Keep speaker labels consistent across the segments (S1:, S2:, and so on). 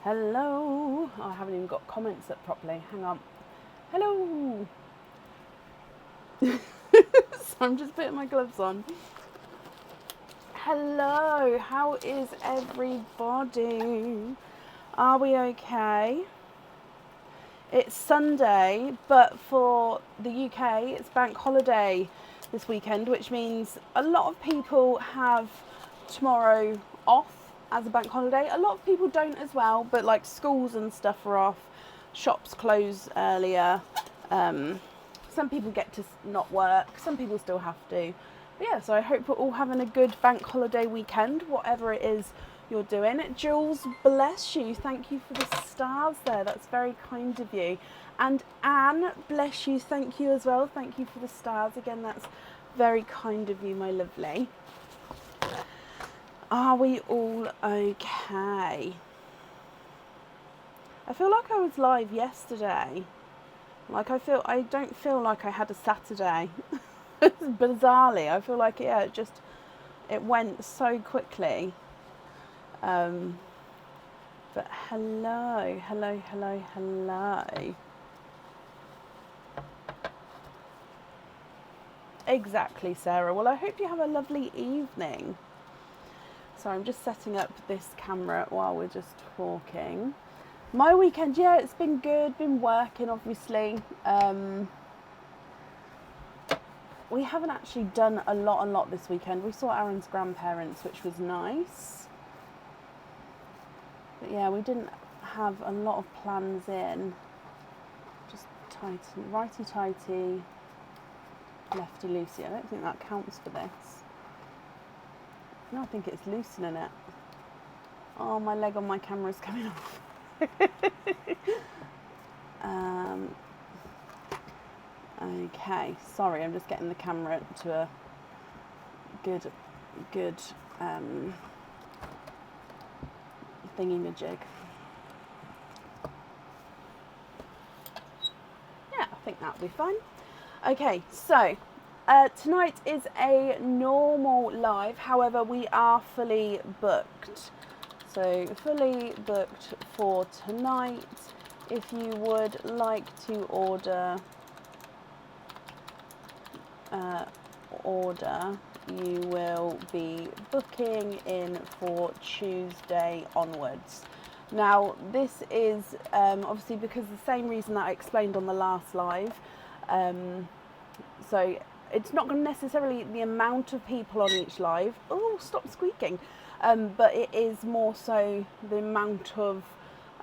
S1: Hello. Oh, I haven't even got comments up properly. Hang on. Hello. So I'm just putting my gloves on. Hello. How is everybody? Are we okay? It's Sunday, but for the UK, it's bank holiday this weekend, which means a lot of people have tomorrow off as a bank holiday. A lot of people don't as well, but like schools and stuff are off, shops close earlier. Some people get to not work, some people still have to. But yeah, so I hope we're all having a good bank holiday weekend, whatever it is you're doing. Jules, bless you. Thank you for the stars there. That's very kind of you. And Anne, bless you. Thank you as well. Thank you for the stars. Again, that's very kind of you, my lovely. Are we all okay? I feel like I was live yesterday. I don't feel like I had a Saturday. Bizarrely, I feel like it went so quickly. But hello. Exactly, Sarah. Well, I hope you have a lovely evening. So I'm just setting up this camera while we're just talking. My weekend, yeah, it's been good. Been working, obviously. We haven't actually done a lot this weekend. We saw Aaron's grandparents, which was nice. But yeah, we didn't have a lot of plans in. Just righty-tighty, lefty-loosey. I don't think that counts for this. No, I think it's loosening it. Oh, my leg on my camera's coming off. Okay, sorry, I'm just getting the camera to a good thingy-majig. Yeah, I think that'll be fine. Okay, so tonight is a normal live, however we are fully booked. So fully booked for tonight. If you would like to order, you will be booking in for Tuesday onwards. Now this is obviously because the same reason that I explained on the last live. So it's not necessarily the amount of people on each live. Oh, stop squeaking. But it is more so the amount of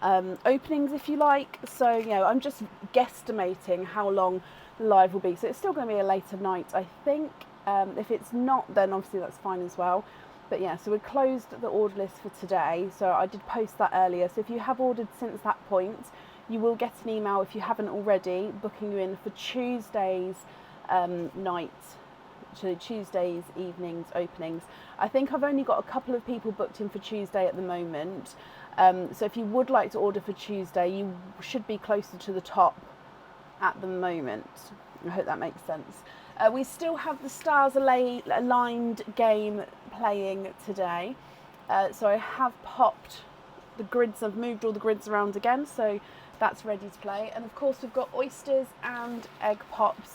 S1: openings, if you like. So, you know, I'm just guesstimating how long the live will be. So it's still going to be a later night, I think. If it's not, then obviously that's fine as well. But yeah, so we closed the order list for today. So I did post that earlier. So if you have ordered since that point, you will get an email, if you haven't already, booking you in for Tuesday's night. So Tuesdays evenings openings. I think I've only got a couple of people booked in for Tuesday at the moment. So if you would like to order for Tuesday, you should be closer to the top at the moment. I hope that makes sense. We still have the stars aligned game playing today. So I have popped the grids, I've moved all the grids around again, so that's ready to play. And of course we've got oysters and egg pops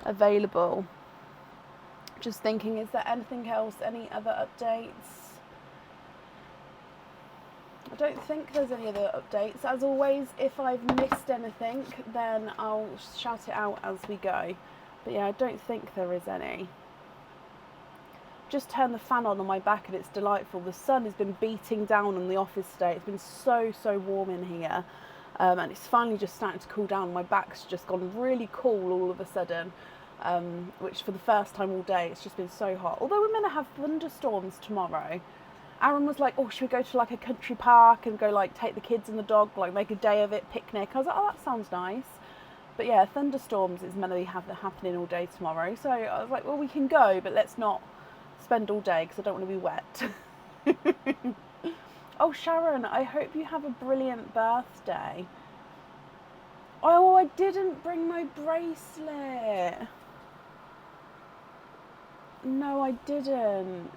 S1: available. Just thinking, is there anything else, any other updates? I don't think there's any other updates. As always, if I've missed anything, then I'll shout it out as we go. But yeah, I don't think there is any. Just turned the fan on my back and it's delightful. The sun has been beating down on the office today. It's been so warm in here. And it's finally just starting to cool down. My back's just gone really cool all of a sudden. Which for the first time all day, it's just been so hot. Although we're meant to have thunderstorms tomorrow. Aaron was like, oh, should we go to like a country park and go like take the kids and the dog, like make a day of it, picnic. I was like, oh, that sounds nice. But yeah, thunderstorms is meant to be happening all day tomorrow. So I was like, well, we can go, but let's not spend all day because I don't want to be wet. Oh, Sharon, I hope you have a brilliant birthday. Oh, I didn't bring my bracelet. No, I didn't.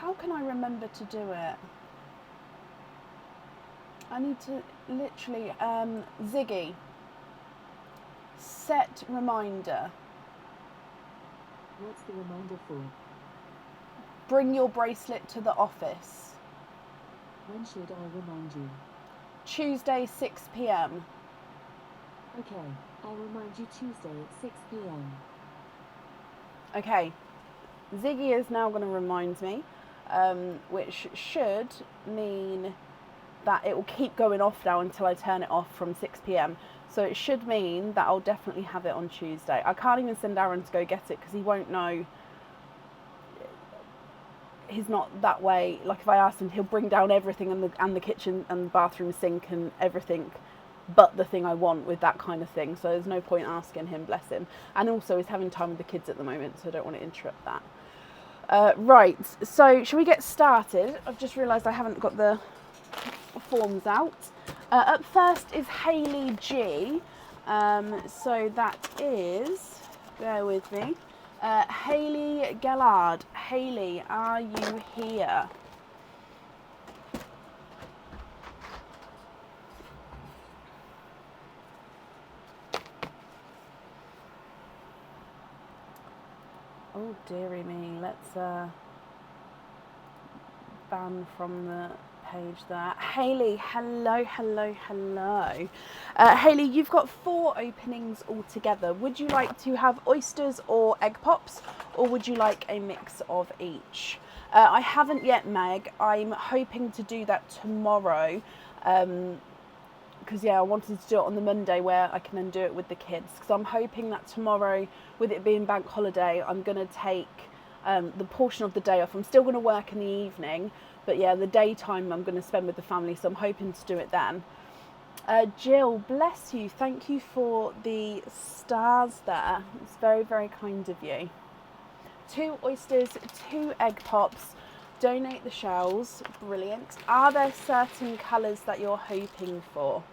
S1: How can I remember to do it? I need to literally, Ziggy, set reminder.
S2: What's the reminder for?
S1: Bring your bracelet to the office.
S2: When should I remind you?
S1: Tuesday, 6 p.m.
S2: Okay, I'll remind you Tuesday at 6 p.m.
S1: Okay, Ziggy is now going to remind me, which should mean that it will keep going off now until I turn it off from 6 p.m. So it should mean that I'll definitely have it on Tuesday. I can't even send Aaron to go get it because he won't know. He's not that way. Like if I asked him, he'll bring down everything and the kitchen and the bathroom sink and everything but the thing I want with that kind of thing. So there's no point asking him, bless him. And also he's having time with the kids at the moment, so I don't want to interrupt that. Right, so shall we get started? I've just realised I haven't got the forms out. Up first is Hayley G. So that is, bear with me, Hayley Gallard. Hayley, are you here? Oh dearie me, let's ban from the page there. Hayley, hello. Hayley, you've got 4 openings altogether. Would you like to have oysters or egg pops, or would you like a mix of each? I haven't yet, Meg. I'm hoping to do that tomorrow. Because I wanted to do it on the Monday where I can then do it with the kids. Because I'm hoping that tomorrow, with it being bank holiday, I'm going to take the portion of the day off. I'm still going to work in the evening, but yeah, the daytime I'm going to spend with the family, so I'm hoping to do it then. Jill, bless you. Thank you for the stars there. It's very, very kind of you. 2 oysters, 2 egg pops. Donate the shells. Brilliant. Are there certain colours that you're hoping for?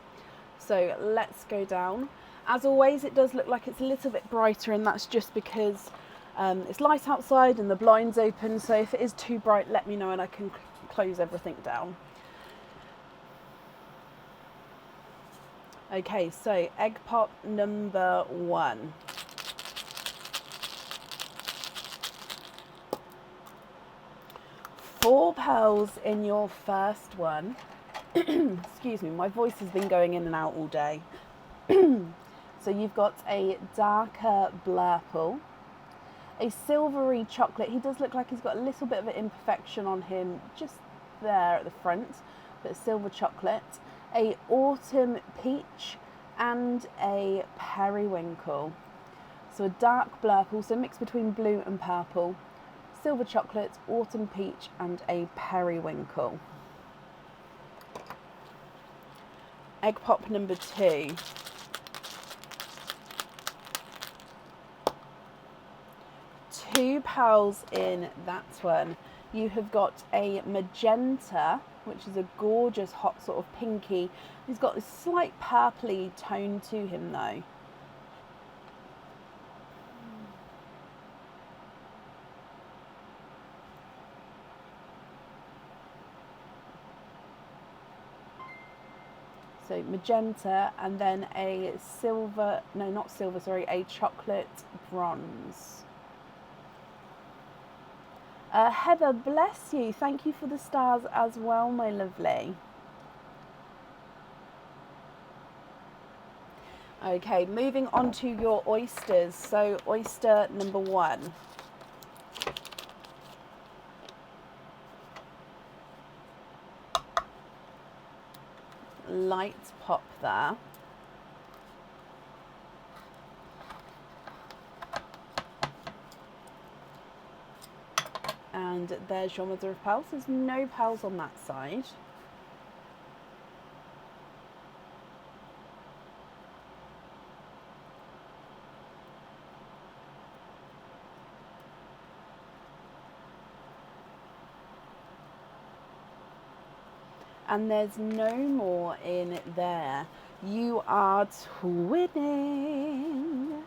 S1: So let's go down. As always, it does look like it's a little bit brighter, and that's just because it's light outside and the blinds open. So if it is too bright, let me know and I can close everything down. Okay, so egg pop number 1. Four pearls in your first one. Excuse me, my voice has been going in and out all day. So you've got a darker blurple, a silvery chocolate. He does look like he's got a little bit of an imperfection on him just there at the front, but silver chocolate, a autumn peach, and a periwinkle. So a dark blurple, so mixed between blue and purple, silver chocolate, autumn peach, and a periwinkle. Egg pop number 2. Two pearls in that one. You have got a magenta, which is a gorgeous hot sort of pinky. He's got a slight purpley tone to him though. So magenta, and then a silver, no not silver, sorry, a chocolate bronze. Heather, bless you. Thank you for the stars as well, my lovely. Okay, moving on to your oysters. So oyster number 1. Light pop there. And there's your mother of pearls. There's no pearls on that side. And there's no more in there. You are twinning.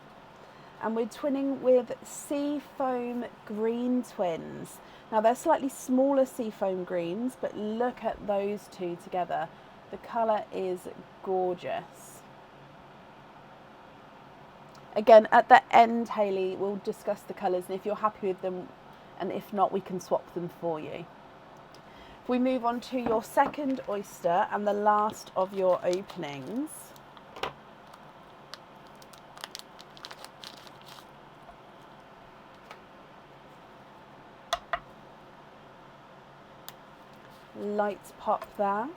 S1: And we're twinning with Sea Foam Green Twins. Now they're slightly smaller seafoam greens, but look at those two together. The colour is gorgeous. Again, at the end, Hayley, we'll discuss the colours, and if you're happy with them, and if not, we can swap them for you. If we move on to your second oyster and the last of your openings. Light pop there.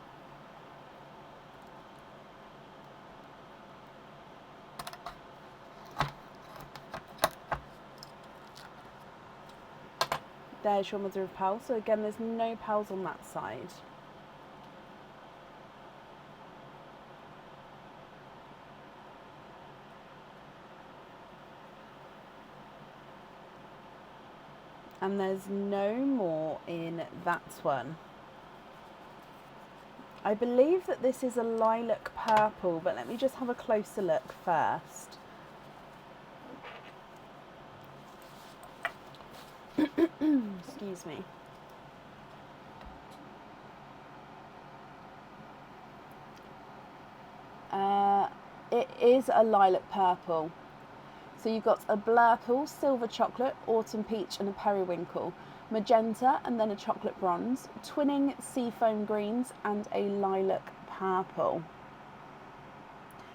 S1: There's your mother of pearl. So again, there's no pearls on that side. And there's no more in that one. I believe that this is a lilac purple, but let me just have a closer look first. Excuse me. It is a lilac purple. So you've got a blurple, silver chocolate, autumn peach and a periwinkle, magenta and then a chocolate bronze, twinning seafoam greens and a lilac purple.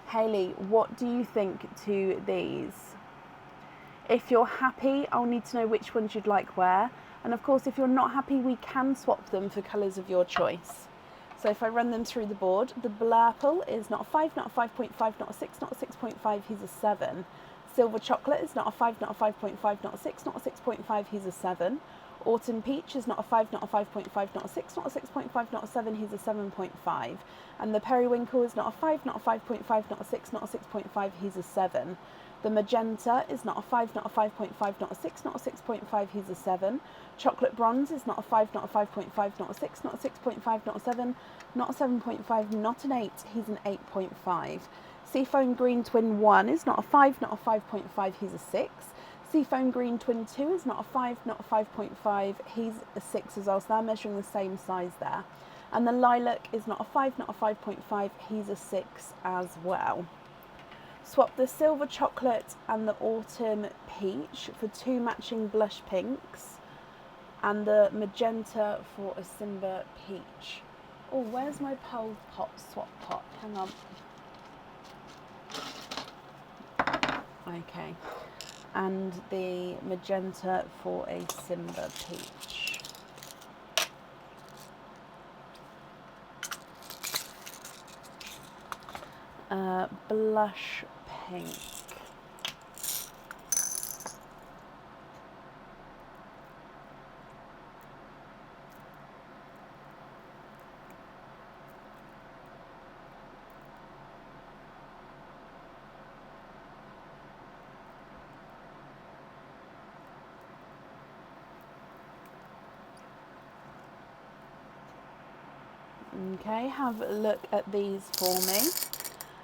S1: Hayley, what do you think to these? If you're happy, I'll need to know which ones you'd like where. And of course, if you're not happy, we can swap them for colours of your choice. So if I run them through the board, the blurple is not a 5, not a 5.5, not a 6, not a 6.5, he's a 7. Silver chocolate is not a 5, not a 5.5, not a 6, not a 6.5, he's a 7. Autumn peach is not a 5, not a 5.5, not a 6, not a 6.5, not a 7, he's a 7.5. And the periwinkle is not a 5, not a 5.5, not a 6, not a 6.5, he's a 7. The magenta is not a 5, not a 5.5, not a 6, not a 6.5, he's a 7. Chocolate bronze is not a 5, not a 5.5, not a 6, not a 6.5, not a 7, not a 7.5, not an 8, he's an 8.5. Seafoam green twin 1 is not a 5, not a 5.5, he's a 6. Seafoam green twin 2 is not a 5, not a 5.5, he's a 6 as well, so they're measuring the same size there. And the lilac is not a 5, not a 5.5, he's a 6 as well. Swap the silver chocolate and the autumn peach for 2 matching blush pinks and the magenta for a Simba peach. Oh, where's my pearl pot swap pot? Hang on. Okay. And the magenta for a Simba peach. Blush pink. Okay, have a look at these for me.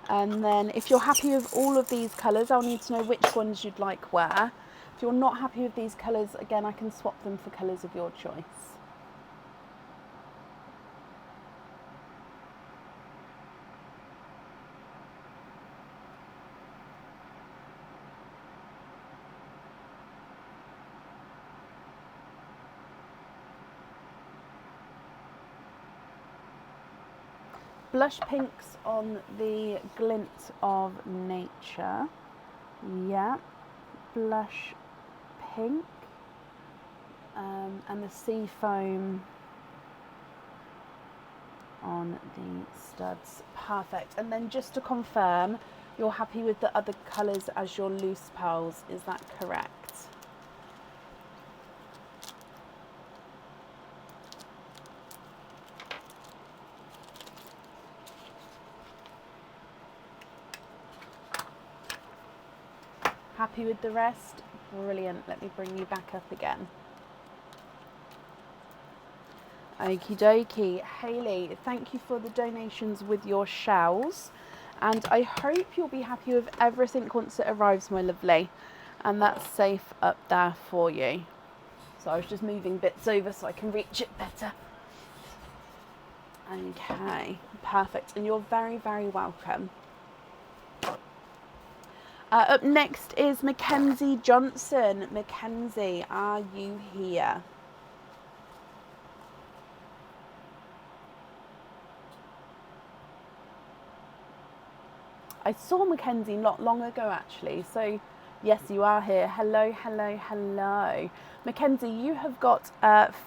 S1: And then if you're happy with all of these colours, I'll need to know which ones you'd like where. If you're not happy with these colours, again, I can swap them for colours of your choice. Blush pinks on the glint of nature. Yeah, blush pink. And the sea foam on the studs. Perfect. And then just to confirm, you're happy with the other colours as your loose pearls, is that correct? Happy with the rest? Brilliant. Let me bring you back up again. Okie dokie. Hayley, thank you for the donations with your shells. And I hope you'll be happy with everything once it arrives, my lovely. And that's safe up there for you. So I was just moving bits over so I can reach it better. Okay, perfect. And you're very, very welcome. Up next is Mackenzie Johnson. Mackenzie, are you here? I saw Mackenzie not long ago actually, so yes, you are here. Hello, hello, hello. Mackenzie, you have got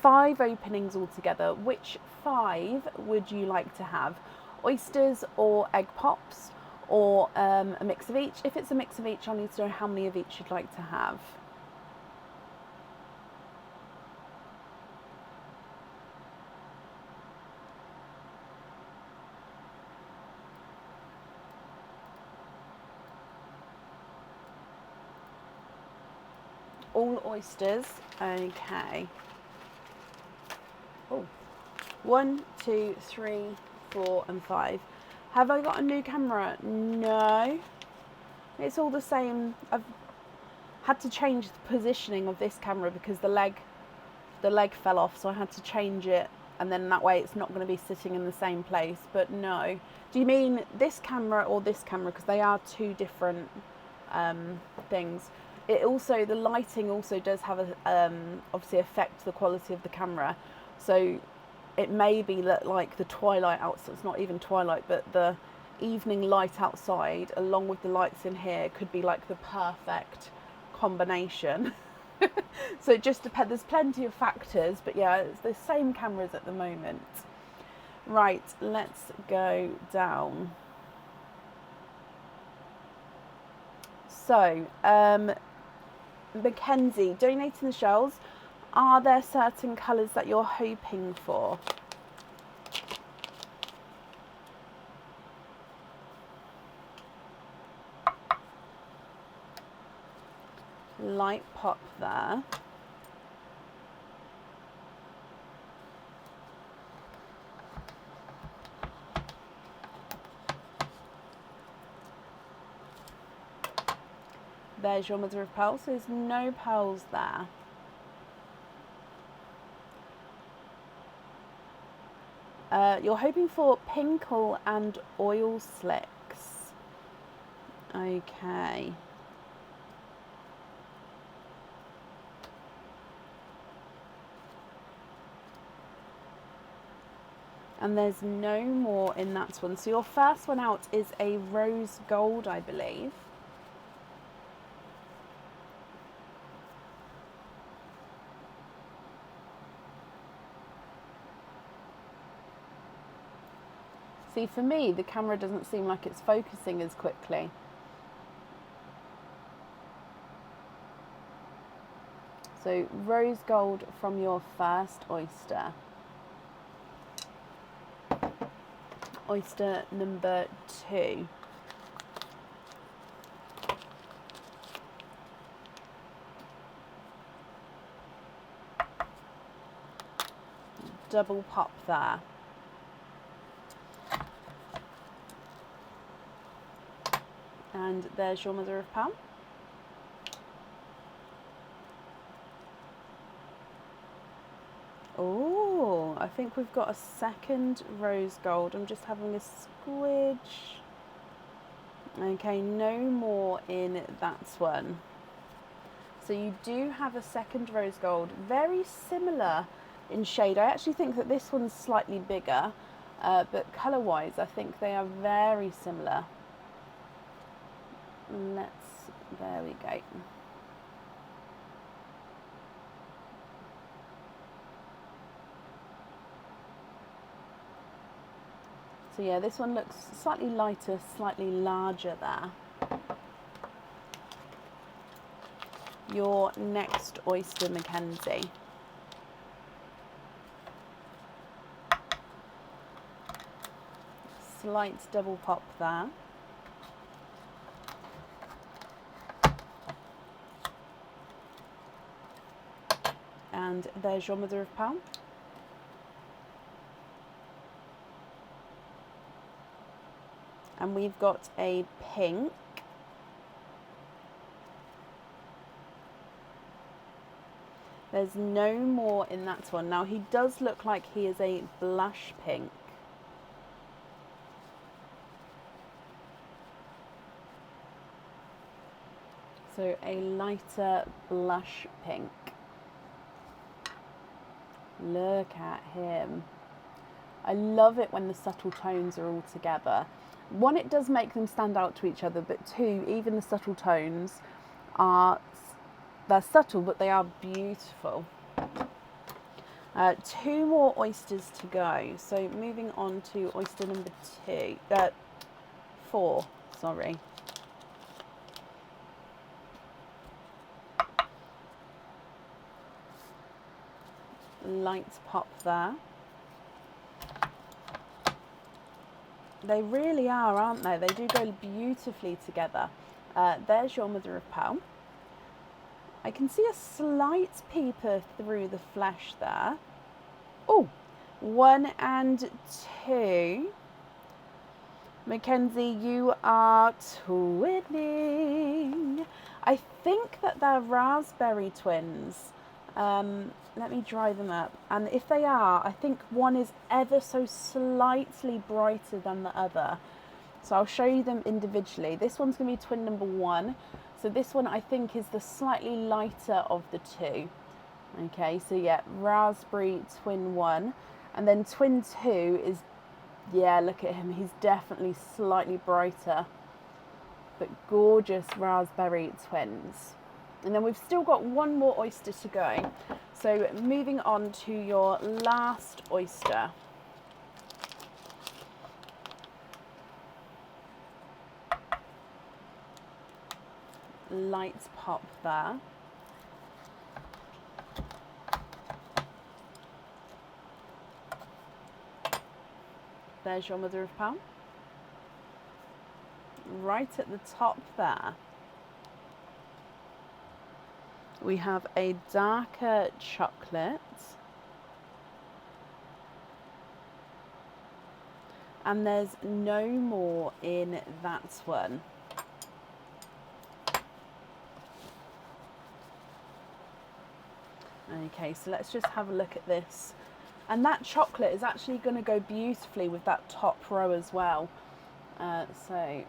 S1: 5 openings altogether. Which 5 would you like to have? Oysters or egg pops, or a mix of each? If it's a mix of each, I'll need to know how many of each you'd like to have. All oysters, okay. Oh, 1, 2, 3, 4 and 5. Have I got a new camera? No. It's all the same. I've had to change the positioning of this camera because the leg fell off, so I had to change it, and then that way it's not going to be sitting in the same place. But no. Do you mean this camera or this camera? Because they are 2 different things. It also, the lighting also does have a obviously affect the quality of the camera. So it may be that like the twilight outside, it's not even twilight, but the evening light outside along with the lights in here could be like the perfect combination. So it just depends. There's plenty of factors, but yeah, it's the same cameras at the moment. Right, let's go down. So Mackenzie, donating the shells, are there certain colours that you're hoping for? Light pop there. There's your mother of pearl, so there's no pearls there. You're hoping for pinkle and oil slicks. Okay. And there's no more in that one. So your first one out is a rose gold, I believe. See, for me, the camera doesn't seem like it's focusing as quickly. So rose gold from your first oyster. Oyster number 2. Double pop there. And there's your mother of pearl. Oh, I think we've got a second rose gold. I'm just having a squidge. Okay, no more in that one. So you do have a second rose gold, very similar in shade. I actually think that this one's slightly bigger, but colour-wise, I think they are very similar. There we go. So yeah, this one looks slightly lighter, slightly larger there. Your next oyster, Mackenzie. Slight double pop there. And there's your mother of pearl. And we've got a pink. There's no more in that one. Now he does look like he is a blush pink. So a lighter blush pink. Look at him. I love it when the subtle tones are all together. One, it does make them stand out to each other, but two, even the subtle tones they're subtle, but they are beautiful. Two more oysters to go. So moving on to oyster number 4, sorry. Light pop there. They really are, aren't they? They do go beautifully together. There's your mother of pearl. I can see a slight peeper through the flesh there. Oh, 1 and 2. Mackenzie, you are twinning. I think that they're raspberry twins. Let me dry them up. And if they are, I think one is ever so slightly brighter than the other. So I'll show you them individually. This one's going to be twin number 1. So this one I think is the slightly lighter of the two. Okay, so yeah, raspberry twin 1. And then twin 2 is, yeah, look at him. He's definitely slightly brighter. But gorgeous raspberry twins. And then we've still got one more oyster to go. So moving on to your last oyster. Light pop there. There's your mother of pearl. Right at the top there, we have a darker chocolate. And there's no more in that one. Okay, so let's just have a look at this. And that chocolate is actually going to go beautifully with that top row as well. So,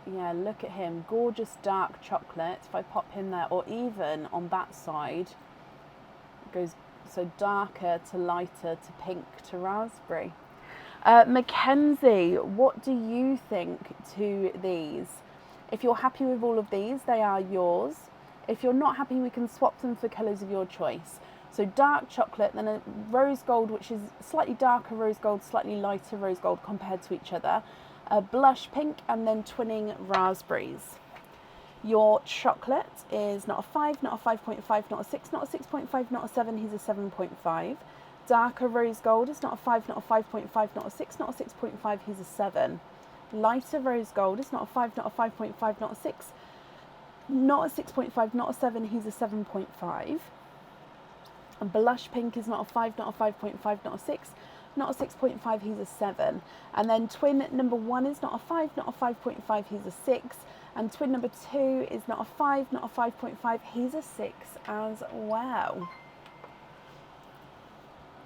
S1: yeah, look at him. Gorgeous dark chocolate. If I pop him there, or even on that side, it goes so darker to lighter to pink to raspberry. Mackenzie, what do you think to these? If you're happy with all of these, they are yours. If you're not happy, we can swap them for colours of your choice. So dark chocolate, then a rose gold, which is slightly darker rose gold, slightly lighter rose gold compared to each other. A blush pink, and then twinning raspberries. Your chocolate is not a 5, not a 5.5, not a 6, not a 6.5, not a 7, he's a 7.5. Darker rose gold is not a 5, not a 5.5, not a 6, not a 6.5, he's a 7. Lighter rose gold is not a 5, not a 5.5, not a 6, not a 6.5, not a 7, he's a 7.5. And blush pink is not a 5, not a 5.5, not a 6, not a 6.5, he's a 7. And then twin number 1 is not a 5, not a 5.5, he's a 6. And twin number 2 is not a 5, not a 5.5, he's a 6 as well.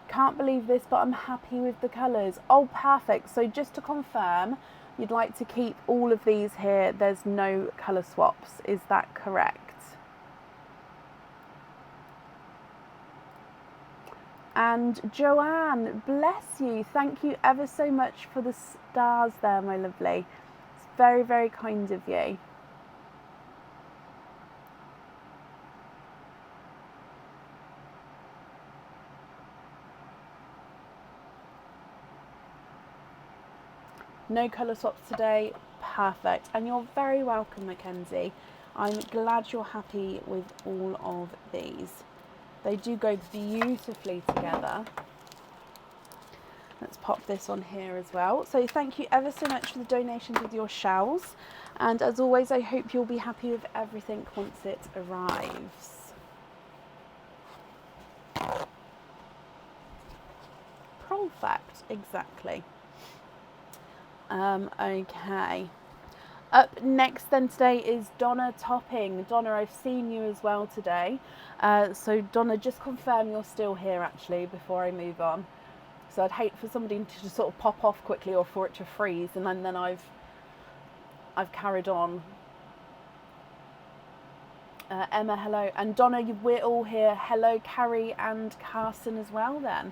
S1: Can't believe this, but I'm happy with the colours. Oh, perfect. So just to confirm, you'd like to keep all of these here. There's no colour swaps. Is that correct? And Joanne, bless you. Thank you ever so much for the stars there, my lovely. It's very, very kind of you. No colour swaps today. Perfect. And you're very welcome, Mackenzie. I'm glad you're happy with all of these. They do go beautifully together. Let's pop this on here as well. So thank you ever so much for the donations with your shells. And as always, I hope you'll be happy with everything once it arrives. Perfect, exactly. Okay. Up next then today is Donna topping. Donna, I've seen you as well today. So Donna, just confirm you're still here actually before I move on. So I'd hate for somebody to just sort of pop off quickly or for it to freeze and then I've carried on. Emma, hello. And Donna, we're all here. Hello, Carrie and Carson as well then.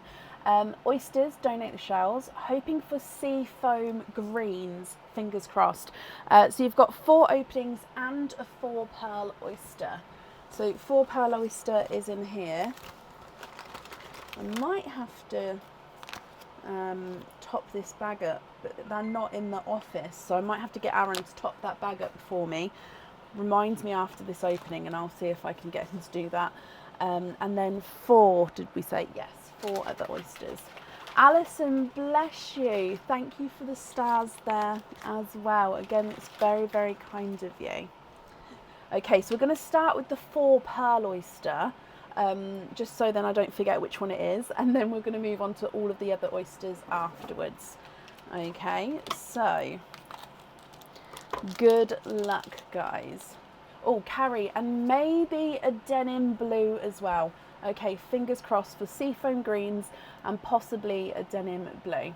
S1: Oysters, donate the shells. Hoping for sea foam greens, fingers crossed. So you've got 4 openings and a 4 pearl oyster. So 4 pearl oyster is in here. I might have to top this bag up, but they're not in the office. So I might have to get Aaron to top that bag up for me. Reminds me after this opening and I'll see if I can get him to do that. And then 4, did we say? Yes, 4 other oysters. Alison, bless you. Thank you for the stars there as well. Again, it's very, very kind of you. Okay, so we're going to start with the 4 pearl oyster, just so then I don't forget which one it is. And then we're going to move on to all of the other oysters afterwards. Okay, so good luck, guys. Oh, Carrie, and maybe a denim blue as well. Okay, fingers crossed for seafoam greens and possibly a denim blue.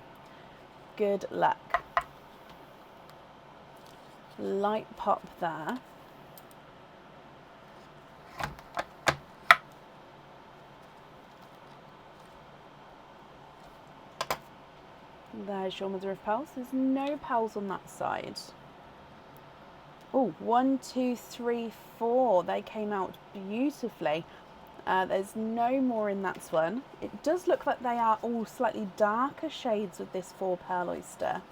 S1: Good luck. Light pop there. There's your mother of pearls. There's no pearls on that side. Oh, 1, 2, 3, 4. They came out beautifully. There's no more in that one. It does look like they are all slightly darker shades with this 4 pearl oyster.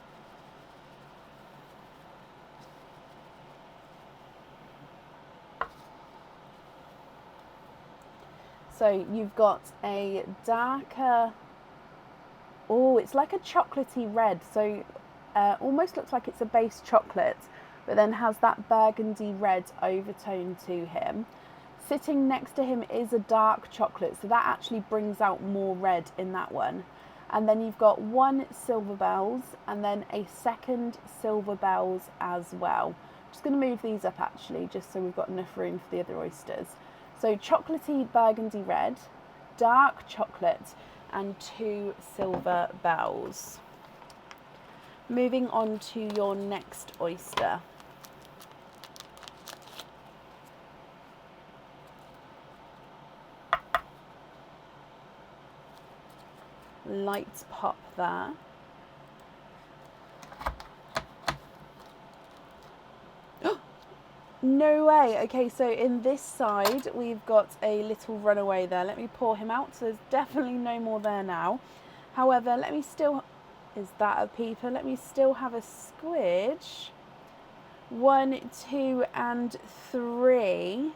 S1: So you've got a darker, oh, it's like a chocolatey red. So almost looks like it's a base chocolate, but then has that burgundy red overtone to him. Sitting next to him is a dark chocolate, so that actually brings out more red in that one. And then you've got 1 silver bells and then a second silver bells as well. I'm just going to move these up actually, just so we've got enough room for the other oysters. So chocolatey burgundy red, dark chocolate, and 2 silver bells. Moving on to your next oyster. Lights pop there. No way. Okay, so in this side we've got a little runaway there. Let me pour him out. So there's definitely no more there now. However, let me still, is that a peeper? Let me still have a squidge. 1, 2, and 3.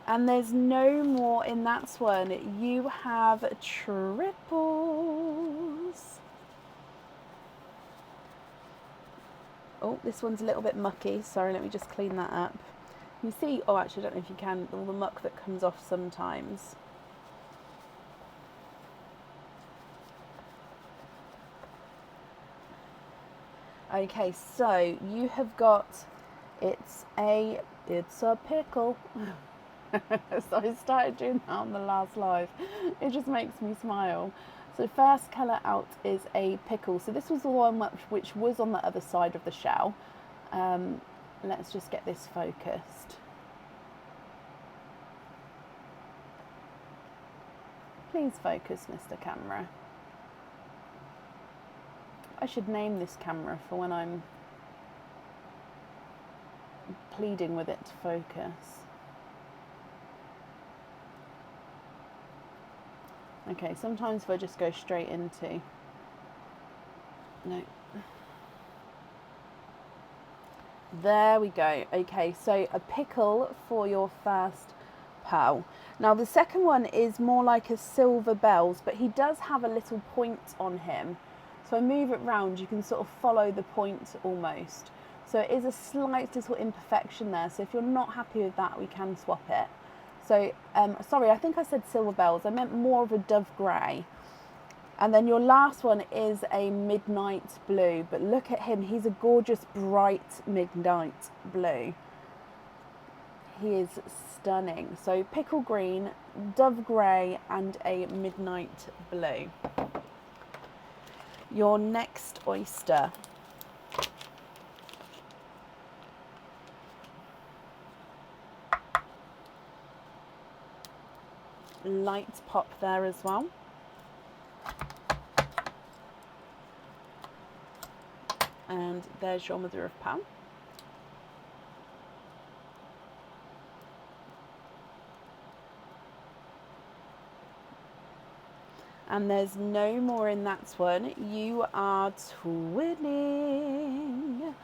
S1: And there's no more in that one. You have triples. Oh, this one's a little bit mucky. Sorry, let me just clean that up. You see, oh, actually, I don't know if you can, all the muck that comes off sometimes. Okay, so you have got, it's a pickle. So I started doing that on the last live. It just makes me smile. So first colour out is a pickle. So this was the one which was on the other side of the shell. Let's just get this focused. Please focus, Mr. Camera. I should name this camera for when I'm pleading with it to focus. Okay, sometimes if I just go straight into, no. There we go. Okay, so a pickle for your first pearl. Now the second one is more like a silver bells, but he does have a little point on him. So I move it round, you can sort of follow the point almost. So it is a slight little imperfection there. So if you're not happy with that, we can swap it. So, sorry, I think I said silver bells. I meant more of a dove grey. And then your last one is a midnight blue, but look at him. He's a gorgeous, bright midnight blue. He is stunning. So pickle green, dove grey, and a midnight blue. Your next oyster. Light pop there as well. And there's your mother of pearl. And there's no more in that one. You are twinning.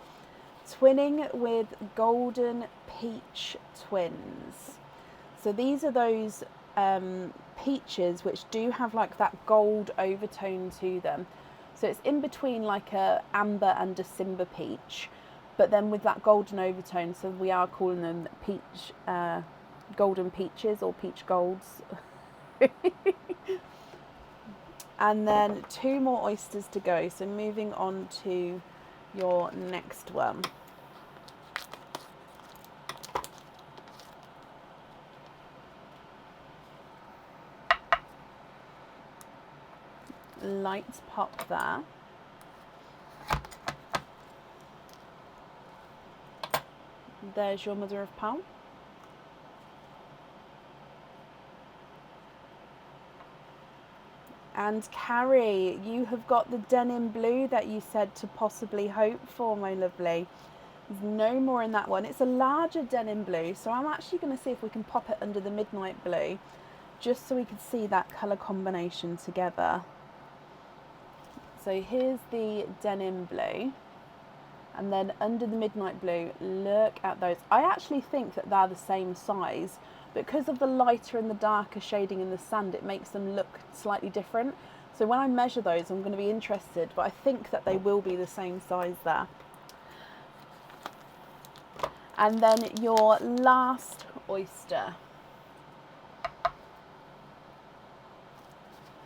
S1: Twinning with golden peach twins. So these are those peaches which do have like that gold overtone to them. So it's in between like a amber and a Simba peach, but then with that golden overtone. So we are calling them peach, golden peaches or peach golds. And then two more oysters to go. So moving on to your next one. Light pop there. There's your mother of pearl. And Carrie, you have got the denim blue that you said to possibly hope for, my lovely. There's no more in that one. It's a larger denim blue, so I'm actually going to see if we can pop it under the midnight blue, just so we can see that colour combination together. So here's the denim blue, and then under the midnight blue, look at those. I actually think that they're the same size. Because of the lighter and the darker shading in the sand, it makes them look slightly different. So when I measure those, I'm going to be interested, but I think that they will be the same size there. And then your last oyster.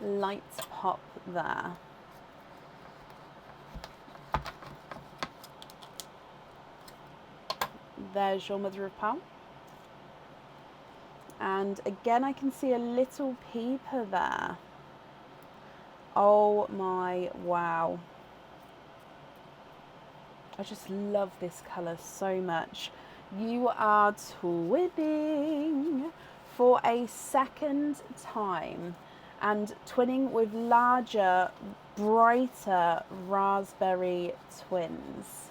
S1: Light pop there. There's your mother of pearl. And again, I can see a little peeper there. Oh my, wow. I just love this colour so much. You are twinning for a second time and twinning with larger, brighter raspberry twins.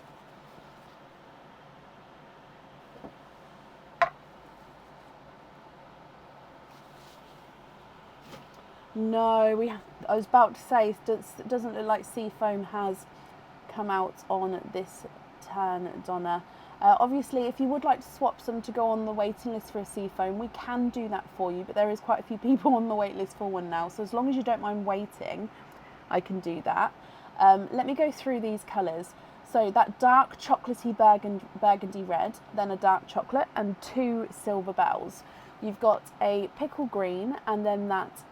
S1: No, I was about to say, it doesn't look like Seafoam has come out on this turn, Donna. Obviously, if you would like to swap some to go on the waiting list for a Seafoam, we can do that for you, but there is quite a few people on the wait list for one now, so as long as you don't mind waiting, I can do that. Let me go through these colours. So that dark chocolatey burgundy red, then a dark chocolate, and two silver bells. You've got a pickle green, and then that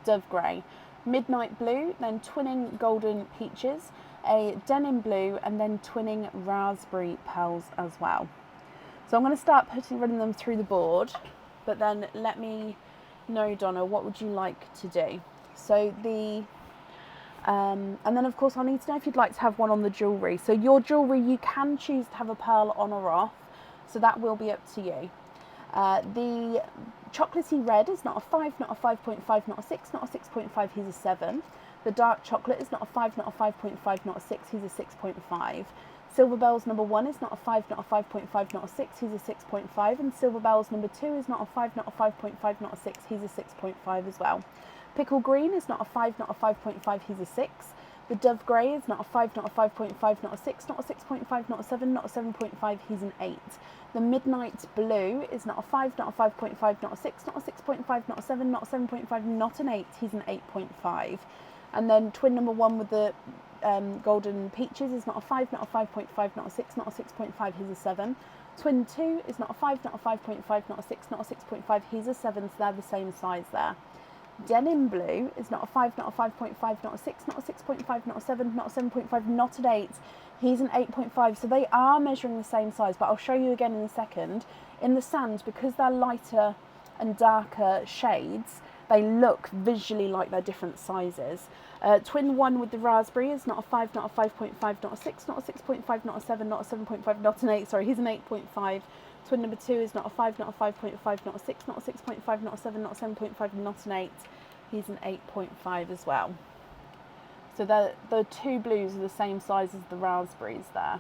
S1: dove grey, midnight blue, then twinning golden peaches, a denim blue, and then twinning raspberry pearls as well. So I'm going to start running them through the board, but then let me know, Donna, what would you like to do? So the and then of course I'll need to know if you'd like to have one on the jewellery. So your jewellery, you can choose to have a pearl on or off, so that will be up to you. The chocolatey red is not a 5, not a 5.5, not a 6, not a 6.5, he's a 7. The dark chocolate is not a 5, not a 5.5, not a 6, he's a 6.5. Silver Bells number 1 is not a 5, not a 5.5, not a 6, he's a 6.5. And Silver Bells number 2 is not a 5, not a 5.5, not a 6, he's a 6.5 as well. Pickle Green is not a 5, not a 5.5, he's a 6. The Dove Grey is not a 5, not a 5.5, not a 6, not a 6.5, not a 7, not a 7.5, he's an 8. The Midnight Blue is not a 5, not a 5.5, not a 6, not a 6.5, not a 7, not a 7.5, not an 8, he's an 8.5. And then twin number 1 with the golden peaches is not a 5, not a 5.5, not a 6, not a 6.5, he's a 7. Twin 2 is not a 5, not a 5.5, not a 6, not a 6.5, he's a 7, so they're the same size there. Denim blue is not a 5, not a 5.5, not a 6, not a 6.5, not a 7, not a 7.5, not an 8. He's an 8.5. So they are measuring the same size, but I'll show you again in a second. In the sand, because they're lighter and darker shades, they look visually like they're different sizes. Twin 1 with the raspberry is not a 5, not a 5.5, not a 6, not a 6.5, not a 7, not a 7.5, not an 8. Sorry, he's an 8.5. Twin number 2 is not a 5, not a 5.5, not a 6, not a 6.5, not a 7, not a 7.5, not an 8. He's an 8.5 as well. So the two blues are the same size as the raspberries there.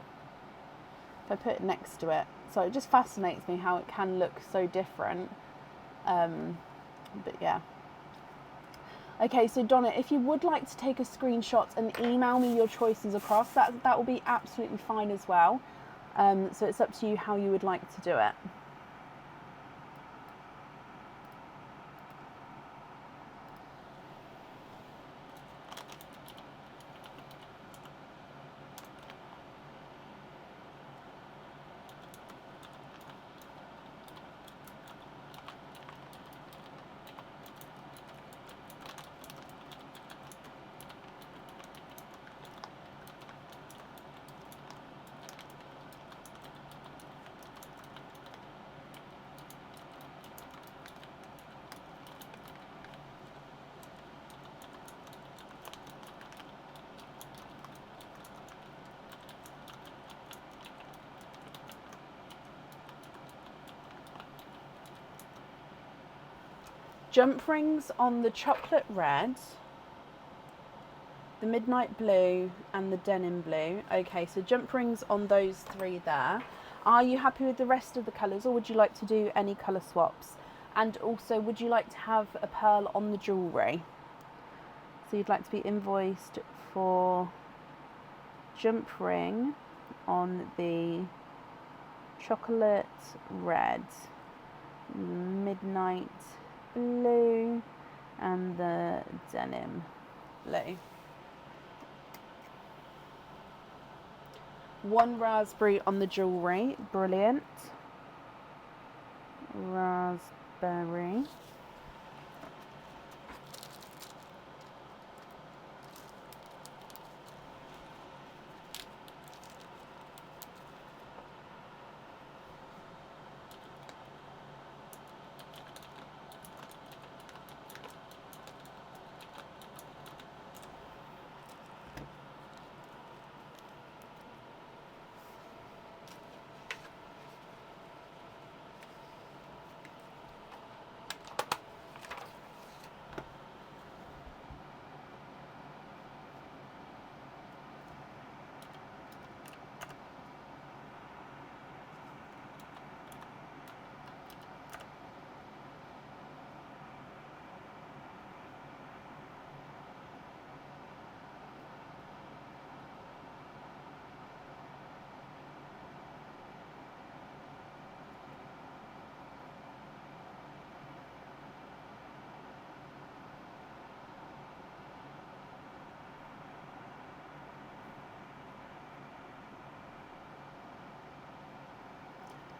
S1: If I put it next to it. So it just fascinates me how it can look so different. But yeah. Okay, so Donna, if you would like to take a screenshot and email me your choices across, that will be absolutely fine as well. So it's up to you how you would like to do it. Jump rings on the chocolate red, the midnight blue and the denim blue. Okay, so jump rings on those three there. Are you happy with the rest of the colours, or would you like to do any colour swaps? And also, would you like to have a pearl on the jewellery? So you'd like to be invoiced for jump ring on the chocolate red, midnight blue and the denim blue. One raspberry on the jewellery, brilliant. Raspberry.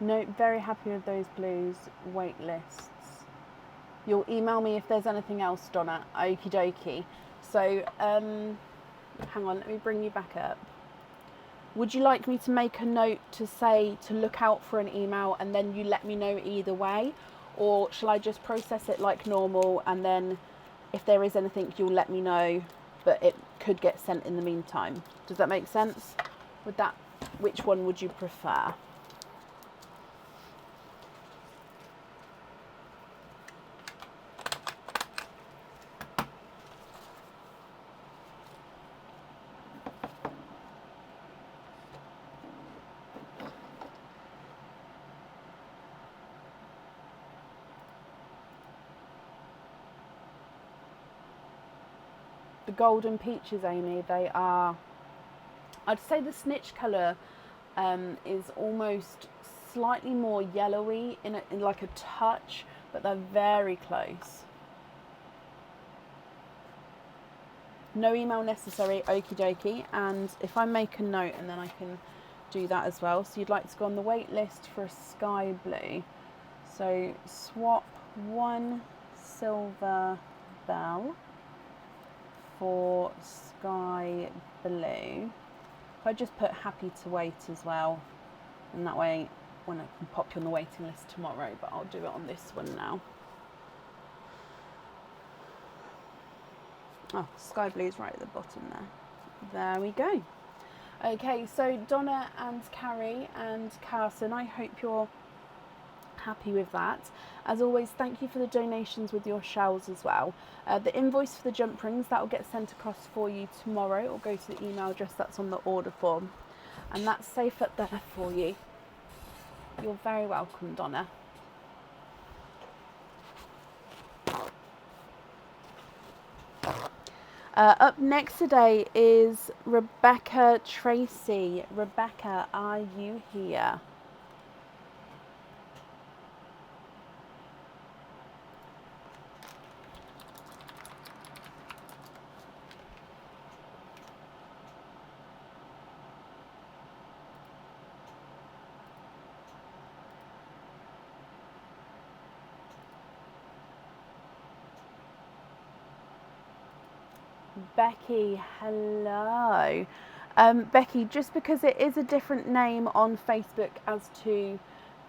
S1: No, very happy with those blues. Wait lists. You'll email me if there's anything else, Donna. Okie dokie. So, hang on, let me bring you back up. Would you like me to make a note to say to look out for an email and then you let me know either way? Or shall I just process it like normal and then if there is anything you'll let me know, but it could get sent in the meantime? Does that make sense? Which one would you prefer? The golden peaches, Amy, they are, I'd say the snitch colour is almost slightly more yellowy in like a touch, but they're very close. No email necessary, okie dokie. And if I make a note and then I can do that as well. So you'd like to go on the wait list for a sky blue. So swap one silver spell for sky blue. If I just put happy to wait as well, and that way when I can pop you on the waiting list tomorrow, but I'll do it on this one now. Oh, sky blue's right at the bottom there. There we go. Okay, so Donna and Carrie and Carson, I hope you're happy with that. As always, thank you for the donations with your shells as well. The invoice for the jump rings, that will get sent across for you tomorrow, or go to the email address that's on the order form, and that's safe up there for you. You're very welcome, Donna. Up next today is Rebecca Tracy. Rebecca, are you here? Becky, hello. Becky, just because it is a different name on Facebook as to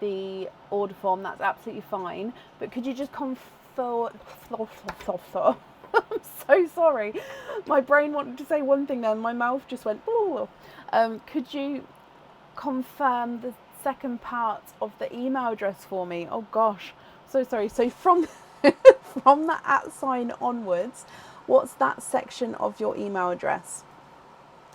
S1: the order form, that's absolutely fine. But could you just confirm? I'm so sorry. My brain wanted to say one thing then, my mouth just went. Could you confirm the second part of the email address for me? Oh gosh, so sorry. So from from the @ onwards, what's that section of your email address?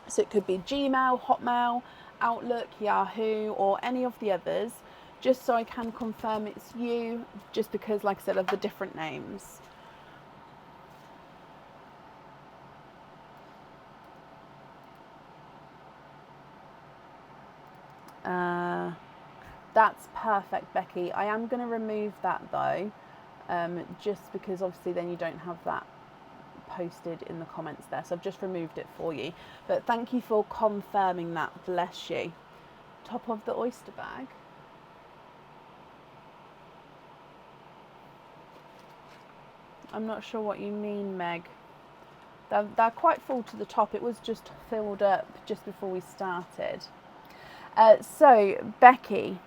S1: So it could be Gmail, Hotmail, Outlook, Yahoo, or any of the others, just so I can confirm it's you, just because, like I said, of the different names. That's perfect, Becky. I am going to remove that though, just because obviously then you don't have that posted in the comments there, so I've just removed it for you. But thank you for confirming that, bless you. Top of the oyster bag. I'm not sure what you mean, Meg. They're quite full to the top. It was just filled up just before we started. So Becky,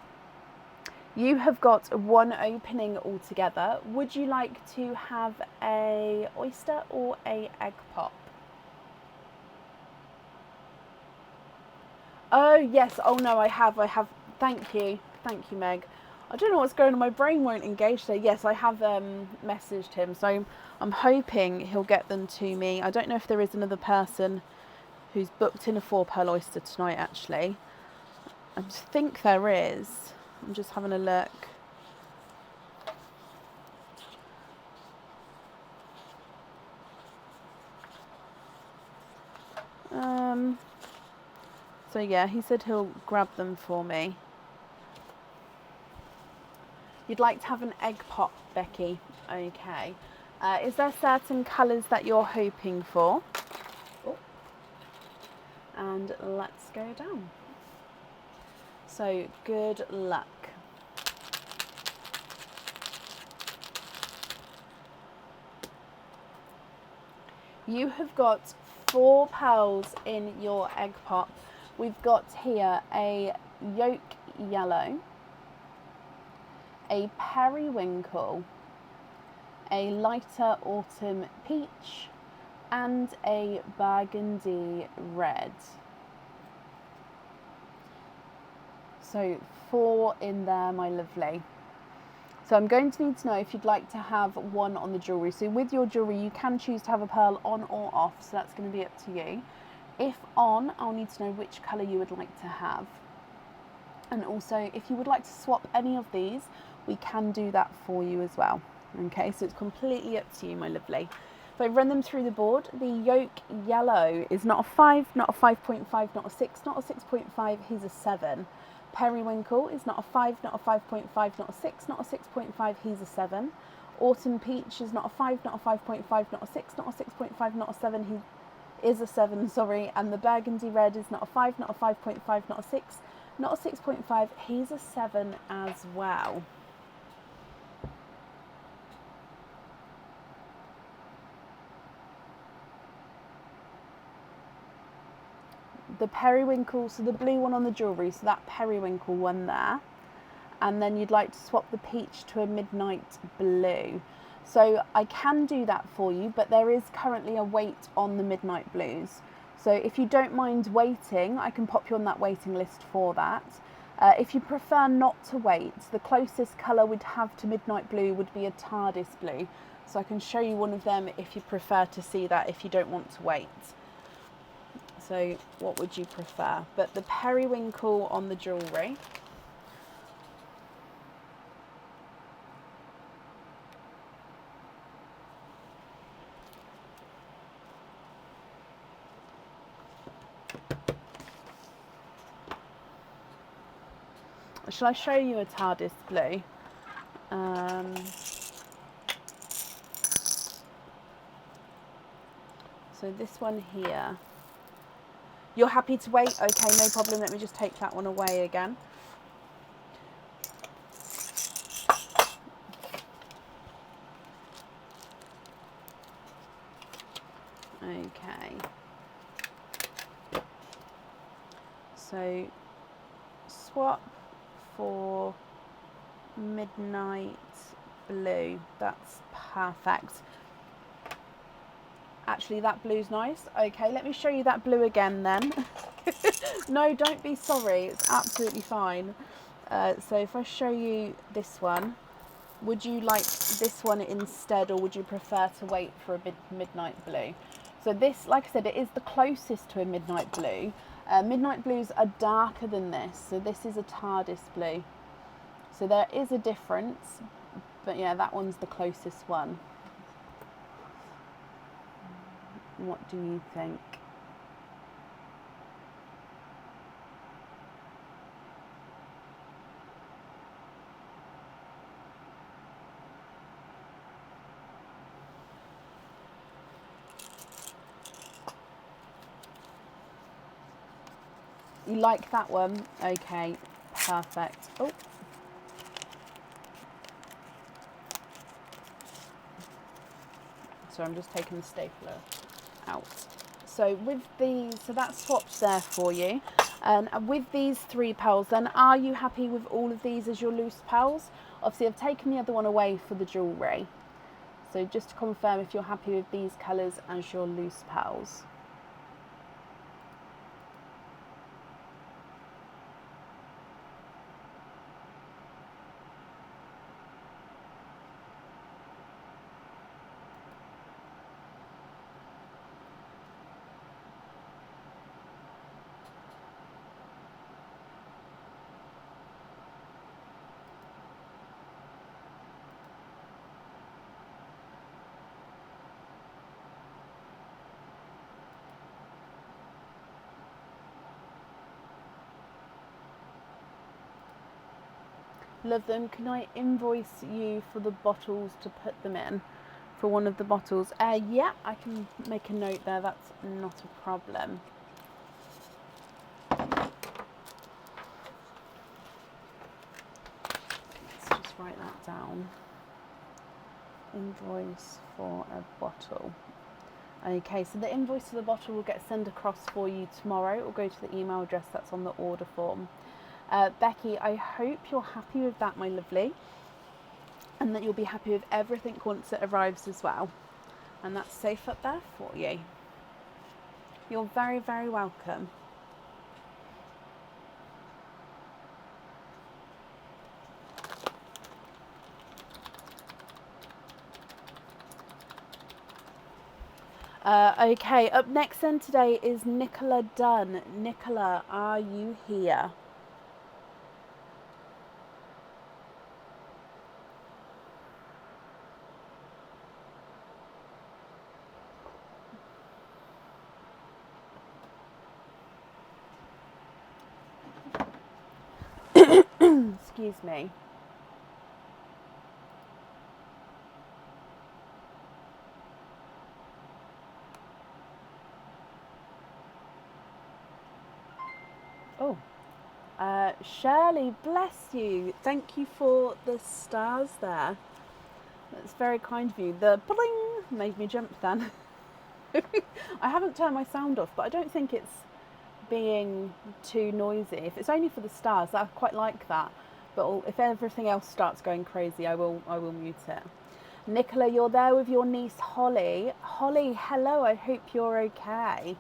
S1: you have got one opening altogether. Would you like to have a oyster or a egg pop? Oh yes, oh no, I have, thank you, Meg. I don't know what's going on, my brain won't engage there. Yes, I have messaged him, so I'm hoping he'll get them to me. I don't know if there is another person who's booked in a 4 pearl oyster tonight actually. I think there is. I'm just having a look. So yeah, he said he'll grab them for me. You'd like to have an egg pop, Becky? Okay. Is there certain colours that you're hoping for? Oh. And let's go down. So good luck. You have got 4 pearls in your egg pop. We've got here a yolk yellow, a periwinkle, a lighter autumn peach, and a burgundy red. So 4 in there, my lovely. So I'm going to need to know if you'd like to have one on the jewellery. So with your jewellery, you can choose to have a pearl on or off, so that's going to be up to you. If on, I'll need to know which colour you would like to have. And also, if you would like to swap any of these, we can do that for you as well. Okay, so it's completely up to you, my lovely. If I run them through the board, the yolk yellow is not a 5, not a 5.5, not a 6, not a 6.5, he's a 7. Periwinkle is not a 5, not a 5.5, not a 6, not a 6.5, he's a 7. Autumn peach is not a 5, not a 5.5, not a 6, not a 6.5, not a 7, he is a 7, sorry. And the burgundy red is not a 5, not a 5.5, not a 6, not a 6.5, he's a 7 as well. the periwinkle, so the blue one on the jewellery, so that periwinkle one there, and then you'd like to swap the peach to a midnight blue. So I can do that for you, but there is currently a wait on the midnight blues. So if you don't mind waiting, I can pop you on that waiting list for that. If you prefer not to wait, the closest colour we'd have to midnight blue would be a TARDIS blue. So I can show you one of them if you prefer to see that, if you don't want to wait. So what would you prefer? But the periwinkle on the jewellery. Shall I show you a TARDIS blue? So this one here. You're happy to wait? Okay, no problem. Let me just take that one away again. Okay. So swap for midnight blue. That's perfect. Actually, that blue's nice. Okay, let me show you that blue again then. No, don't be sorry. It's absolutely fine. So if I show you this one, would you like this one instead, or would you prefer to wait for a midnight blue? So this, like I said, it is the closest to a midnight blue. Midnight blues are darker than this, so this is a TARDIS blue. So there is a difference, but yeah, that one's the closest one. What do you think? You like that one? Okay, perfect. Oh. So I'm just taking the stapler out. So with these, so that's swapped there for you. And with these 3 pearls, then are you happy with all of these as your loose pearls? Obviously I've taken the other one away for the jewellery. So just to confirm if you're happy with these colours as your loose pearls. Love them. Can I invoice you for the bottles to put them in? For one of the bottles? Yeah, I can make a note there. That's not a problem. Let's just write that down. Invoice for a bottle. Okay, so the invoice for the bottle will get sent across for you tomorrow. It will go to the email address that's on the order form. Becky, I hope you're happy with that, my lovely, and that you'll be happy with everything once it arrives as well. And that's safe up there for you. You're very, very welcome. Okay, up next then today is Nicola Dunn. Nicola, are you here? Excuse me. Oh, Shirley, bless you. Thank you for the stars there. That's very kind of you. The bling made me jump then. I haven't turned my sound off, but I don't think it's being too noisy. If it's only for the stars, I quite like that. But if everything else starts going crazy, I will mute it. Nicola, you're there with your niece Holly. Holly, hello, I hope you're okay.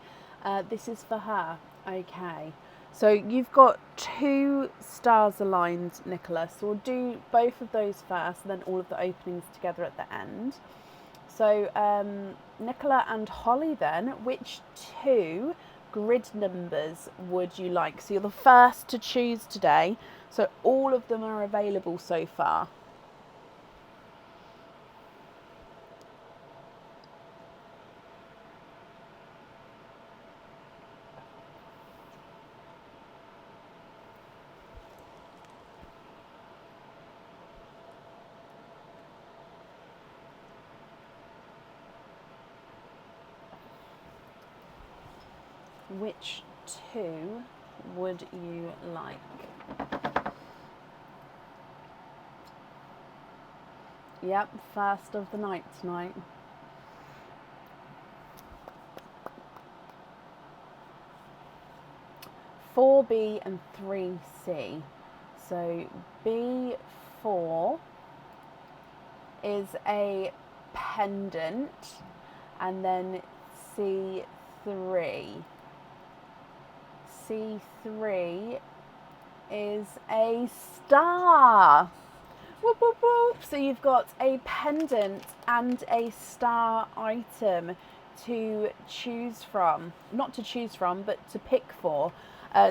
S1: This is for her. Okay. So you've got 2 stars aligned, Nicola. So we'll do both of those first and then all of the openings together at the end. So Nicola and Holly then, which 2 grid numbers would you like? So you're the first to choose today. So all of them are available so far. Which 2 would you like? Yep, first of the night tonight. (4B) and (3C). So B4 is a pendant, and then C3. C3 is a star. Whoop, whoop, whoop. So you've got a pendant and a star item to choose from. Not to choose from, but to pick for.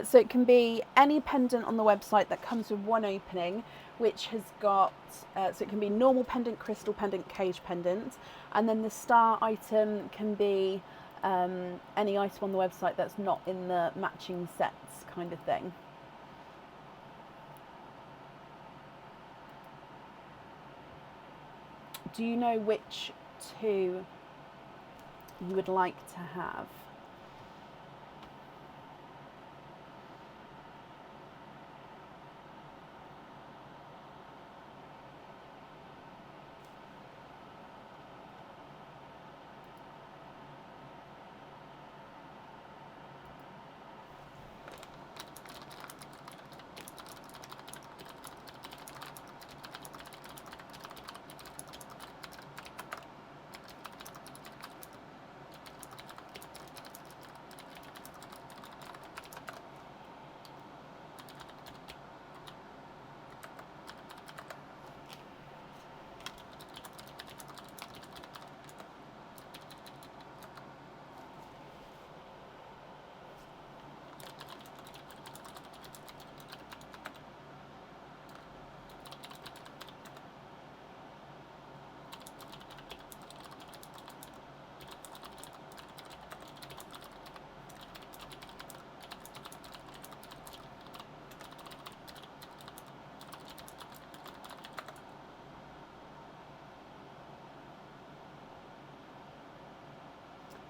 S1: So it can be any pendant on the website that comes with 1 opening, which has got, so it can be normal pendant, crystal pendant, cage pendant. And then the star item can be any item on the website that's not in the matching sets kind of thing. Do you know which 2 you would like to have?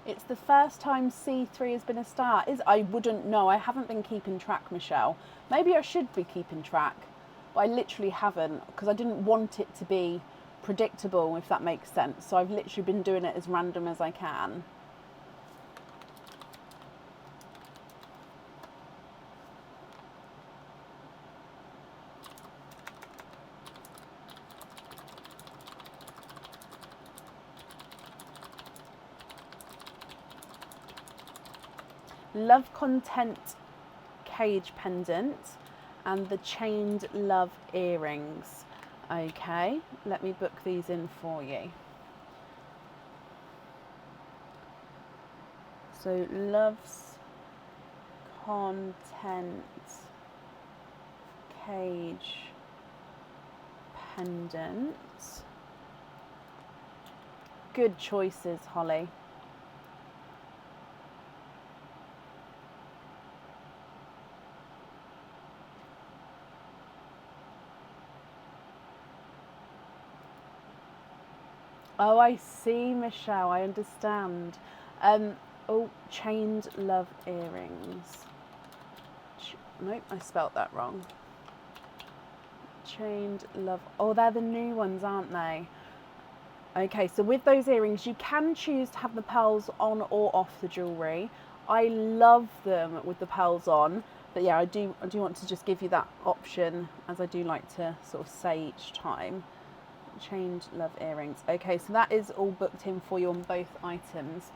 S1: It's the first time C3 has been a star. I wouldn't know. I haven't been keeping track, Michelle. Maybe I should be keeping track, but I literally haven't because I didn't want it to be predictable, if that makes sense. So I've literally been doing it as random as I can. Love Content cage pendant and the chained love earrings. Okay, let me book these in for you. So Love's Content cage pendant. Good choices, Holly. Oh, I see, Michelle. I understand. Oh, chained love earrings. Nope, I spelt that wrong. Chained love. Oh, they're the new ones, aren't they? Okay, so with those earrings, you can choose to have the pearls on or off the jewellery. I love them with the pearls on, but yeah, I do want to just give you that option, as I do like to sort of say each time. Change love earrings. Okay, so that is all booked in for you on both items.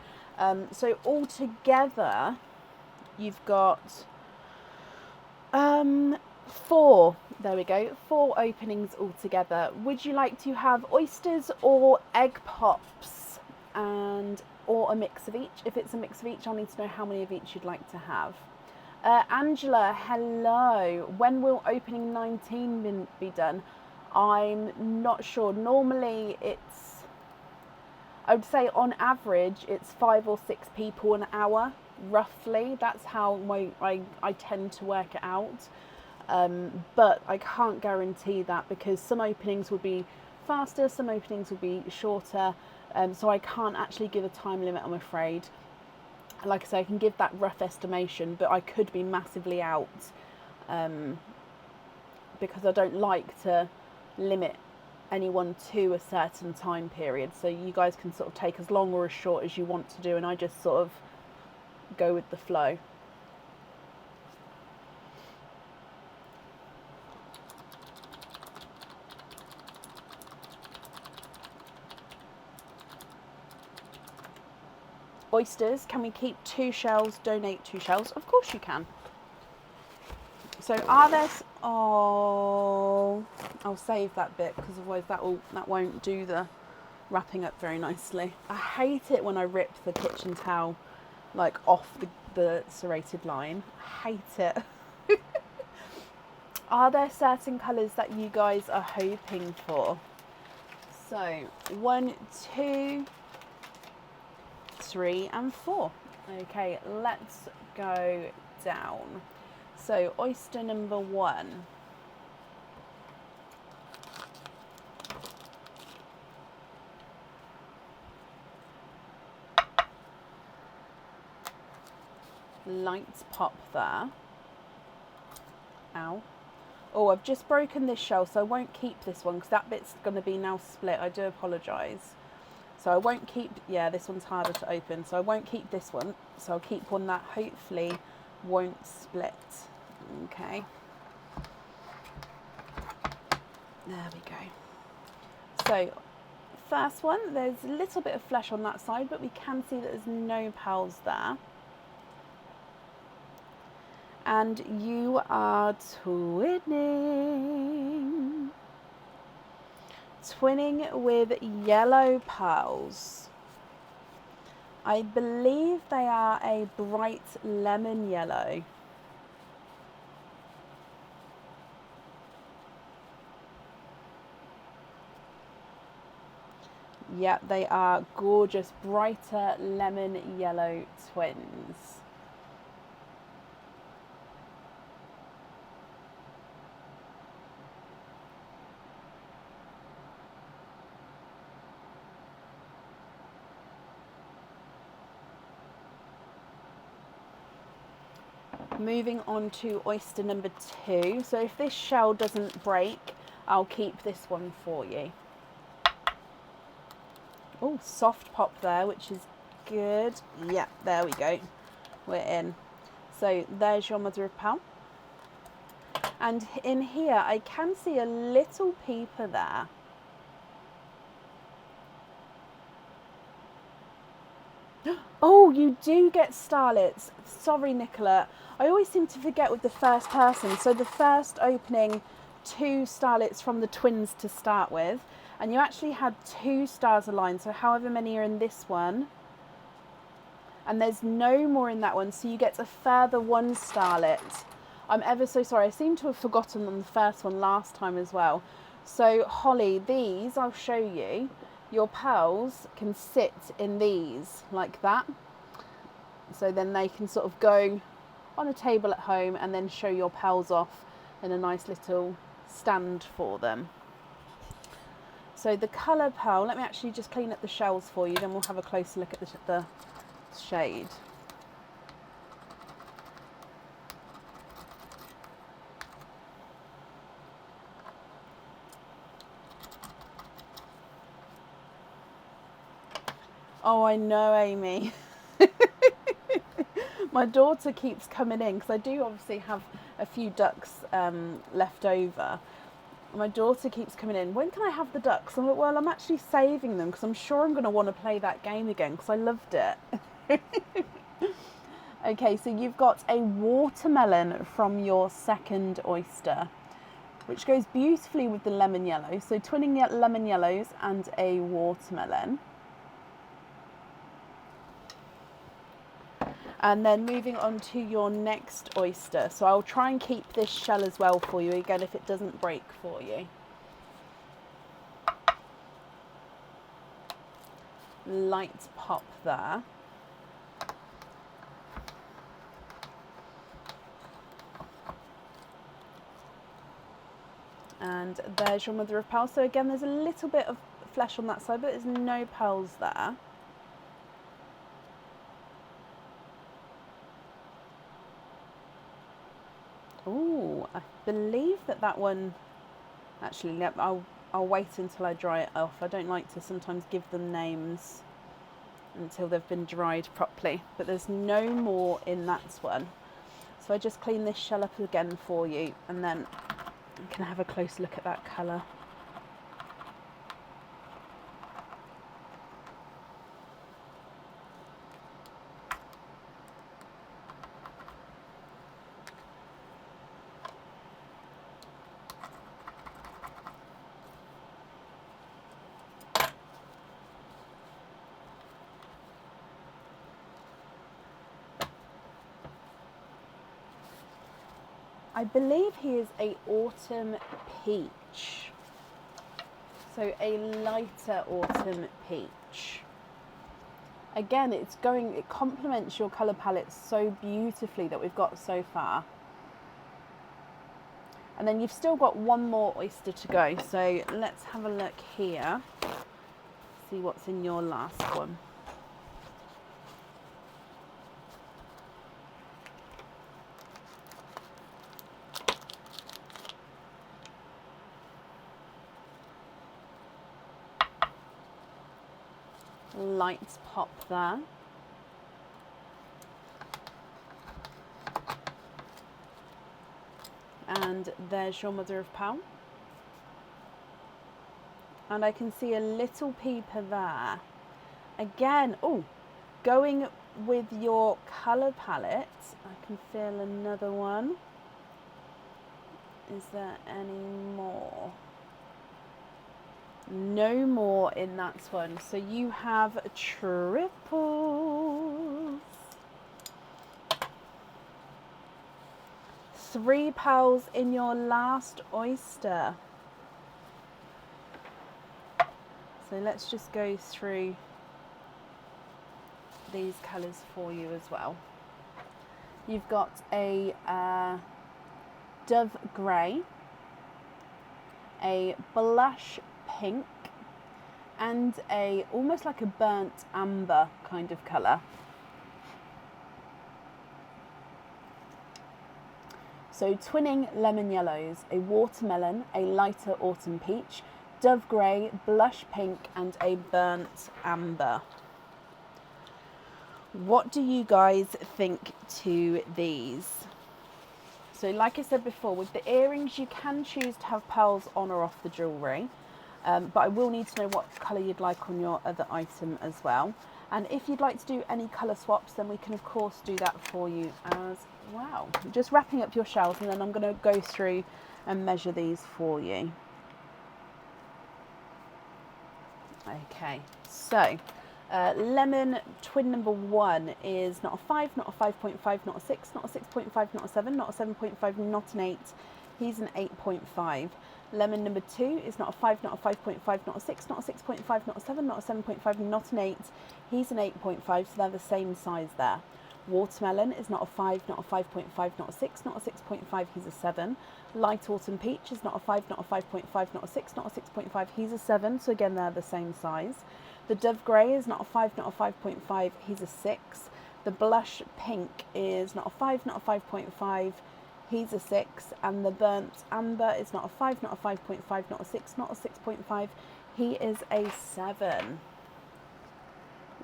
S1: So altogether, you've got 4. There we go. 4 openings altogether. Would you like to have oysters or egg pops, or a mix of each? If it's a mix of each, I'll need to know how many of each you'd like to have. Angela, hello. When will opening 19 be done? I'm not sure. Normally I would say on average it's 5 or 6 people an hour, roughly. That's how I tend to work it out. But I can't guarantee that, because some openings will be faster, some openings will be shorter. So I can't actually give a time limit, I'm afraid. Like I say, I can give that rough estimation, but I could be massively out, because I don't like to limit anyone to a certain time period. So you guys can sort of take as long or as short as you want to do, and I just sort of go with the flow. Oysters, can we keep 2 shells, donate 2 shells? Of course you can. So are there, oh, I'll save that bit, because otherwise that won't do the wrapping up very nicely. I hate it when I rip the kitchen towel like off the serrated line. I hate it. Are there certain colours that you guys are hoping for? So 1, 2, 3 and 4. Okay, let's go down. So oyster number 1. Lights pop there. Ow. Oh, I've just broken this shell, so I won't keep this one, because that bit's going to be now split. I do apologise. So I won't keep, yeah, this one's harder to open, so I won't keep this one. So I'll keep one that hopefully won't split. Okay. There we go. So first one, there's a little bit of flesh on that side, but we can see that there's no pearls there. And you are twinning. Twinning with yellow pearls. I believe they are a bright lemon yellow. Yep, they are gorgeous, brighter lemon yellow twins. Moving on to oyster number 2. So if this shell doesn't break, I'll keep this one for you. Oh, soft pop there, which is good. Yeah, there we go. We're in. So there's your mother of pearl. And in here, I can see a little peeper there. Oh, you do get starlets. Sorry, Nicola. I always seem to forget with the first person. So the first opening, 2 starlets from the twins to start with. And you actually had 2 stars aligned. So however many are in this one. And there's no more in that one. So you get a further 1 starlet. I'm ever so sorry. I seem to have forgotten on the first one last time as well. So Holly, these I'll show you. Your pearls can sit in these like that. So then they can sort of go on a table at home and then show your pearls off in a nice little stand for them. So the colour pearl, let me actually just clean up the shells for you, then we'll have a closer look at the shade. Oh, I know, Amy. My daughter keeps coming in because I do obviously have a few ducks left over. My daughter keeps coming in. When can I have the ducks? I'm like, well, I'm actually saving them because I'm sure I'm going to want to play that game again because I loved it. Okay, so you've got a watermelon from your second oyster, which goes beautifully with the lemon yellow. So twinning lemon yellows and a watermelon. And then moving on to your next oyster. So I'll try and keep this shell as well for you, again, if it doesn't break for you. Light pop there. And there's your mother of pearl. So again, there's a little bit of flesh on that side, but there's no pearls there. Oh, I believe that one, actually, I'll wait until I dry it off. I don't like to sometimes give them names until they've been dried properly, but there's no more in that one. So I just clean this shell up again for you, and then you can have a close look at that colour. I believe he is a autumn peach. So a lighter autumn peach. Again, it complements your colour palette so beautifully that we've got so far. And then you've still got one more oyster to go. So let's have a look here. See what's in your last one. Light pop there. And there's your mother of pearl. And I can see a little peeper there. Again, oh, going with your colour palette, I can feel another one. Is there any more? No more in that one. So you have triples. 3 pearls in your last oyster. So let's just go through these colours for you as well. You've got a dove grey, a blush pink, and a almost like a burnt amber kind of colour. So twinning lemon yellows, a watermelon, a lighter autumn peach, dove grey, blush pink, and a burnt amber. What do you guys think to these? So like I said before, with the earrings you can choose to have pearls on or off the jewellery, but I will need to know what colour you'd like on your other item as well. And if you'd like to do any colour swaps, then we can of course do that for you as well. Just wrapping up your shells, and then I'm going to go through and measure these for you. Okay, so lemon twin number 1 is not a 5, not a 5.5, not a 6, not a 6.5, not a 7, not a 7.5, not an 8. He's an 8.5. Lemon number 2 is not a 5, not a 5.5, not a 6, not a 6.5, not a 7, not a 7.5, not an 8. He's an 8.5, so they're the same size there. Watermelon is not a 5, not a 5.5, not a 6, not a 6.5, he's a 7. Light autumn peach is not a 5, not a 5.5, not a 6, not a 6.5, he's a 7. So again, they're the same size. The dove grey is not a 5, not a 5.5, he's a 6. The blush pink is not a 5, not a 5.5, he's a 6. And the burnt amber is not a 5, not a 5.5, not a 6, not a 6.5, he is a 7.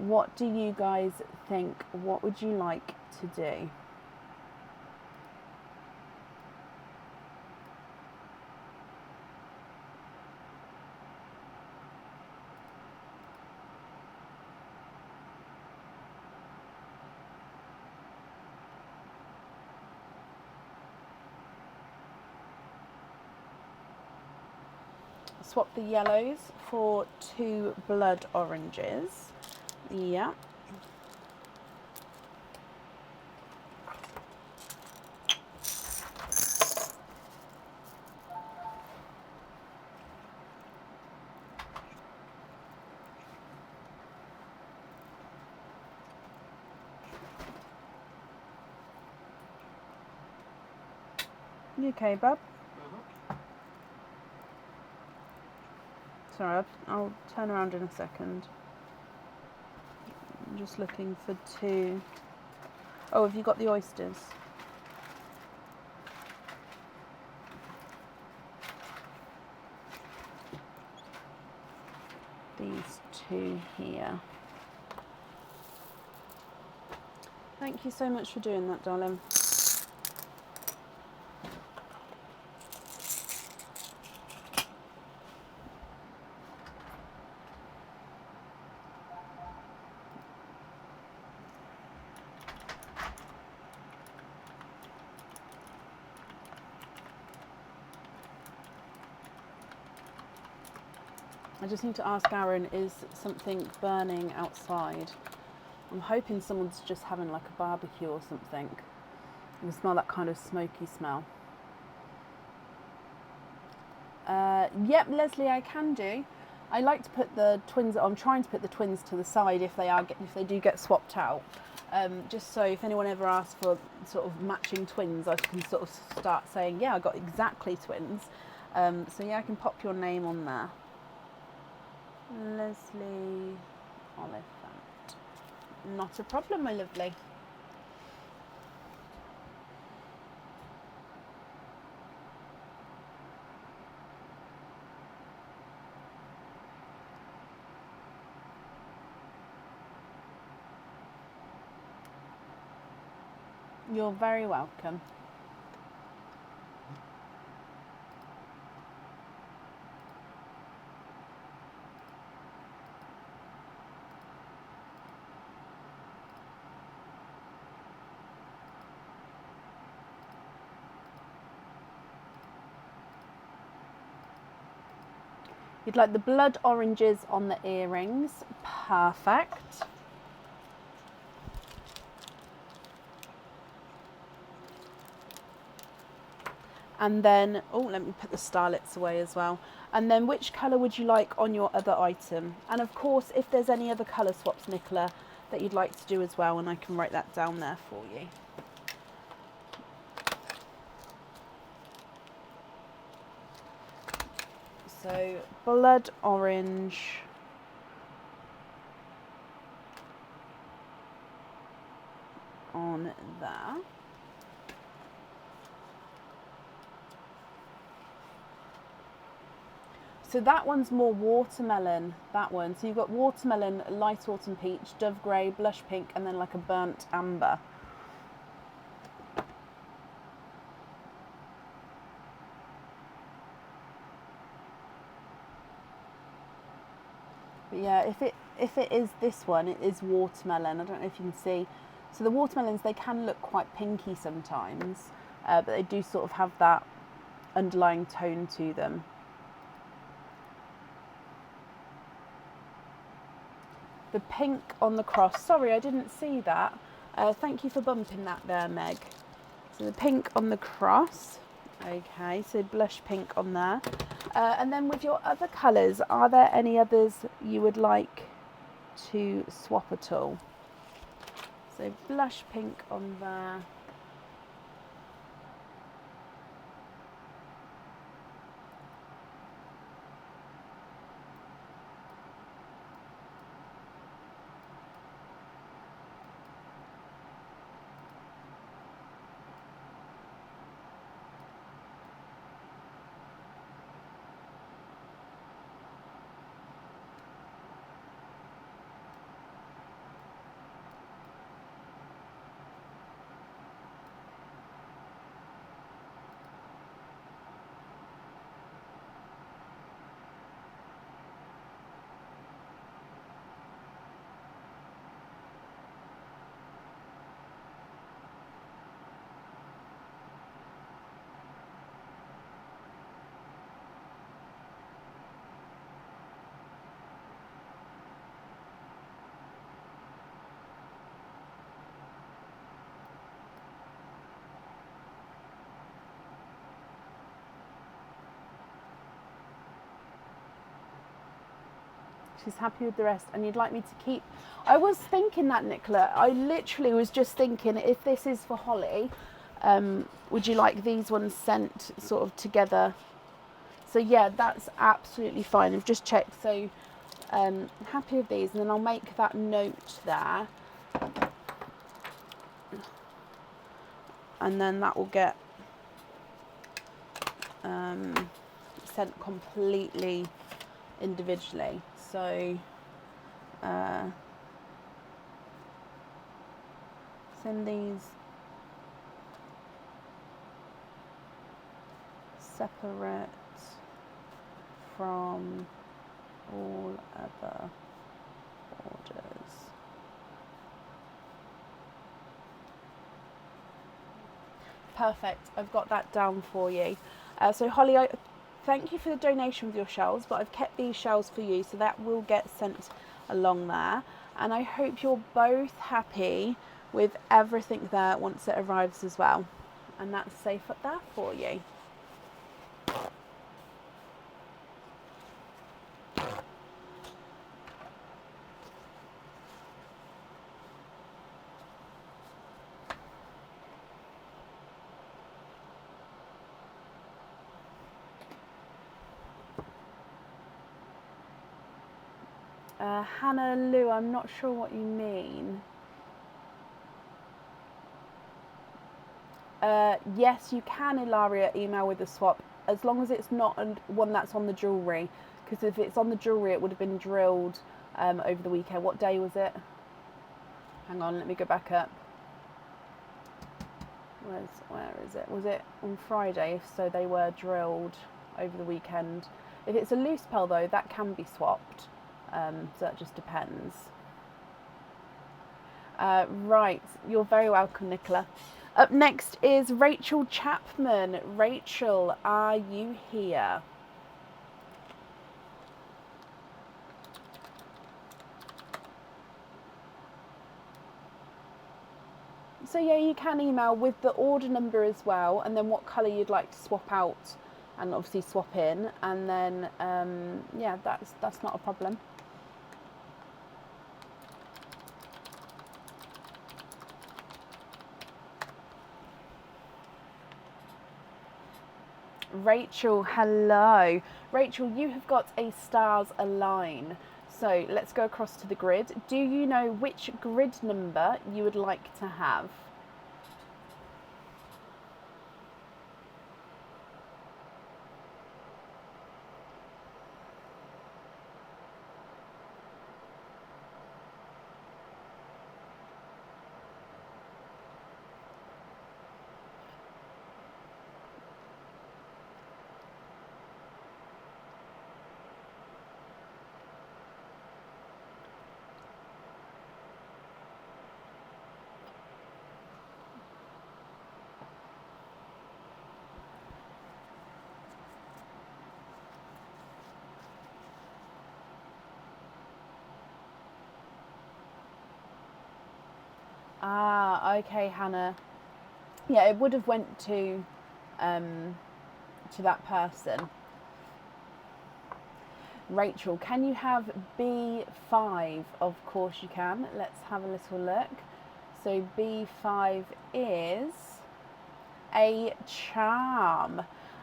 S1: what do you guys think? What would you like to do? Swap the yellows for 2 blood oranges. Yeah. You okay, bub? Sorry, I'll turn around in a second. I'm just looking for 2. Oh, have you got the oysters? These 2 here. Thank you so much for doing that, darling. I just need to ask Aaron, is something burning outside? I'm hoping someone's just having like a barbecue or something. You can smell that kind of smoky smell. Yep, Leslie, I can do. I like to put the twins. I'm trying to put the twins to the side if they do get swapped out. Just so if anyone ever asks for sort of matching twins, I can sort of start saying, yeah, I got exactly twins. So yeah, I can pop your name on there. Leslie Oliphant. Not a problem, my lovely. You're very welcome. You'd like the blood oranges on the earrings. Perfect. And then, oh, let me put the starlets away as well. And then which colour would you like on your other item? And of course, if there's any other colour swaps, Nicola, that you'd like to do as well, and I can write that down there for you. So, blood orange. On there. So that one's more watermelon, that one. So you've got watermelon, light autumn peach, dove grey, blush pink, and then like a burnt amber. But yeah, if it is this one, it is watermelon. I don't know if you can see. So the watermelons, they can look quite pinky sometimes, but they do sort of have that underlying tone to them. The pink on the cross. Sorry, I didn't see that. Thank you for bumping that there, Meg. So the pink on the cross. Okay, so blush pink on there. And then with your other colours, are there any others you would like to swap at all? So blush pink on there. She's happy with the rest, and you'd like me to keep. I was thinking that, Nicola. I literally was just thinking, if this is for Holly, would you like these ones sent sort of together? So yeah, that's absolutely fine. I've just checked. So happy with these, and then I'll make that note there, and then that will get sent completely individually. So send these separate from all other orders. Perfect, I've got that down for you. So Holly, thank you for the donation with your shells, but I've kept these shells for you, so that will get sent along there. And I hope you're both happy with everything there once it arrives as well. And that's safe up there for you. Hannah Lou, I'm not sure what you mean. Yes, you can, Ilaria, email with a swap, as long as it's not one that's on the jewellery, because if it's on the jewellery it would have been drilled over the weekend. What day was it? Hang on, let me go back up. Where is it? Was it on Friday? If so, they were drilled over the weekend. If it's a loose pearl though, that can be swapped, so that just depends. Right, you're very welcome, Nicola. Up next is Rachel Chapman. Rachel, are you here? So yeah, you can email with the order number as well, and then what colour you'd like to swap out, and obviously swap in, and then yeah, that's not a problem. Rachel, hello. Rachel, you have got a stars align. So let's go across to the grid. Do you know which grid number you would like to have? Ah, okay, Hannah. Yeah, it would have went to that person. Rachel, can you have B5? Of course you can. Let's have a little look. So B5 is a charm.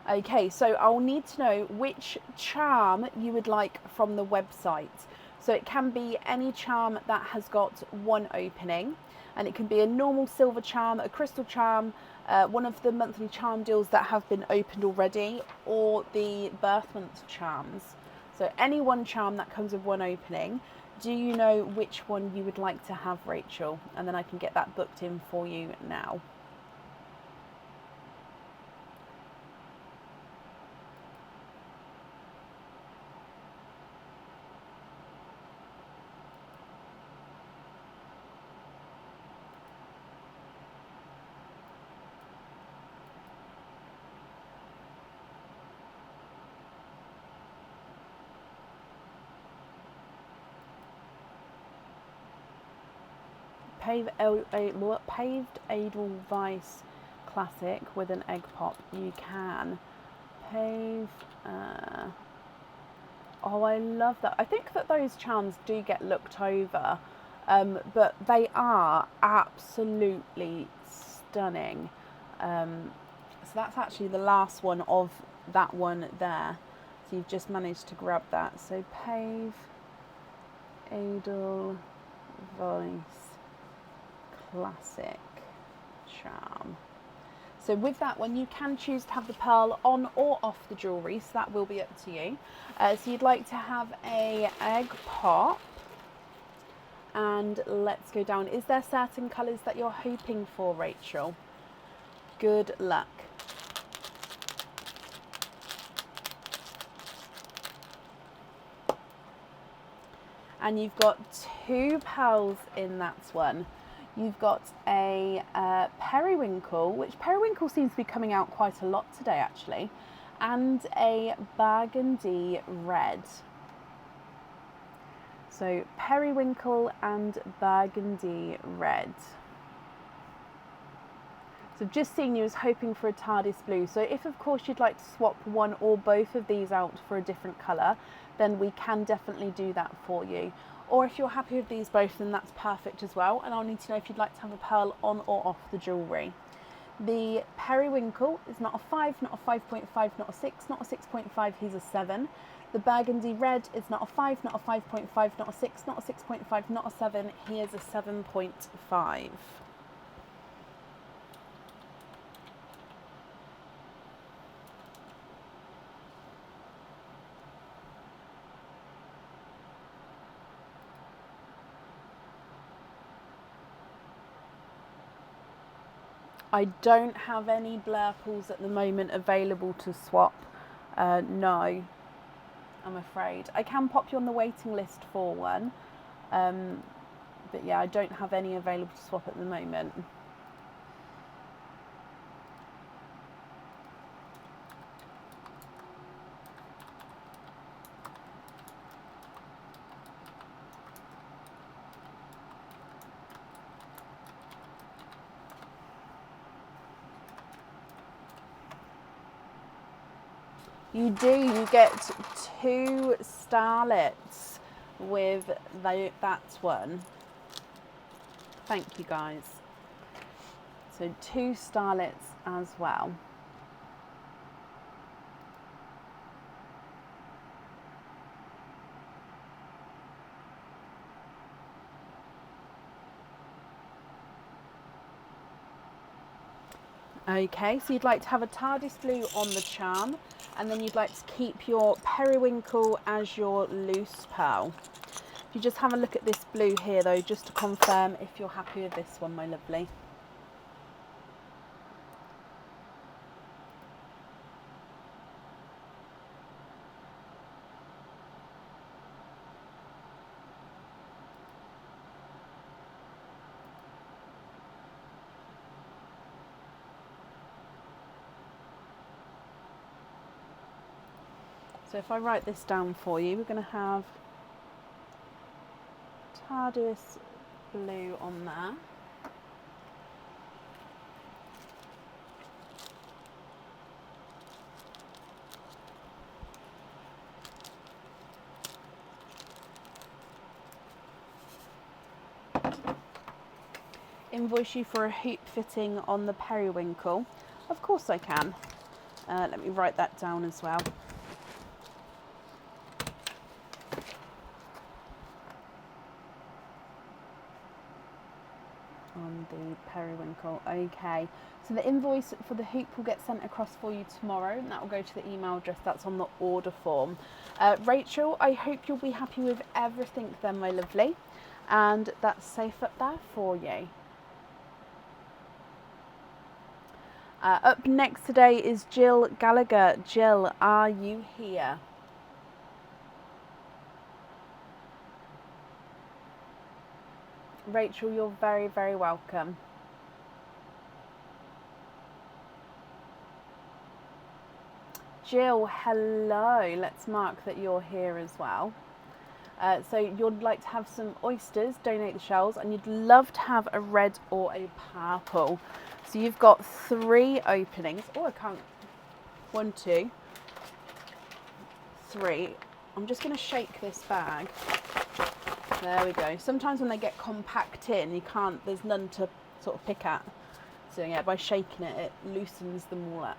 S1: Okay, so I'll need to know which charm you would like from the website. So it can be any charm that has got one opening, and it can be a normal silver charm, a crystal charm, one of the monthly charm deals that have been opened already, or the birth month charms. So any one charm that comes with one opening. Do you know which one you would like to have, Rachel? And then I can get that booked in for you now. Paved Edelweiss Classic with an egg pop. You can. Pave. Oh, I love that. I think that those charms do get looked over, but they are absolutely stunning. So that's actually the last one of that one there. So you've just managed to grab that. So Pave, Edelweiss, Classic Charm. So with that one, you can choose to have the pearl on or off the jewellery, so that will be up to you. So you'd like to have a egg pop, and let's go down. Is there certain colours that you're hoping for, Rachel? Good luck. And you've got 2 pearls in that one. You've got a periwinkle, which periwinkle seems to be coming out quite a lot today actually, and a burgundy red. So periwinkle and burgundy red. So just seeing you as hoping for a TARDIS blue. So if of course you'd like to swap one or both of these out for a different colour, then we can definitely do that for you. Or if you're happy with these both, then that's perfect as well. And I'll need to know if you'd like to have a pearl on or off the jewellery. The periwinkle is not a 5, not a 5.5, not a 6, not a 6.5, he's a 7. The burgundy red is not a 5, not a 5.5, not a 6, not a 6.5, not a 7, he is a 7.5. I don't have any blurples at the moment available to swap. No, I'm afraid. I can pop you on the waiting list for one. But yeah, I don't have any available to swap at the moment. You do, you get 2 starlets with that one. Thank you guys. So 2 starlets as well. Okay, so you'd like to have a TARDIS blue on the charm, and then you'd like to keep your periwinkle as your loose pearl. If you just have a look at this blue here though, just to confirm if you're happy with this one, my lovely. So if I write this down for you, we're going to have TARDIS blue on there. Invoice you for a hoop fitting on the periwinkle. Of course I can. Let me write that down as well. On the periwinkle. Okay, so the invoice for the hoop will get sent across for you tomorrow, and that will go to the email address that's on the order form. Rachel, I hope you'll be happy with everything then, my lovely, and that's safe up there for you. Up next today is Jill Gallagher. Jill, are you here? Rachel, you're very, very welcome. Jill, hello. Let's mark that you're here as well. So you'd like to have some oysters, donate the shells, and you'd love to have a red or a purple. So you've got 3 openings. Oh, I can't. 1, 2, 3. I'm just going to shake this bag. There we go. Sometimes when they get compact in, you can't, there's none to sort of pick at. So yeah, by shaking it, it loosens them all up.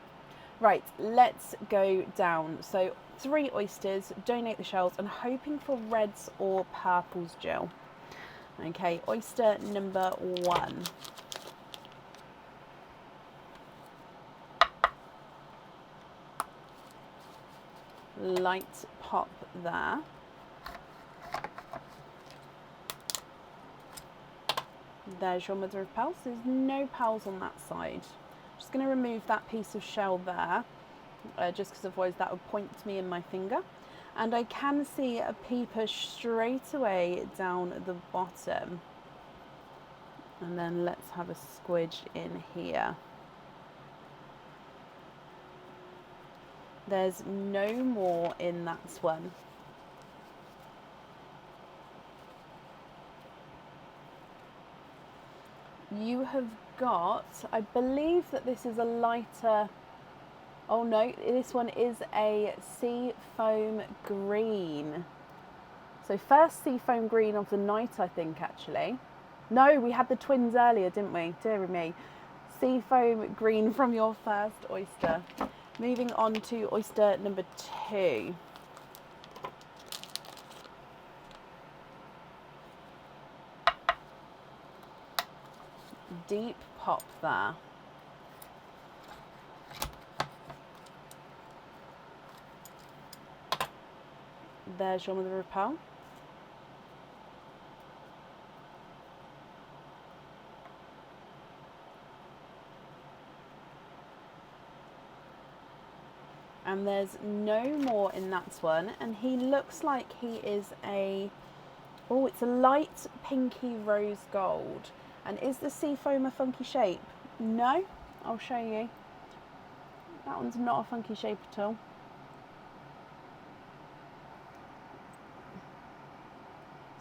S1: Right, let's go down. So 3 oysters, donate the shells, and hoping for reds or purples, Jill. Okay, oyster number 1. Light pop there. There's your mother of pearls. There's no pearls on that side. Just going to remove that piece of shell there, just because otherwise that would point to me in my finger. And I can see a peeper straight away down at the bottom. And then let's have a squidge in here. There's no more in that one. You have got, I believe that this is a lighter, oh no, this one is a sea foam green. So first sea foam green of the night, I think, actually. No, we had the twins earlier, didn't we? Dear me. Sea foam green from your first oyster. Moving on to oyster number 2. Deep pop there. There's your mother of pearl. And there's no more in that one, and he looks like he is a, oh, it's a light pinky rose gold. And is the sea foam a funky shape? No, I'll show you. That one's not a funky shape at all.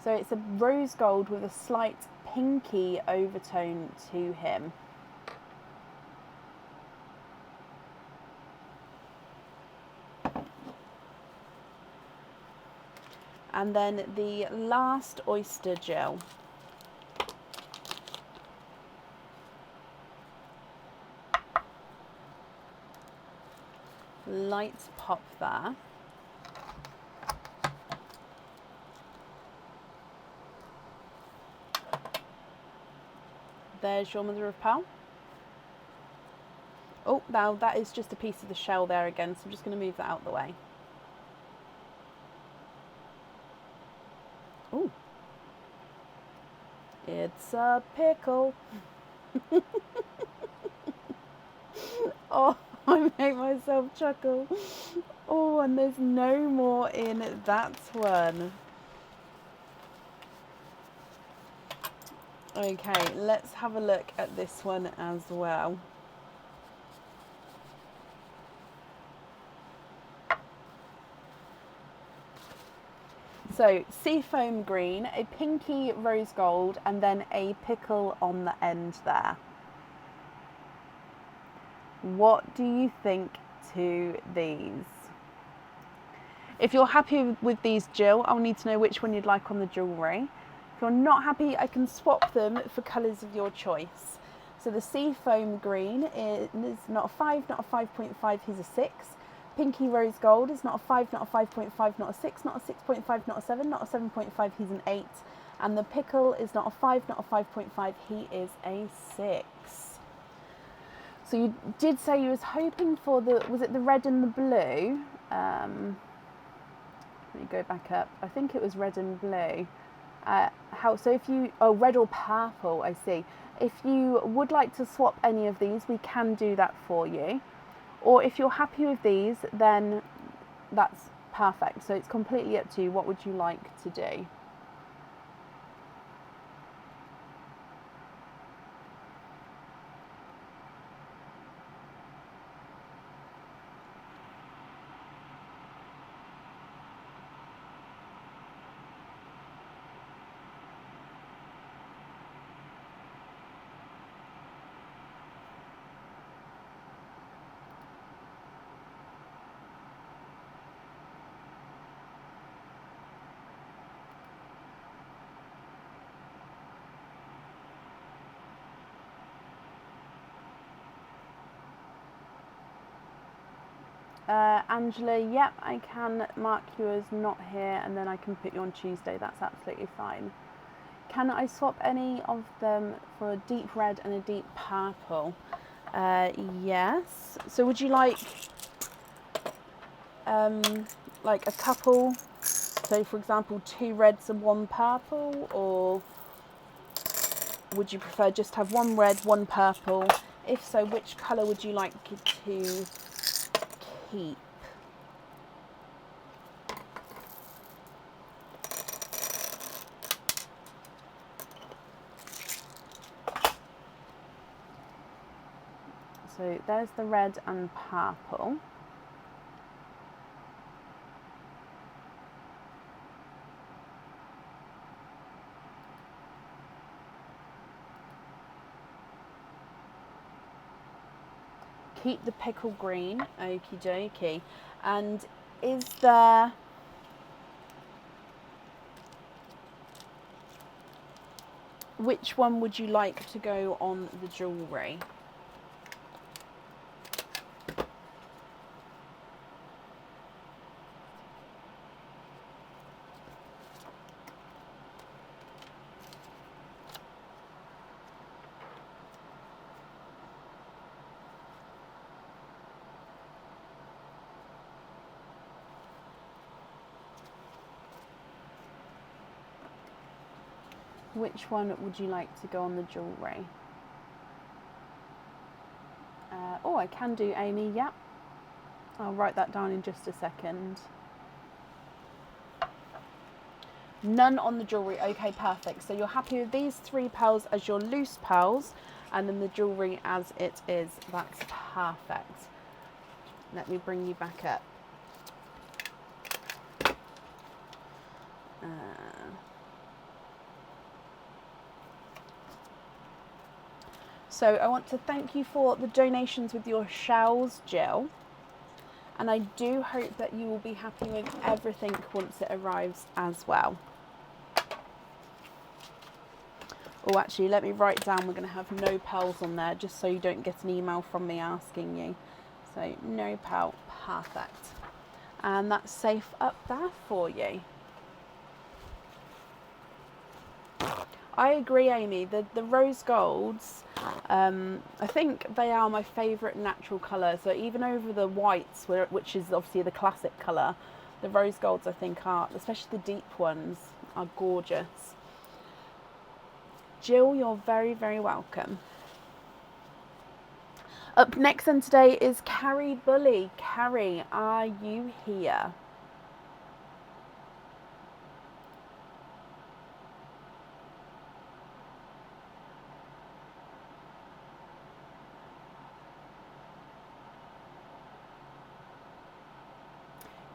S1: So it's a rose gold with a slight pinky overtone to him. And then the last oyster, Jill. Light pop there. There's your mother of pearl. Oh, now that is just a piece of the shell there again, so I'm just going to move that out of the way. Ooh. It's a pickle. Oh, I made myself chuckle. Oh, and there's no more in that one. Okay, let's have a look at this one as well. So, seafoam green, a pinky rose gold, and then a pickle on the end there. What do you think to these? If you're happy with these, Jill, I'll need to know which one you'd like on the jewellery. If you're not happy, I can swap them for colours of your choice. So the seafoam green is not a 5, not a 5.5, he's a 6. Pinky rose gold is not a 5, not a 5.5, not a 6, not a 6.5, not a 7, not a 7.5, he's an 8. And the pickle is not a 5, not a 5.5, he is a 6. So you did say you was hoping for the, was it the red and the blue? Let me go back up. I think it was red and blue. So if you, oh, red or purple, I see. If you would like to swap any of these, we can do that for you. Or if you're happy with these, then that's perfect. So it's completely up to you. What would you like to do? Angela, yep, I can mark you as not here and then I can put you on Tuesday. That's absolutely fine. Can I swap any of them for a deep red and a deep purple? Yes. So would you like a couple? So for example, 2 reds and 1 purple, or would you prefer just have 1 red, 1 purple? If so, which colour would you like to keep? So there's the red and purple. Keep the pickle green, okie dokie. And is there... Which one would you like to go on the jewellery? Which one would you like to go on the jewellery? Oh, I can do Amy, yep. I'll write that down in just a second. None on the jewellery, okay, perfect. So you're happy with these 3 pearls as your loose pearls and then the jewellery as it is. That's perfect. Let me bring you back up. So I want to thank you for the donations with your shells, Jill. And I do hope that you will be happy with everything once it arrives as well. Oh, actually, let me write down we're going to have no pearls on there, just so you don't get an email from me asking you. So no pearl, perfect. And that's safe up there for you. I agree, Amy. The rose golds, I think they are my favourite natural colour. So even over the whites, which is obviously the classic colour, the rose golds I think are, especially the deep ones, are gorgeous. Jill, you're very, very welcome. Up next then today is Carrie Bully. Carrie, are you here?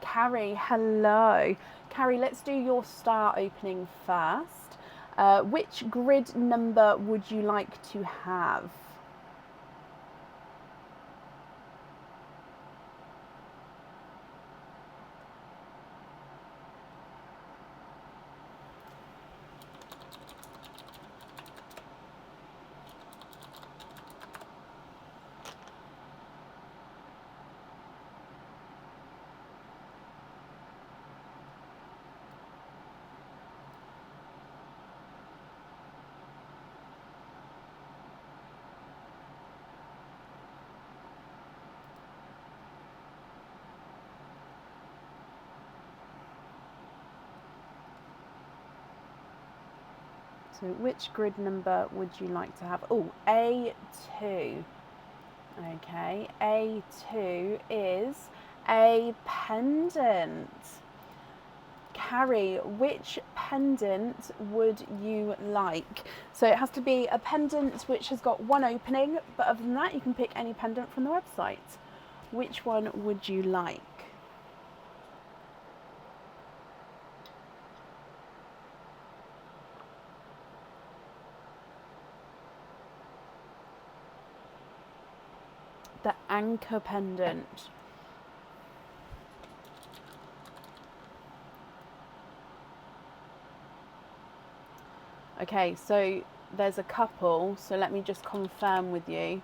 S1: Carrie, hello. Carrie, let's do your star opening first. Which grid number would you like to have? So which grid number would you like to have? Oh, A2. Okay, A2 is a pendant. Carrie, which pendant would you like? So it has to be a pendant which has got 1 opening, but other than that you can pick any pendant from the website. Which one would you like? The anchor pendant. Okay, so there's a couple, so let me just confirm with you.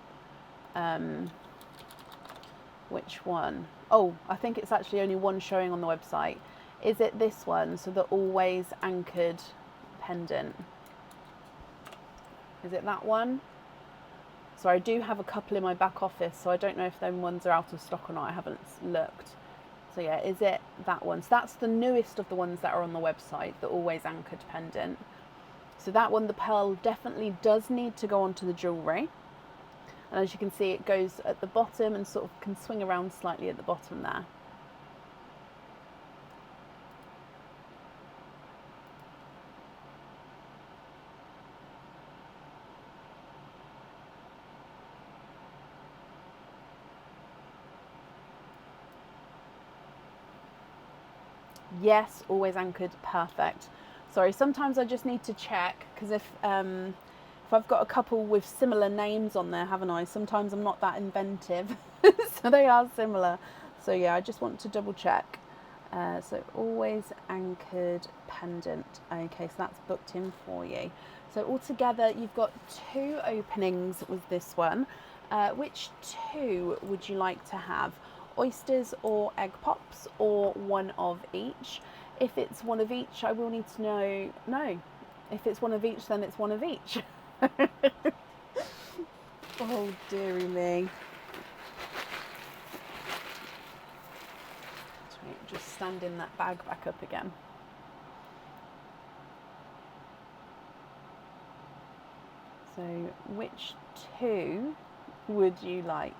S1: Which one? Oh, I think it's actually only one showing on the website. Is it this one? So the always anchored pendant. Is it that one? So I do have a couple in my back office, so I don't know if them ones are out of stock or not. I haven't looked. So yeah, is it that one? So that's the newest of the ones that are on the website, the always anchored pendant. So that one, the pearl definitely does need to go onto the jewellery. And as you can see, it goes at the bottom and sort of can swing around slightly at the bottom there. Yes, always anchored, perfect. Sorry, sometimes I just need to check, because if I've got a couple with similar names on there, haven't I? Sometimes I'm not that inventive, so they are similar. So yeah, I just want to double check. So always anchored pendant. Okay, so that's booked in for you. So altogether, you've got 2 openings with this one. Which 2 would you like to have? Oysters or egg pops, or one of each? If it's one of each, I will need to know. No, if it's one of each, then it's one of each. Oh dearie me. Just standing that bag back up again. So which 2 would you like?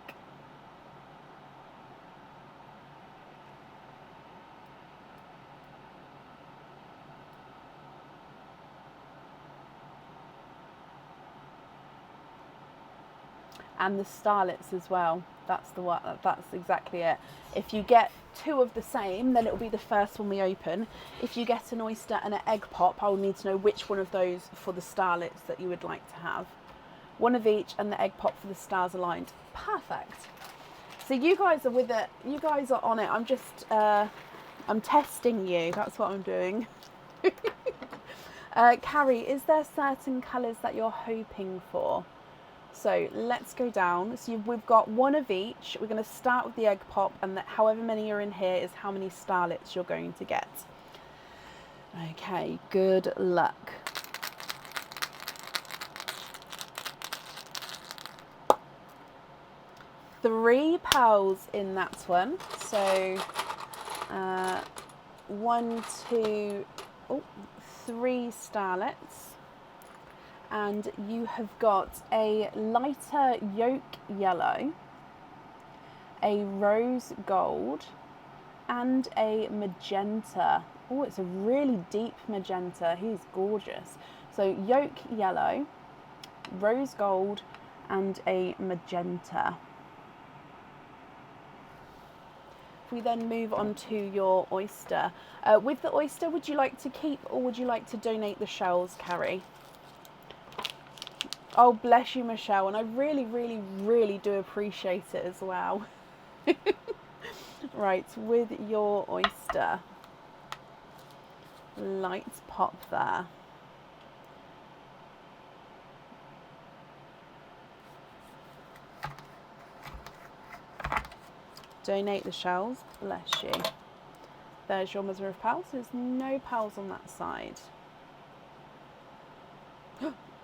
S1: And the starlets as well. That's the one. That's exactly it. If you get 2 of the same, then it will be the first one we open. If you get an oyster and an egg pop, I will need to know which one of those for the starlets that you would like to have. One of each, and the egg pop for the stars aligned. Perfect. So you guys are with it. You guys are on it. I'm just, I'm testing you. That's what I'm doing. Carrie, is there certain colours that you're hoping for? So let's go down. So we've got one of each. We're going to start with the egg pop, and that however many are in here is how many starlets you're going to get. Okay, good luck. Three pearls in that one. So 1, 2, 3 starlets. And you have got a lighter yolk yellow, a rose gold, and a magenta. Oh, it's a really deep magenta. He's gorgeous. So yolk yellow, rose gold, and a magenta. If we then move on to your oyster. With the oyster, would you like to keep, or would you like to donate the shells, Carrie? Oh, bless you, Michelle. And I really, really, really do appreciate it as well. Right, with your oyster. Lights pop there. Donate the shells. Bless you. There's your mother of pearls. There's no pearls on that side.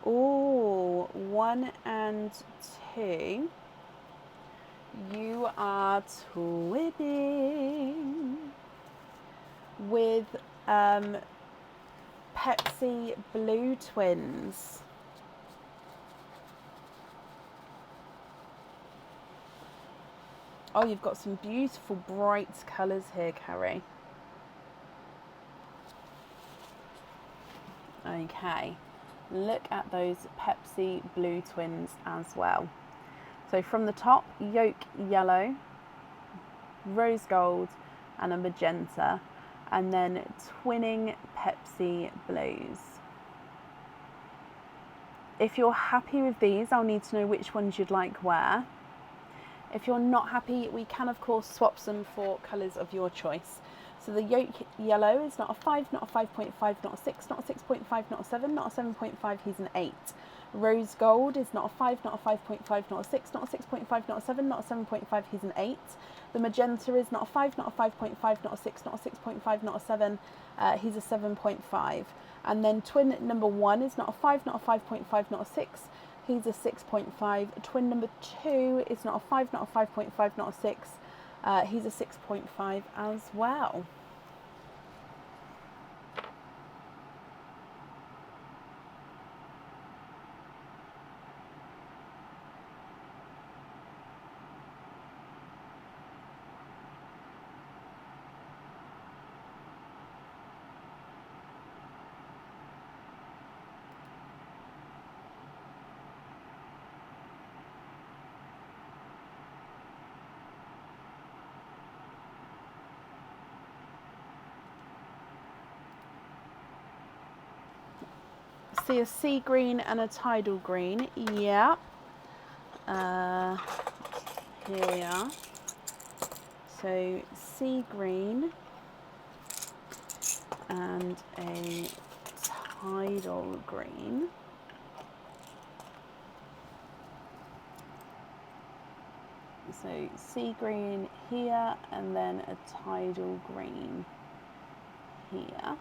S1: Oh, 1 and 2. You are twinning with Pepsi Blue Twins. Oh, you've got some beautiful bright colours here, Carrie. Okay. Look at those Pepsi Blue Twins as well. So from the top, yolk yellow, rose gold, and a magenta, and then twinning Pepsi Blues. If you're happy with these, I'll need to know which ones you'd like where. If you're not happy, we can of course swap them for colours of your choice. So the yolk yellow is not a 5, not a 5.5, not a 6, not a 6.5, not a 7, not a 7.5, he's an 8. Rose gold is not a 5, not a 5.5, not a 6, not a 6.5, not a 7, not a 7.5, he's an 8. The magenta is not a 5, not a 5.5, not a 6, not a 6.5, not a 7, he's a 7.5. And then twin number 1 is not a 5, not a 5.5, not a 6, he's a 6.5. Twin number 2 is not a 5, not a 5.5, not a 6, he's a 6.5 as well. See a sea green and a tidal green. Yeah. Here we are. So sea green and a tidal green. So sea green here and then a tidal green here.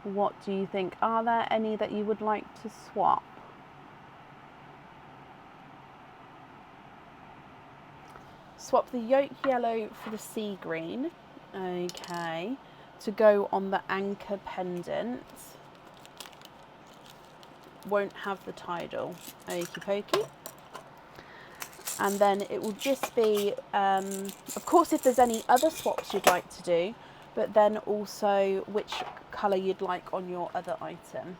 S1: What do you think? Are there any that you would like to swap? Swap the yolk yellow for the sea green. Okay. To go on the anchor pendant. Won't have the tidal. Okie pokey. And then it will just be, of course, if there's any other swaps you'd like to do, but then also which colour you'd like on your other item.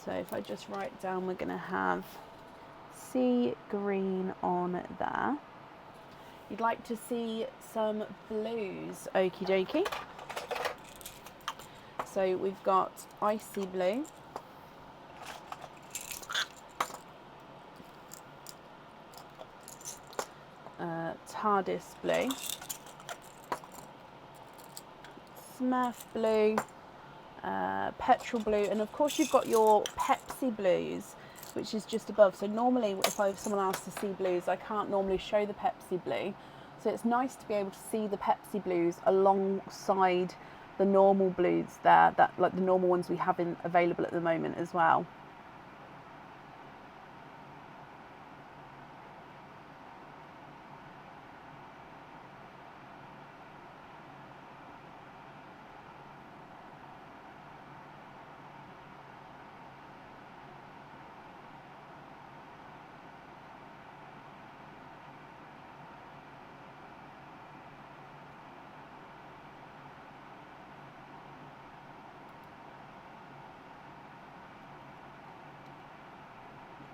S1: So if I just write down, we're going to have sea green on there. You'd like to see some blues, okie dokie. So we've got icy blue. TARDIS blue. Smurf blue. Petrol blue, and of course you've got your Pepsi blues, which is just above. So normally if someone asks to see blues, I can't normally show the Pepsi blue, so it's nice to be able to see the Pepsi blues alongside the normal blues there, that like the normal ones we have available at the moment as well.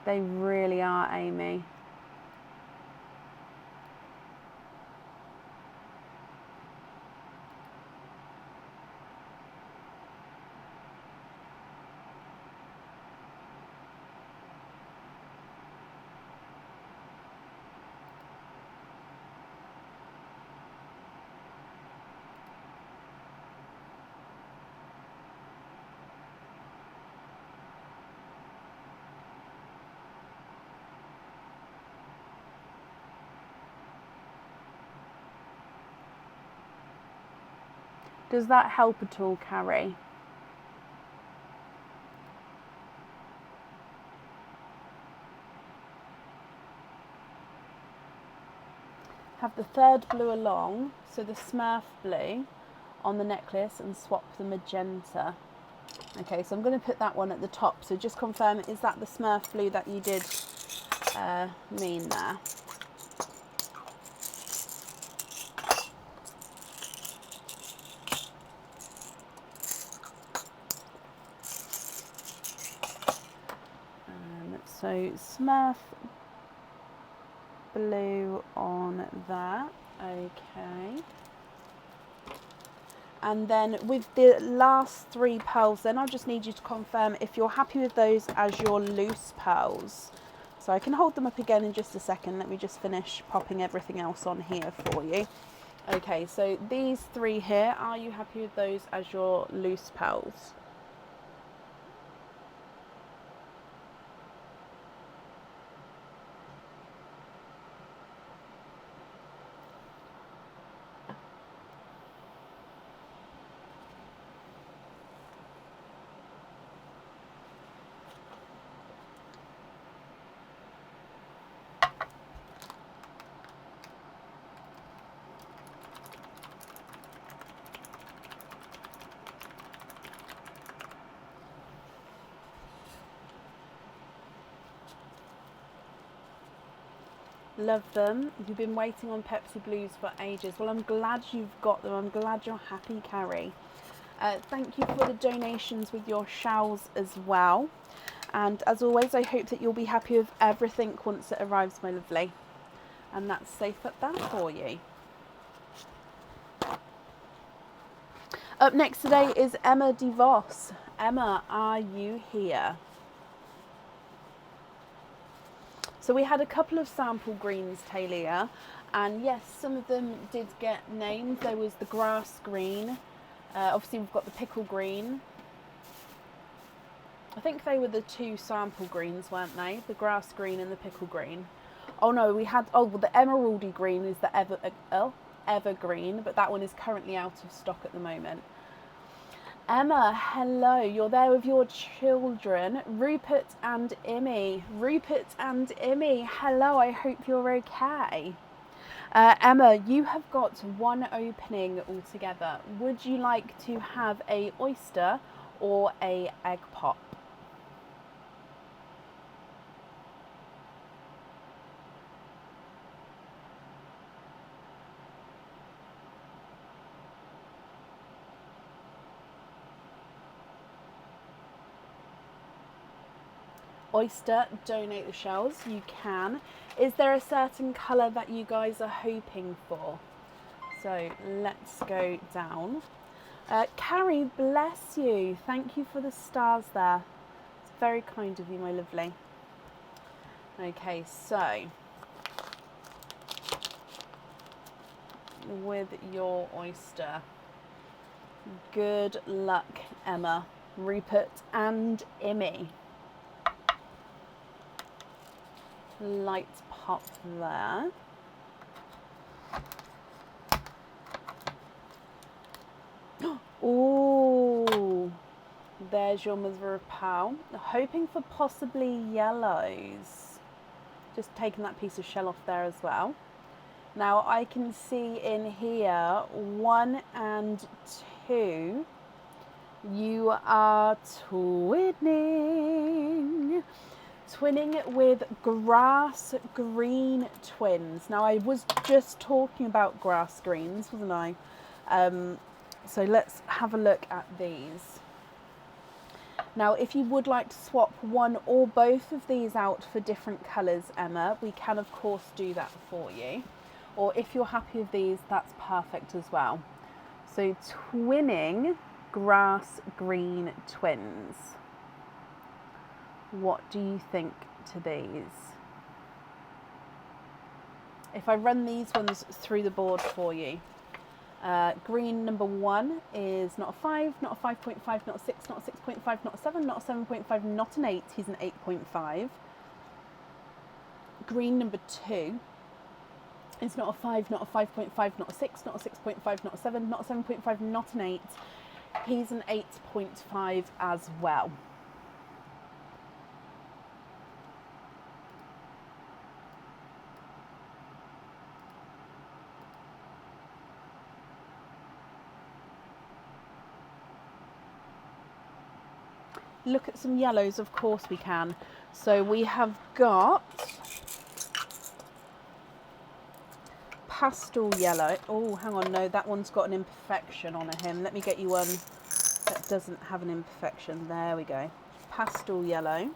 S1: They really are, Amy. Does that help at all, Carrie? Have the third blue along, so the Smurf blue on the necklace, and swap the magenta. Okay, so I'm going to put that one at the top. So just confirm, is that the Smurf blue that you did mean there? So Smurf blue on that. Okay. And then with the last 3 pearls, then I'll just need you to confirm if you're happy with those as your loose pearls. So I can hold them up again in just a second. Let me just finish popping everything else on here for you. Okay, so these 3 here, are you happy with those as your loose pearls? Love them. You've been waiting on Pepsi Blues for ages. Well, I'm glad you've got them. I'm glad you're happy, Carrie. Thank you for the donations with your shells as well. And as always, I hope that you'll be happy with everything once it arrives, my lovely. And that's safe up there for you. Up next today is Emma DeVos. Emma, are you here? So we had a couple of sample greens, Talia, and yes, some of them did get named. There was the grass green. Obviously, we've got the pickle green. I think they were the 2 sample greens, weren't they? The grass green and the pickle green. Oh no, we had, well, the emeraldy green is the evergreen, but that one is currently out of stock at the moment. Emma, hello, you're there with your children, Rupert and Immy. Rupert and Immy, hello, I hope you're okay. Emma, you have got 1 opening altogether. Would you like to have a oyster or a egg pop? Oyster, donate the shells, you can. Is there a certain colour that you guys are hoping for? So let's go down. Carrie, bless you. Thank you for the stars there. It's very kind of you, my lovely. Okay, so with your oyster, good luck, Emma, Rupert and Immy. Light pop there. Oh, there's your mother of pearl. Hoping for possibly yellows. Just taking that piece of shell off there as well. Now I can see in here 1 and 2. You are twinning. Twinning with grass green twins. Now I was just talking about grass greens, wasn't I? So let's have a look at these. Now if you would like to swap 1 or both of these out for different colours, Emma, we can of course do that for you. Or if you're happy with these, that's perfect as well. So twinning grass green twins. What do you think to these? If I run these ones through the board for you. Green number 1 is not a 5, not a 5.5, not a 6, not a 6.5, not a 7, not a 7.5, not an 8. He's an 8.5. Green number 2 is not a 5, not a 5.5, not a 6, not a 6.5, not a 7, not a 7.5, not an 8. He's an 8.5 as well. look at some yellows? Of course we can. So we have got pastel yellow. Oh, hang on, no, that one's got an imperfection on him. Let me get you one that doesn't have an imperfection. There we go. Pastel yellow.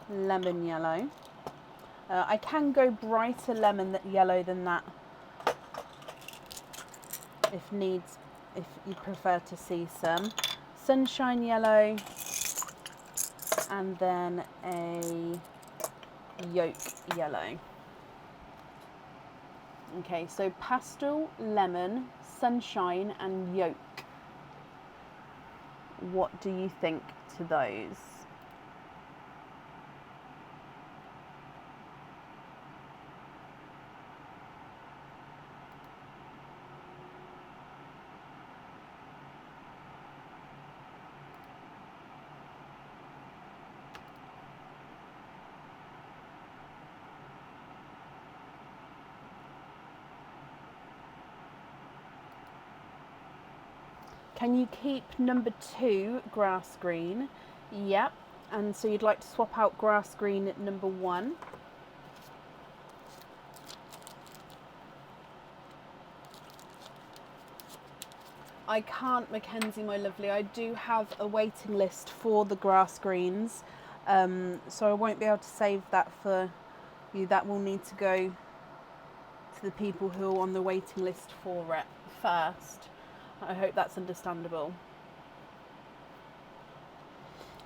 S1: Lemon yellow. I can go brighter lemon yellow than that if you prefer to see some. Sunshine yellow, and then a yolk yellow. Okay, so pastel, lemon, sunshine and yolk. What do you think to those? Can you keep number 2 grass green? Yep. And so you'd like to swap out grass green at number 1. I can't, Mackenzie, my lovely. I do have a waiting list for the grass greens, so I won't be able to save that for you. That will need to go to the people who are on the waiting list for it first. I hope that's understandable.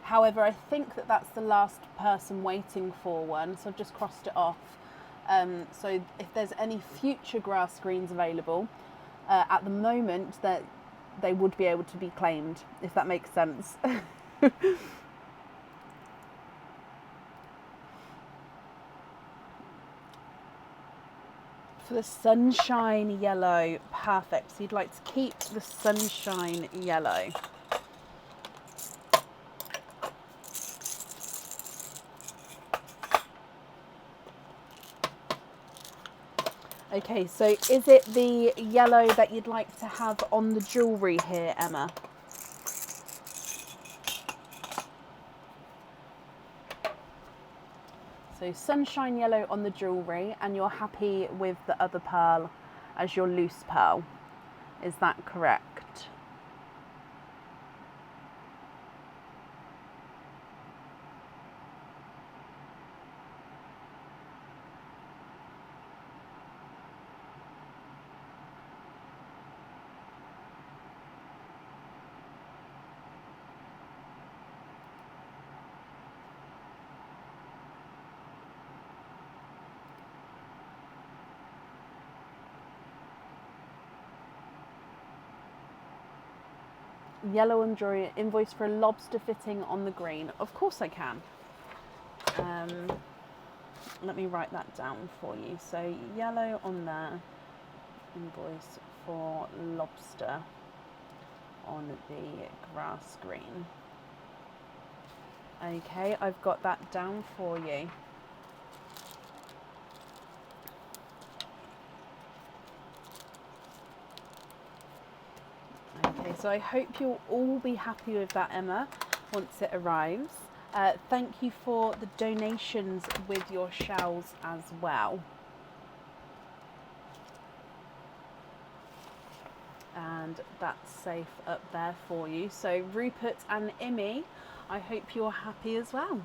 S1: However, I think that that's the last person waiting for one, so I've just crossed it off. So if there's any future grass greens available, at the moment that they would be able to be claimed, if that makes sense. For the sunshine yellow, perfect. So you'd like to keep the sunshine yellow. Okay, so is it the yellow that you'd like to have on the jewellery here, Emma? So sunshine yellow on the jewellery, and you're happy with the other pearl as your loose pearl. Is that correct? Yellow and jewellery, invoice for a lobster fitting on the green. Of course I can. Let me write that down for you. So yellow on there, invoice for lobster on the grass green. Okay, I've got that down for you. Okay, so I hope you'll all be happy with that, Emma, once it arrives. Thank you for the donations with your shells as well. And that's safe up there for you. So Rupert and Imi, I hope you're happy as well.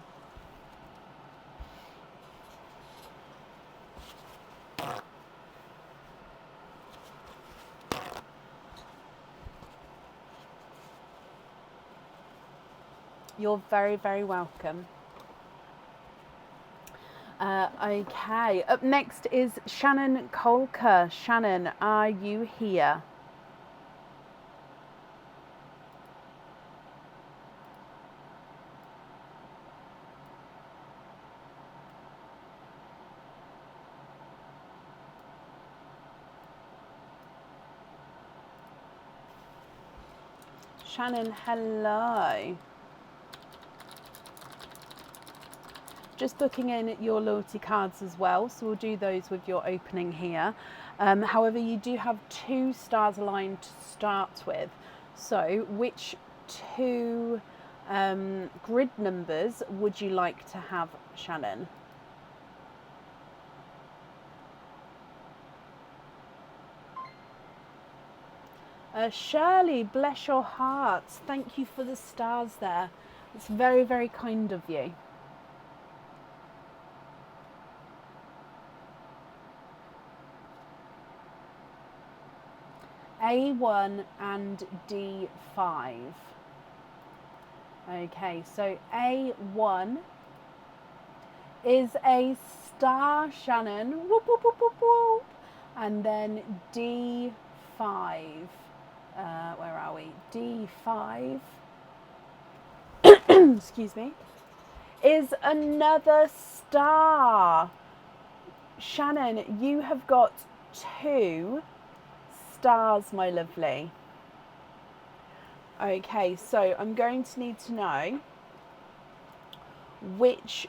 S1: You're very, very welcome. Okay, up next is Shannon Kolker. Shannon, are you here? Shannon, hello. just booking in your loyalty cards as well. So we'll do those with your opening here. However, you do have 2 stars aligned to start with. So which 2 grid numbers would you like to have, Shannon? Shirley, bless your hearts. Thank you for the stars there. It's very, very kind of you. A1 and D5. Okay, so A1 is a star, Shannon. Whoop, whoop, whoop, whoop, whoop. And then D5. Where are we? D5. Excuse me. Is another star. Shannon, you have got 2 stars, my lovely. Okay, so I'm going to need to know which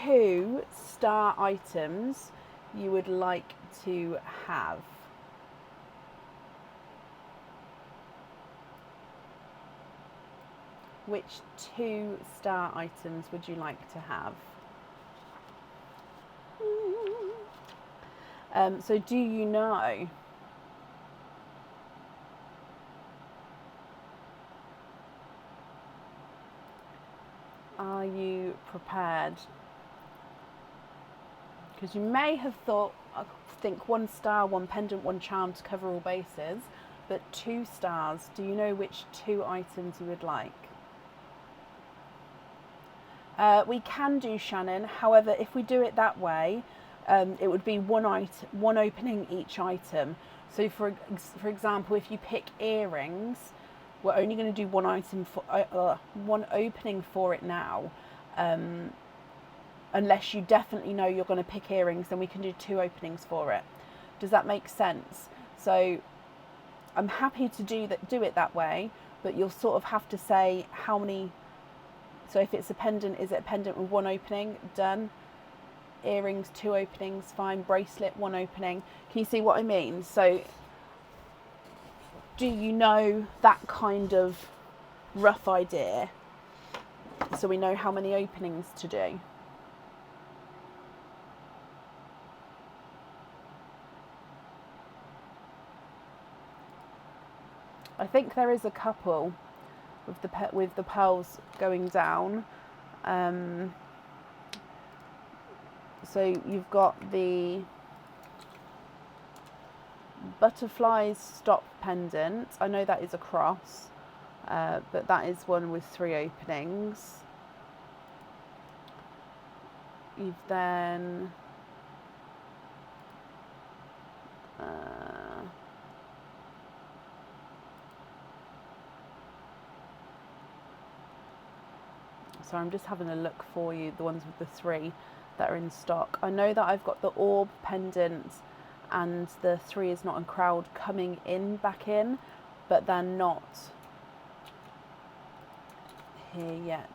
S1: 2 star items you would like to have. Which 2 star items would you like to have? So do you know? Are you prepared? Because you may have thought, I think 1 star, 1 pendant, 1 charm to cover all bases, but 2 stars. Do you know which 2 items you would like? We can do, Shannon. However, if we do it that way, it would be one opening each item. So for example, if you pick earrings, we're only going to do 1 item for 1 opening for it now. Unless you definitely know you're going to pick earrings, then we can do 2 openings for it. Does that make sense? So I'm happy to do it that way, but you'll sort of have to say how many. So if it's a pendant, is it a pendant with 1 opening? Done. Earrings, 2 openings, fine. Bracelet, 1 opening. Can you see what I mean? So do you know that kind of rough idea? So we know how many openings to do. I think there is a couple with the pearls going down. So you've got the butterflies stop pendant. I know that is a cross, but that is one with 3 openings. You've then so I'm just having a look for you, the ones with the 3 that are in stock. I know that I've got the orb pendant and the 3 is not in crowd coming in back in, but they're not here yet.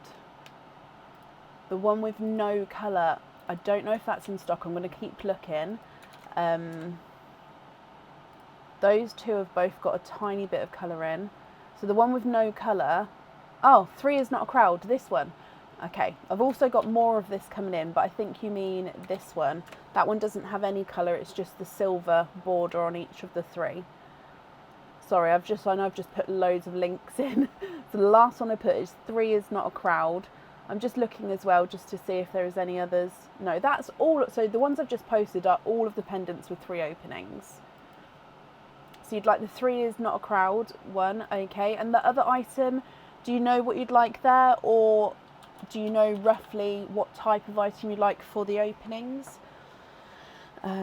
S1: The one with no colour, I don't know if that's in stock. I'm going to keep looking. Those 2 have both got a tiny bit of colour in. So the one with no colour, 3 is not a crowd, this one. Okay, I've also got more of this coming in, but I think you mean this one. That one doesn't have any colour, it's just the silver border on each of the 3. Sorry, I know I've just put loads of links in. So the last one I put is 3 is not a crowd. I'm just looking as well just to see if there is any others. No, that's all. So the ones I've just posted are all of the pendants with 3 openings. So you'd like the 3 is not a crowd one, okay. And the other item, do you know what you'd like there, or do you know roughly what type of item you'd like for the openings?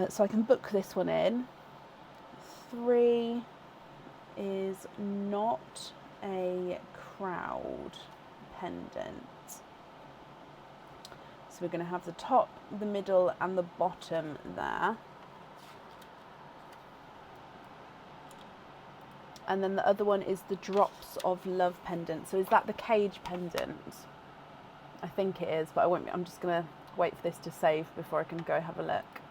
S1: So I can book this one in. 3 is not a crowd pendant. So we're going to have the top, the middle and the bottom there. And then the other one is the drops of love pendant. So is that the cage pendant? I think it is, but I won't. I'm just going to wait for this to save before I can go have a look.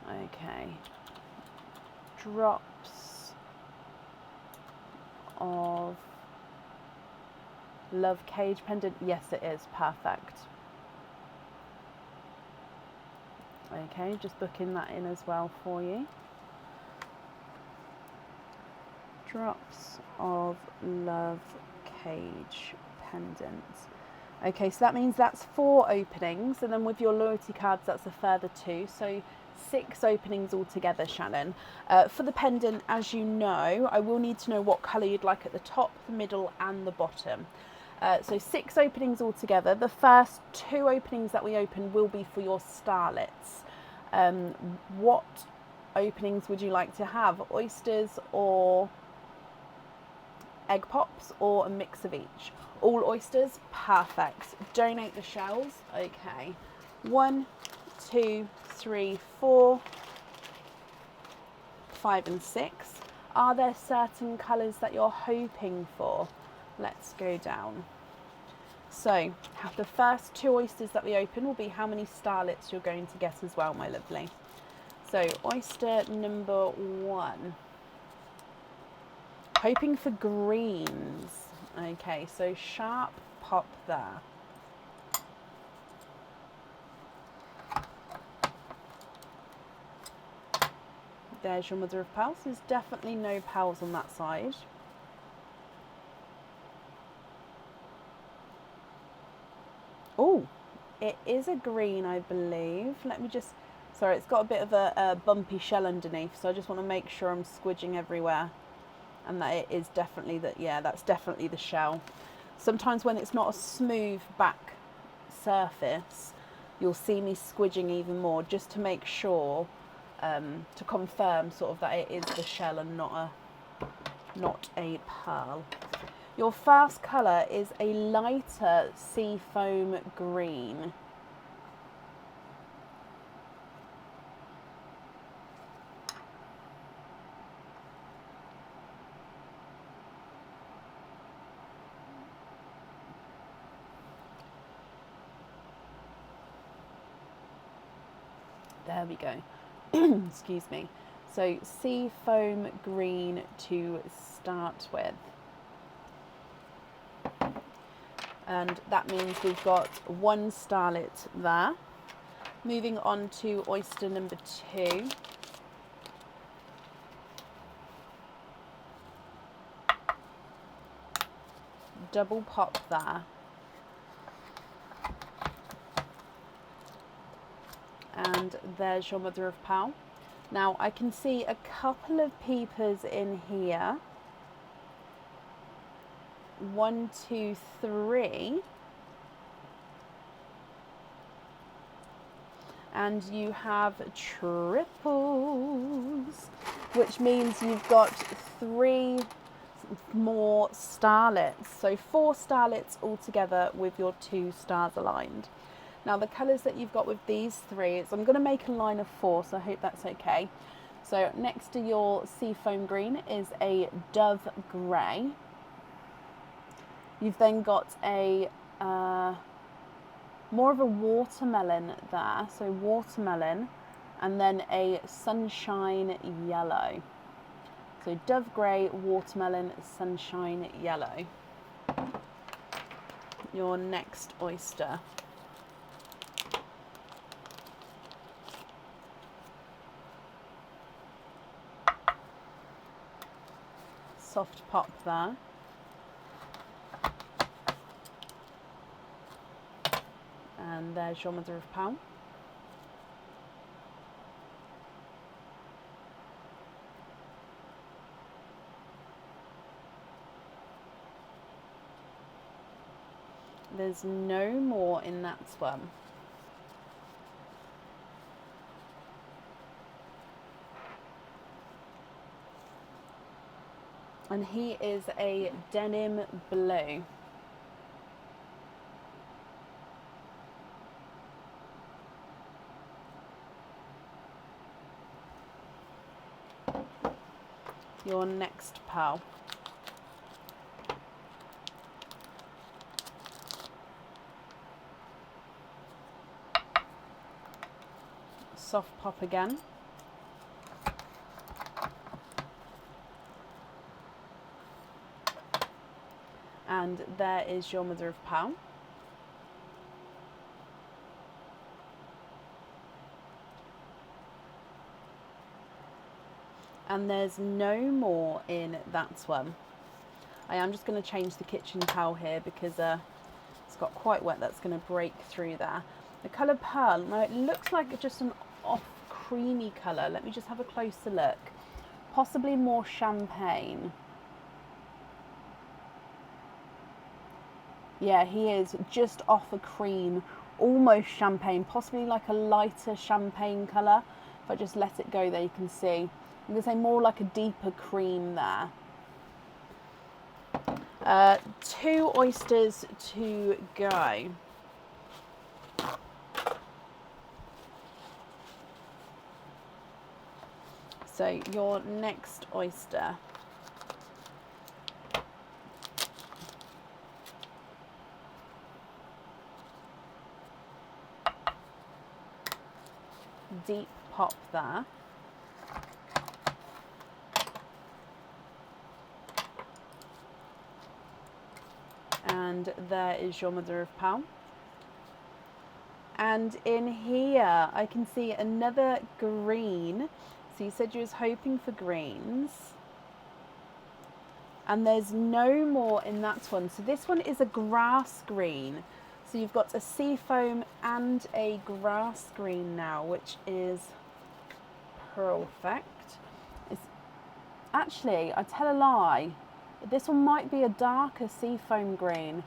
S1: Okay. Drops of Love Cage pendant. Yes, it is. Perfect. Okay, just booking that in as well for you. Drops of Love Cage pendant. Okay, so that means that's 4 openings, and then with your loyalty cards, that's a further 2. So 6 openings altogether, Shannon. For the pendant, as you know, I will need to know what colour you'd like at the top, the middle, and the bottom. So 6 openings altogether. The first 2 openings that we open will be for your starlets. What openings would you like to have? Oysters or egg pops, or a mix of each? All oysters? Perfect. Donate the shells. Okay. 1, 2, 3, 4, 5 and 6. Are there certain colours that you're hoping for? Let's go down. So the first 2 oysters that we open will be how many starlets you're going to get as well, my lovely. So oyster number 1. Hoping for greens. Okay, so sharp pop there. There's your mother of pearls. There's definitely no pearls on that side. Oh, it is a green, I believe. Let me just, sorry, it's got a bit of a bumpy shell underneath, so I just want to make sure I'm squidging everywhere. And that it is definitely that, yeah, that's definitely the shell. Sometimes when it's not a smooth back surface, you'll see me squidging even more, just to make sure, to confirm sort of that it is the shell and not a pearl. Your first colour is a lighter seafoam green. There we go. Excuse me. So seafoam green to start with. And that means we've got 1 starlet there. Moving on to oyster number 2. Double pop there. And there's your mother of pearl. Now I can see a couple of peepers in here. 1, 2, 3. And you have triples, which means you've got 3 more starlets. So 4 starlets altogether with your 2 stars aligned. Now the colours that you've got with these 3 is, I'm going to make a line of 4, so I hope that's okay. So next to your seafoam green is a dove grey. You've then got a more of a watermelon there, so watermelon, and then a sunshine yellow. So dove grey, watermelon, sunshine yellow. Your next oyster. Soft pop there. And there's your mother of pearl. There's no more in that one. And he is a denim blue. Your next pearl. soft pop again. And there is your mother of pearl. And there's no more in that one. I am just going to change the kitchen towel here because it's got quite wet. That's going to break through there. The colour pearl, now it looks like just an off creamy colour. Let me just have a closer look. Possibly more champagne. Yeah, he is just off a cream, almost champagne, possibly like a lighter champagne colour. If I just let it go there, you can see. I'm going to say more like a deeper cream there. 2 oysters to go. So your next oyster. Deep pop there. And there is your mother of pearl. And in here I can see another green. So you said you was hoping for greens. And there's no more in that one. So this one is a grass green. So you've got a seafoam and a grass green now, which is perfect. It's actually, I tell a lie, this one might be a darker seafoam green.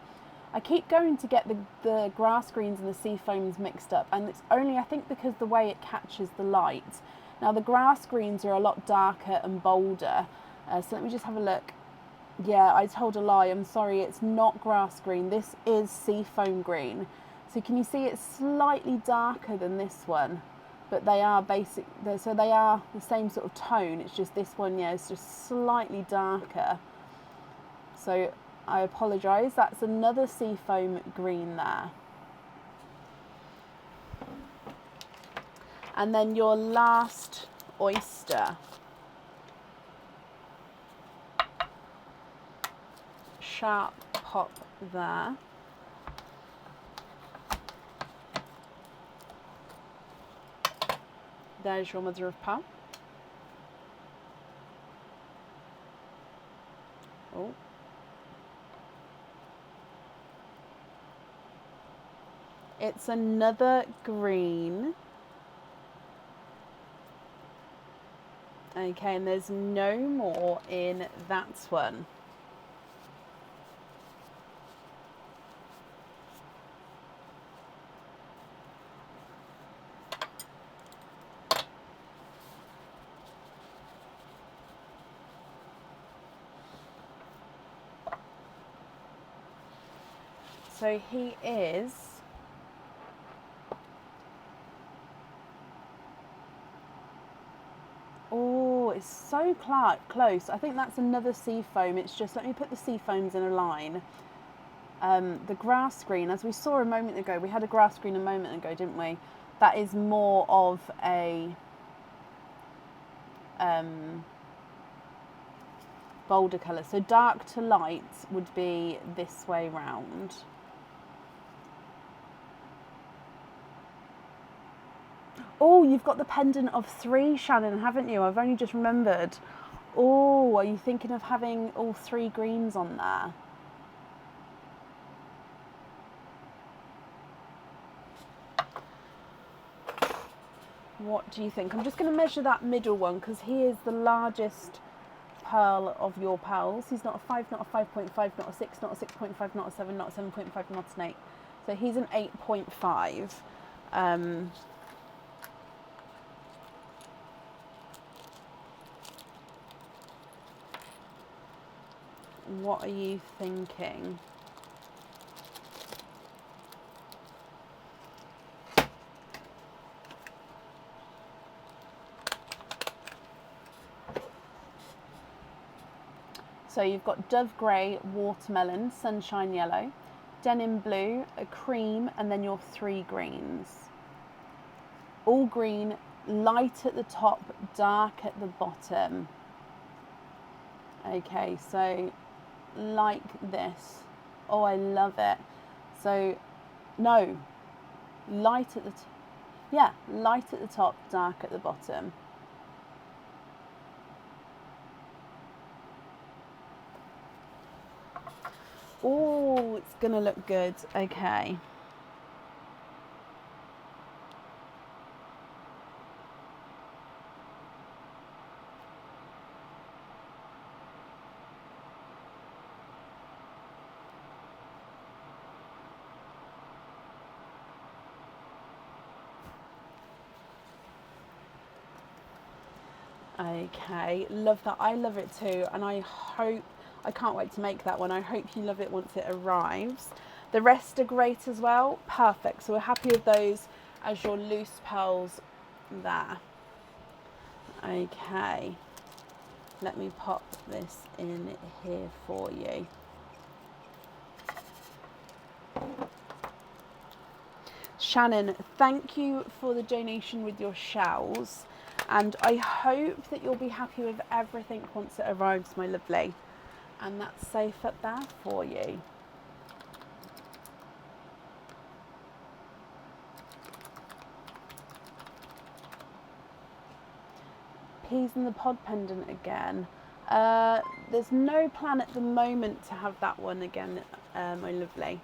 S1: I keep going to get the grass greens and the seafoams mixed up, and it's only, I think, because the way it catches the light. Now the grass greens are a lot darker and bolder. So let me just have a look. Yeah, I told a lie. I'm sorry, it's not grass green. This is seafoam green. So can you see it's slightly darker than this one? But they are basic, so they are the same sort of tone. It's just this one, yeah, is just slightly darker. So I apologise. That's another seafoam green there. And then your last oyster. Sharp pop there. There's your mother of pearl. Oh. It's another green. Okay, and there's no more in that one. So he is it's so close. I think that's another seafoam. It's just, let me put the seafoams in a line. The grass green, as we saw a moment ago, we had a grass green a moment ago, didn't we? That is more of a bolder colour. So dark to light would be this way round. Oh, you've got the pendant of 3, Shannon, haven't you? I've only just remembered. Oh, are you thinking of having all 3 greens on there? What do you think? I'm just going to measure that middle one because he is the largest pearl of your pearls. He's not a 5, not a 5.5, not a 6, not a 6.5, not a 7, not a 7.5, not an 8. So he's an 8.5. What are you thinking? So you've got dove grey, watermelon, sunshine yellow, denim blue, a cream, and then your 3 greens. All green, light at the top, dark at the bottom. Okay, so like this. Oh, I love it. So, no, light at the light at the top, dark at the bottom. Oh, it's gonna look good. Okay. Okay, love that. I love it too, and I can't wait to make that one. I hope you love it once it arrives. The rest are great as well. Perfect. So we're happy with those as your loose pearls there. Okay, let me pop this in here for you. Shannon, thank you for the donation with your shells, and I hope that you'll be happy with everything once it arrives, my lovely. And that's safe up there for you. Peas in the pod pendant again. There's no plan at the moment to have that one again, my lovely.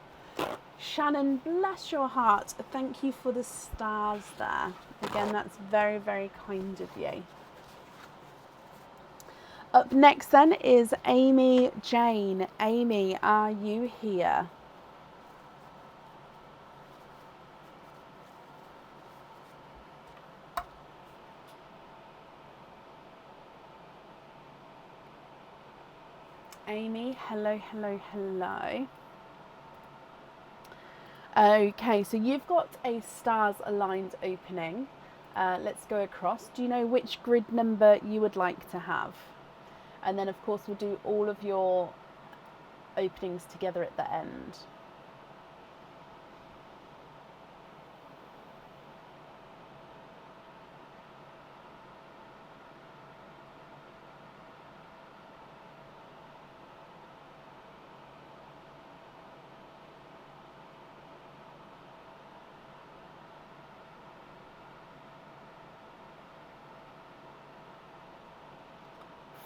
S1: Shannon, bless your heart. Thank you for the stars there. Again, that's very, very kind of you. Up next then is Amy Jane. Amy, are you here? Amy, hello, hello, hello. Okay, so you've got a stars aligned opening. Let's go across. Do you know which grid number you would like to have? And then of course we'll do all of your openings together at the end.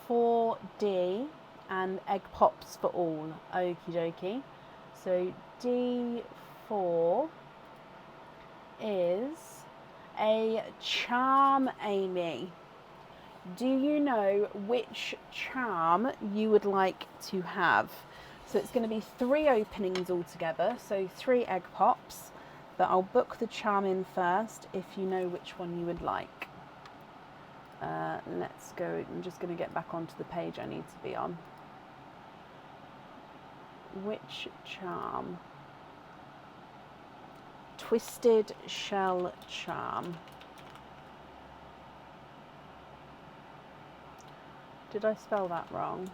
S1: For D and egg pops for all. Okie dokie. So D4 is a charm, Amy. Do you know which charm you would like to have? So it's going to be 3 openings altogether, so 3 egg pops, but I'll book the charm in first if you know which one you would like. Let's go. I'm just going to get back onto the page I need to be on. Which charm? Twisted shell charm. Did I spell that wrong?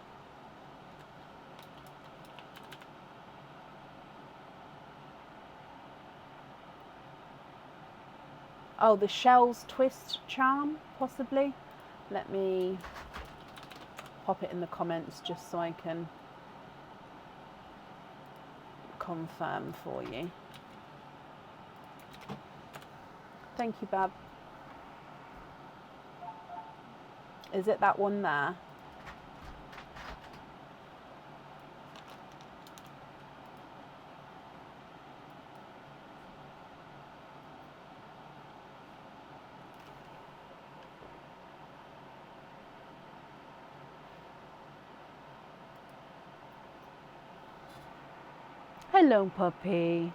S1: Oh, the shells twist charm, possibly. Let me pop it in the comments just so I can confirm for you. Thank you, Bab. Is it that one there? Hello, puppy.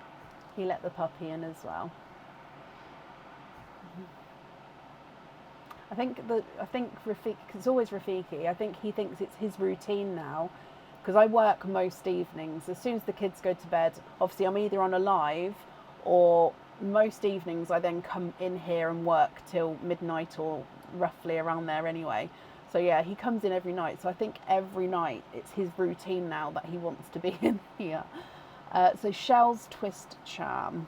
S1: He let the puppy in as well. I think Rafiki, cause it's always Rafiki. I think he thinks it's his routine now, because I work most evenings. As soon as the kids go to bed, obviously I'm either on a live, or most evenings I then come in here and work till midnight or roughly around there anyway. So yeah, he comes in every night. So I think every night it's his routine now that he wants to be in here. So Shell's Twist Charm.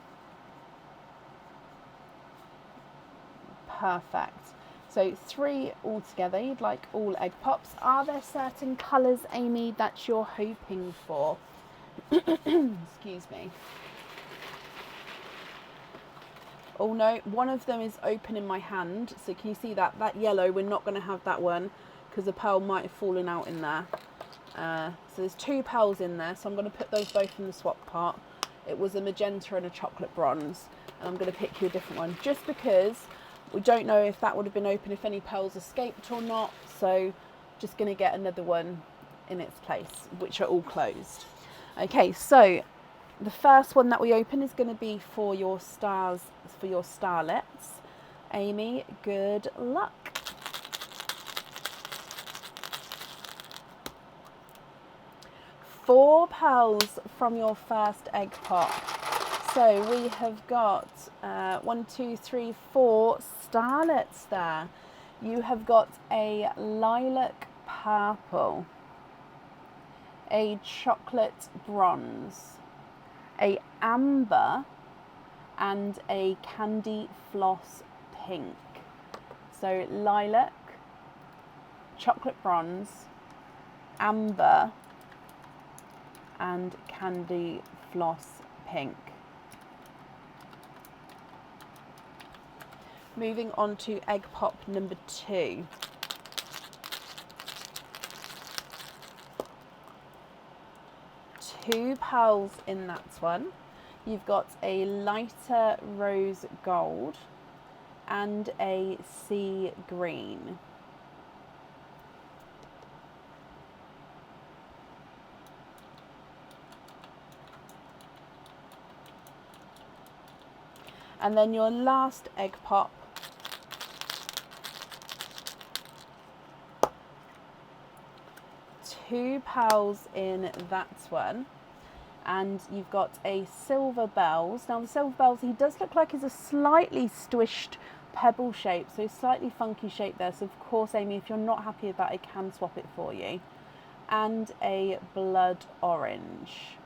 S1: Perfect. So 3 altogether. You'd like all egg pops. Are there certain colours, Amy, that you're hoping for? Excuse me. Oh no, one of them is open in my hand. So can you see that? That yellow, we're not going to have that one because the pearl might have fallen out in there. So there's 2 pearls in there. So I'm going to put those both in the swap part. It was a magenta and a chocolate bronze. And I'm going to pick you a different one just because we don't know if that would have been open, if any pearls escaped or not. So just going to get another one in its place, which are all closed. Okay, so the first one that we open is going to be for your stars, for your starlets. Amy, good luck. Four pearls from your first egg pop. So we have got 1, 2, 3, 4 starlets there. You have got a lilac purple, a chocolate bronze, a amber, and a candy floss pink. So lilac, chocolate bronze, amber, and candy floss pink. Moving on to egg pop number 2. Two pearls in that one. You've got a lighter rose gold and a sea green. And then your last egg pop, two pearls in that one, and you've got a silver bells. Now the silver bells, he does look like he's a slightly squished pebble shape, so slightly funky shape there. So of course, Amy, if you're not happy with that, I can swap it for you. And a blood orange.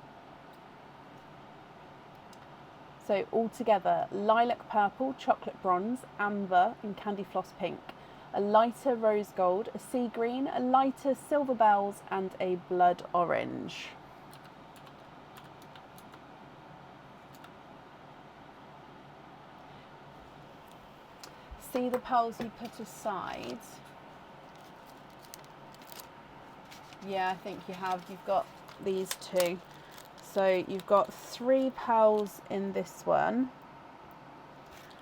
S1: So altogether, lilac purple, chocolate bronze, amber and candy floss pink, a lighter rose gold, a sea green, a lighter silver bells and a blood orange. See the pearls you put aside? Yeah, I think you have. You've got these 2. So you've got 3 pearls in this one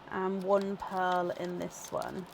S1: and 1 pearl in this one.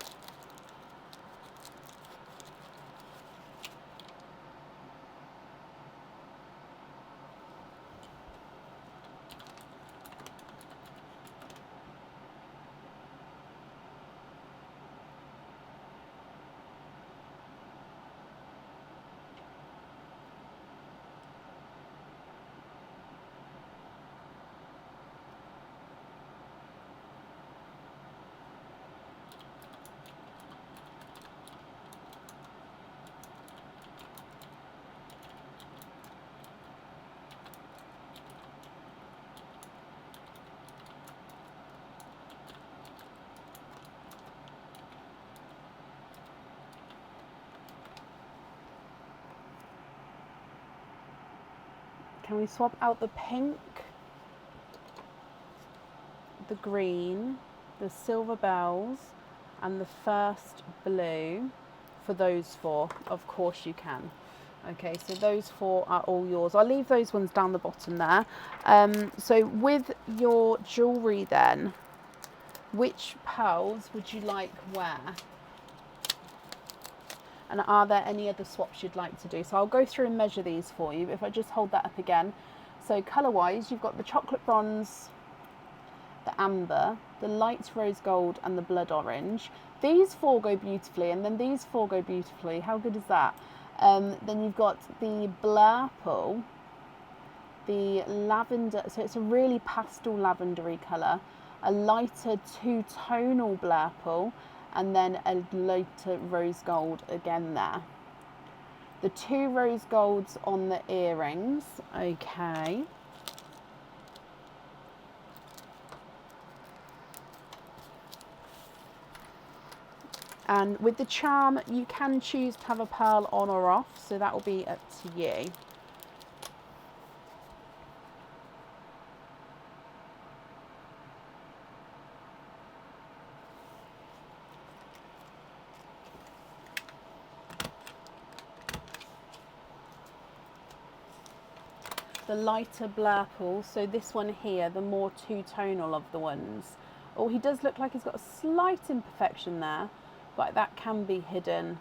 S1: Can we swap out the pink, the green, the silver bells and the first blue for those 4? Of course you can. Okay, so those 4 are all yours. I'll leave those ones down the bottom there. So with your jewellery then, which pearls would you like where? And are there any other swaps you'd like to do? So I'll go through and measure these for you. If I just hold that up again. So colour-wise, you've got the chocolate bronze, the amber, the light rose gold and the blood orange. These 4 go beautifully and then these 4 go beautifully. How good is that? Then you've got the blurple, the lavender, so it's a really pastel lavendery colour, a lighter 2-tonal blurple, and then a lighter rose gold again there. The 2 rose golds on the earrings, okay. And with the charm, you can choose to have a pearl on or off, so that will be up to you. The lighter blurple, so this one here, the more two-tonal of the ones. Oh, he does look like he's got a slight imperfection there, but that can be hidden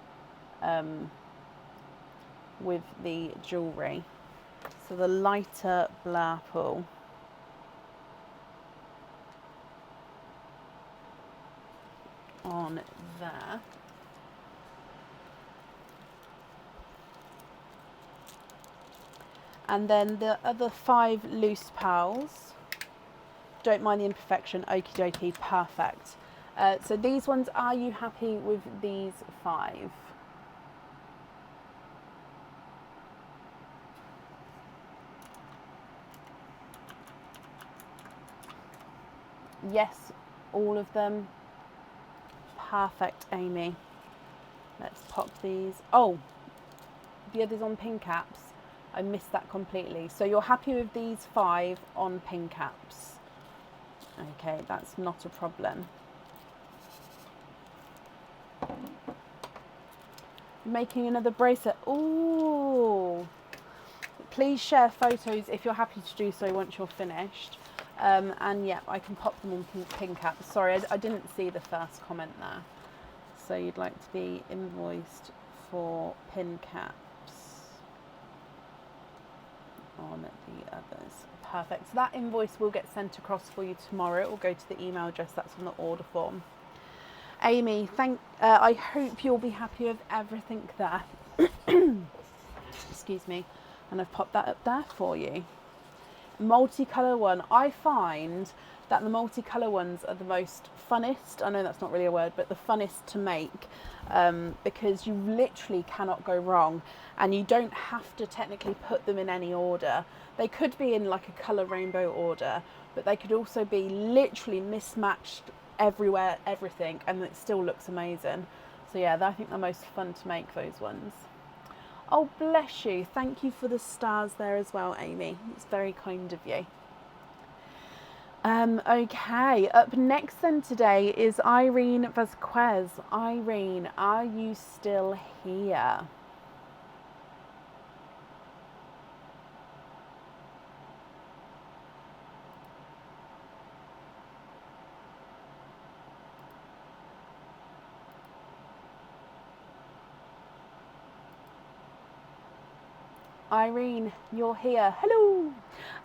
S1: with the jewellery. So the lighter blurple. On there. And then the other 5 loose pearls. Don't mind the imperfection, okie dokie, perfect. So these ones, are you happy with these 5? Yes, all of them. Perfect, Amy. Let's pop these. Oh, the others on pin caps. I missed that completely. So you're happy with these 5 on pin caps? Okay, that's not a problem. Making another bracelet. Ooh. Please share photos if you're happy to do so once you're finished. And yeah, I can pop them on pin caps. Sorry, I didn't see the first comment there. So you'd like to be invoiced for pin caps on the others. Perfect. So that invoice will get sent across for you tomorrow. It will go to the email address that's on the order form. Amy, I hope you'll be happy with everything there. Excuse me. And I've popped that up there for you. Multicolour one. I find that the multicolour ones are the most funnest. I know that's not really a word, but the funnest to make because you literally cannot go wrong, and you don't have to technically put them in any order. They could be in like a colour rainbow order, but they could also be literally mismatched everywhere, everything, and it still looks amazing. So yeah, I think they're most fun to make, those ones. Oh, bless you. Thank you for the stars there as well, Amy. It's very kind of you. Okay, up next then today is Irene Vasquez. Irene, are you still here? Irene, you're here. Hello.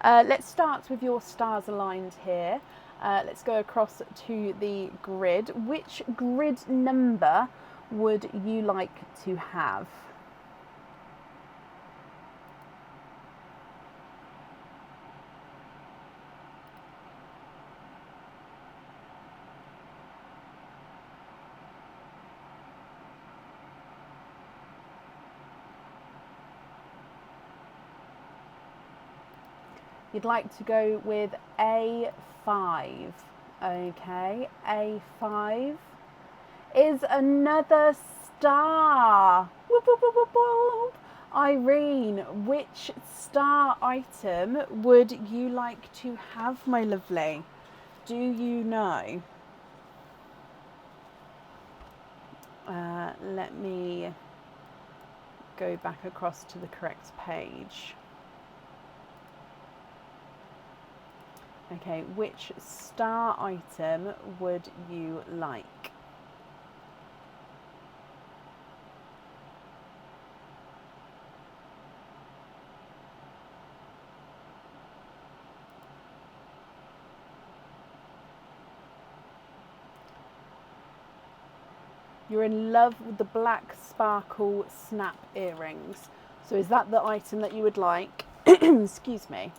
S1: Let's start with your stars aligned here. Let's go across to the grid. Which grid number would you like to have? You'd like to go with A5. Okay, A5 is another star. Whoop, whoop, whoop, whoop, whoop. Irene, which star item would you like to have, my lovely? Do you know? Let me go back across to the correct page. Okay, which star item would you like? You're in love with the black sparkle snap earrings. So is that the item that you would like? Excuse me.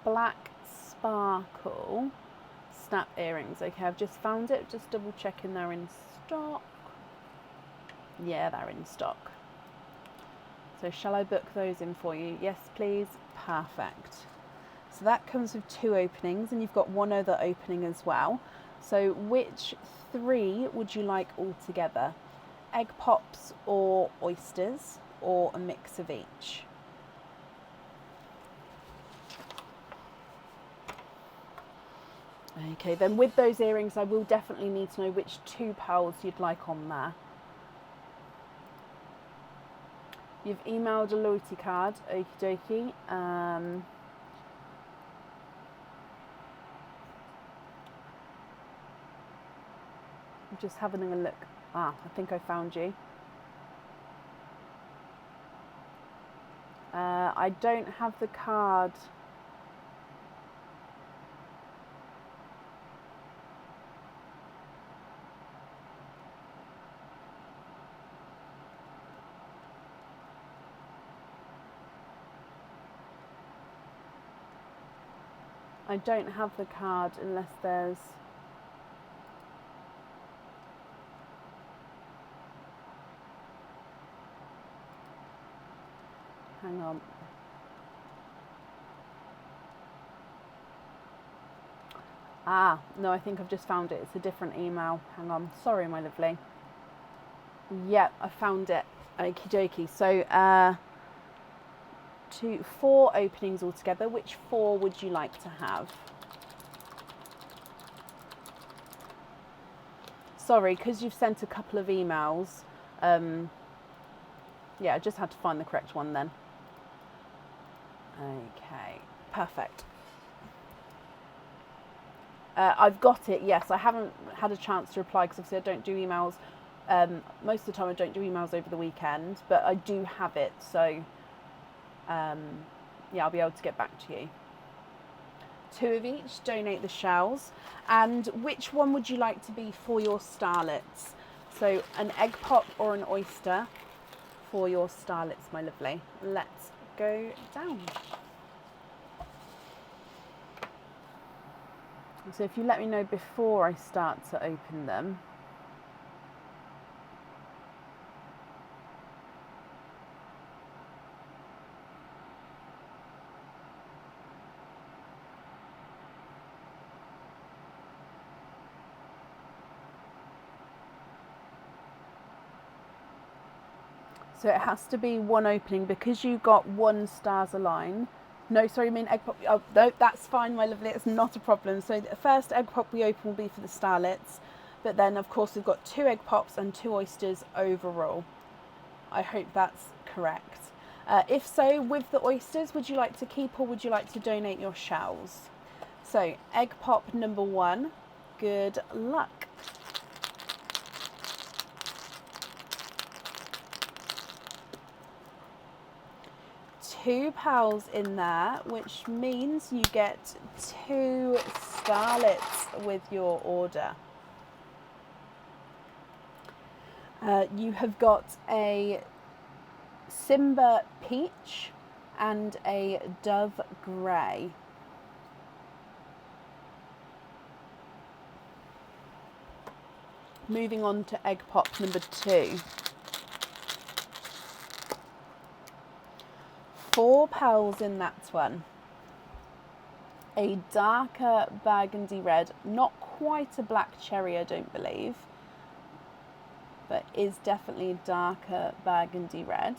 S1: Black sparkle snap earrings. Okay, I've just found it. Just double checking they're in stock. Yeah, they're in stock. So shall I book those in for you? Yes, please. Perfect. So that comes with 2 openings, and you've got one other opening as well. So which three would you like all together? Egg pops or oysters, or a mix of each? Okay, then with those earrings, I will definitely need to know which two pearls you'd like on there. You've emailed a loyalty card, okie dokie. I'm just having a look. I think I found you. I don't have the card. I don't have the card unless there's... Hang on. No, I think I've just found it. It's a different email. Hang on. Sorry, my lovely. Yeah, I found it. Okie dokie. So, 4 openings altogether. Which 4 would you like to have? Sorry, because you've sent a couple of emails. Yeah, I just had to find the correct one then. Okay, perfect. I've got it, yes. I haven't had a chance to reply because obviously I don't do emails. Most of the time I don't do emails over the weekend, but I do have it. So, yeah, I'll be able to get back to you. 2 of each, donate the shells. And which one would you like to be for your starlets? So an egg pop or an oyster for your starlets, my lovely. Let's go down. So if you let me know before I start to open them. So it has to be one opening because you got 1 stars align. No, sorry, I mean egg pop. Oh, no, that's fine, my lovely. It's not a problem. So the first egg pop we open will be for the starlets. But then, of course, we've got 2 egg pops and 2 oysters overall. I hope that's correct. If so, with the oysters, would you like to keep or would you like to donate your shells? So, egg pop number 1. Good luck. Two pearls in there, which means you get 2 starlets with your order. You have got a Simba peach and a dove grey. Moving on to egg pop number 2. 4 pearls in that one. A darker burgundy red, not quite a black cherry, I don't believe, but is definitely a darker burgundy red.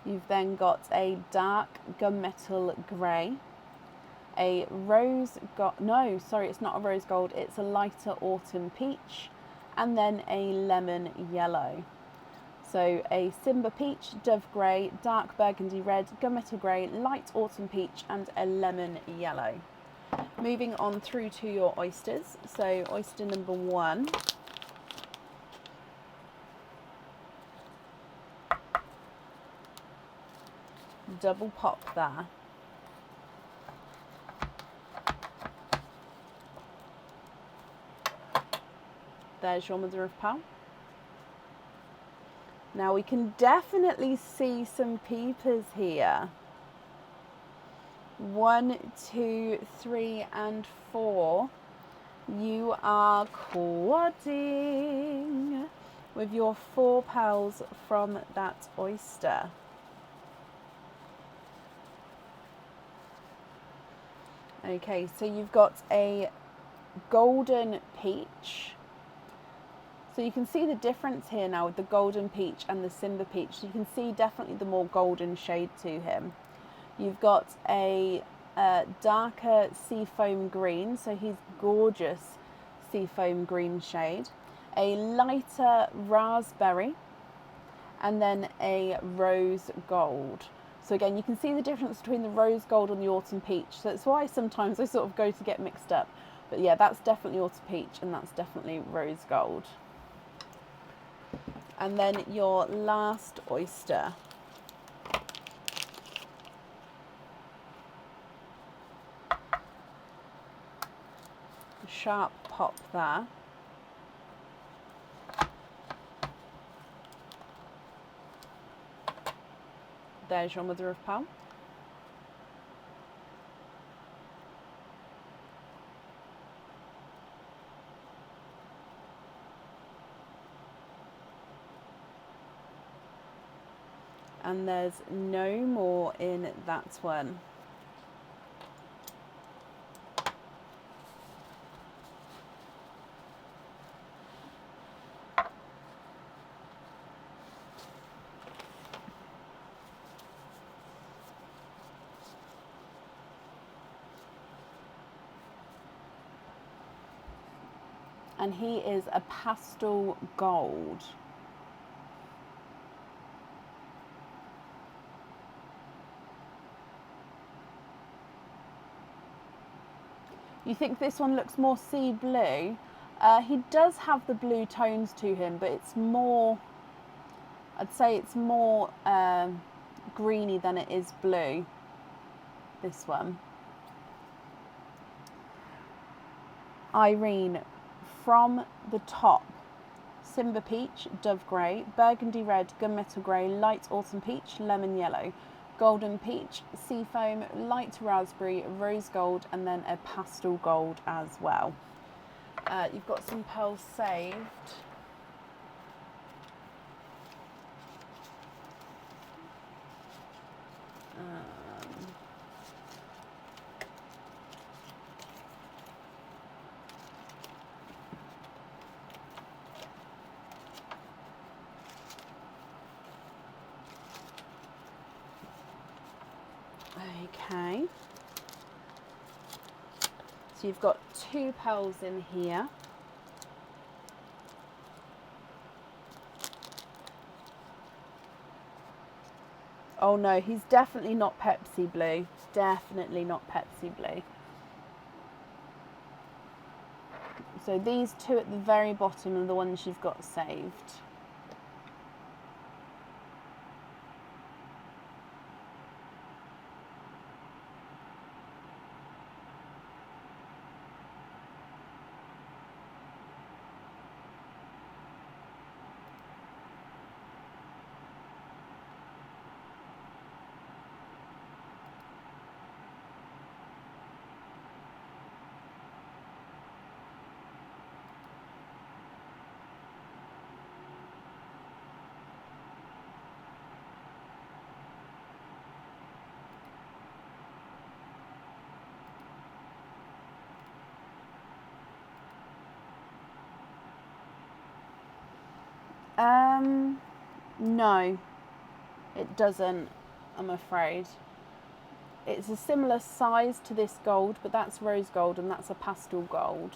S1: You've then got a dark gunmetal grey, a rose gold, no, sorry, it's not a rose gold, it's a lighter autumn peach, and then a lemon yellow. So a Simba peach, dove grey, dark burgundy red, gunmetal grey, light autumn peach, and a lemon yellow. Moving on through to your oysters. So oyster number 1. Double pop there. There's your mother of pearl. Now we can definitely see some peepers here. 1, 2, 3, and 4. You are quadding with your 4 pearls from that oyster. Okay, so you've got a golden peach. So you can see the difference here now with the golden peach and the Simba peach. You can see definitely the more golden shade to him. You've got a darker seafoam green, so he's gorgeous seafoam green shade. A lighter raspberry, and then a rose gold. So again, you can see the difference between the rose gold and the autumn peach. So that's why sometimes I sort of go to get mixed up. But yeah, that's definitely autumn peach and that's definitely rose gold. And then your last oyster. Sharp pop there. There's your mother of pearl. And there's no more in that one. And he is a pastel gold. You think this one looks more sea blue? He does have the blue tones to him, but it's more, I'd say it's more greeny than it is blue, this one. Irene, from the top, Simba peach, dove grey, burgundy red, gunmetal grey, light autumn peach, lemon yellow, golden peach, seafoam, light raspberry, rose gold, and then a pastel gold as well. You've got some pearls saved. Okay. So you've got 2 pearls in here. Oh no, he's definitely not Pepsi blue. Definitely not Pepsi blue. So these 2 at the very bottom are the ones you've got saved. No, it doesn't, I'm afraid. It's a similar size to this gold, but that's rose gold and that's a pastel gold.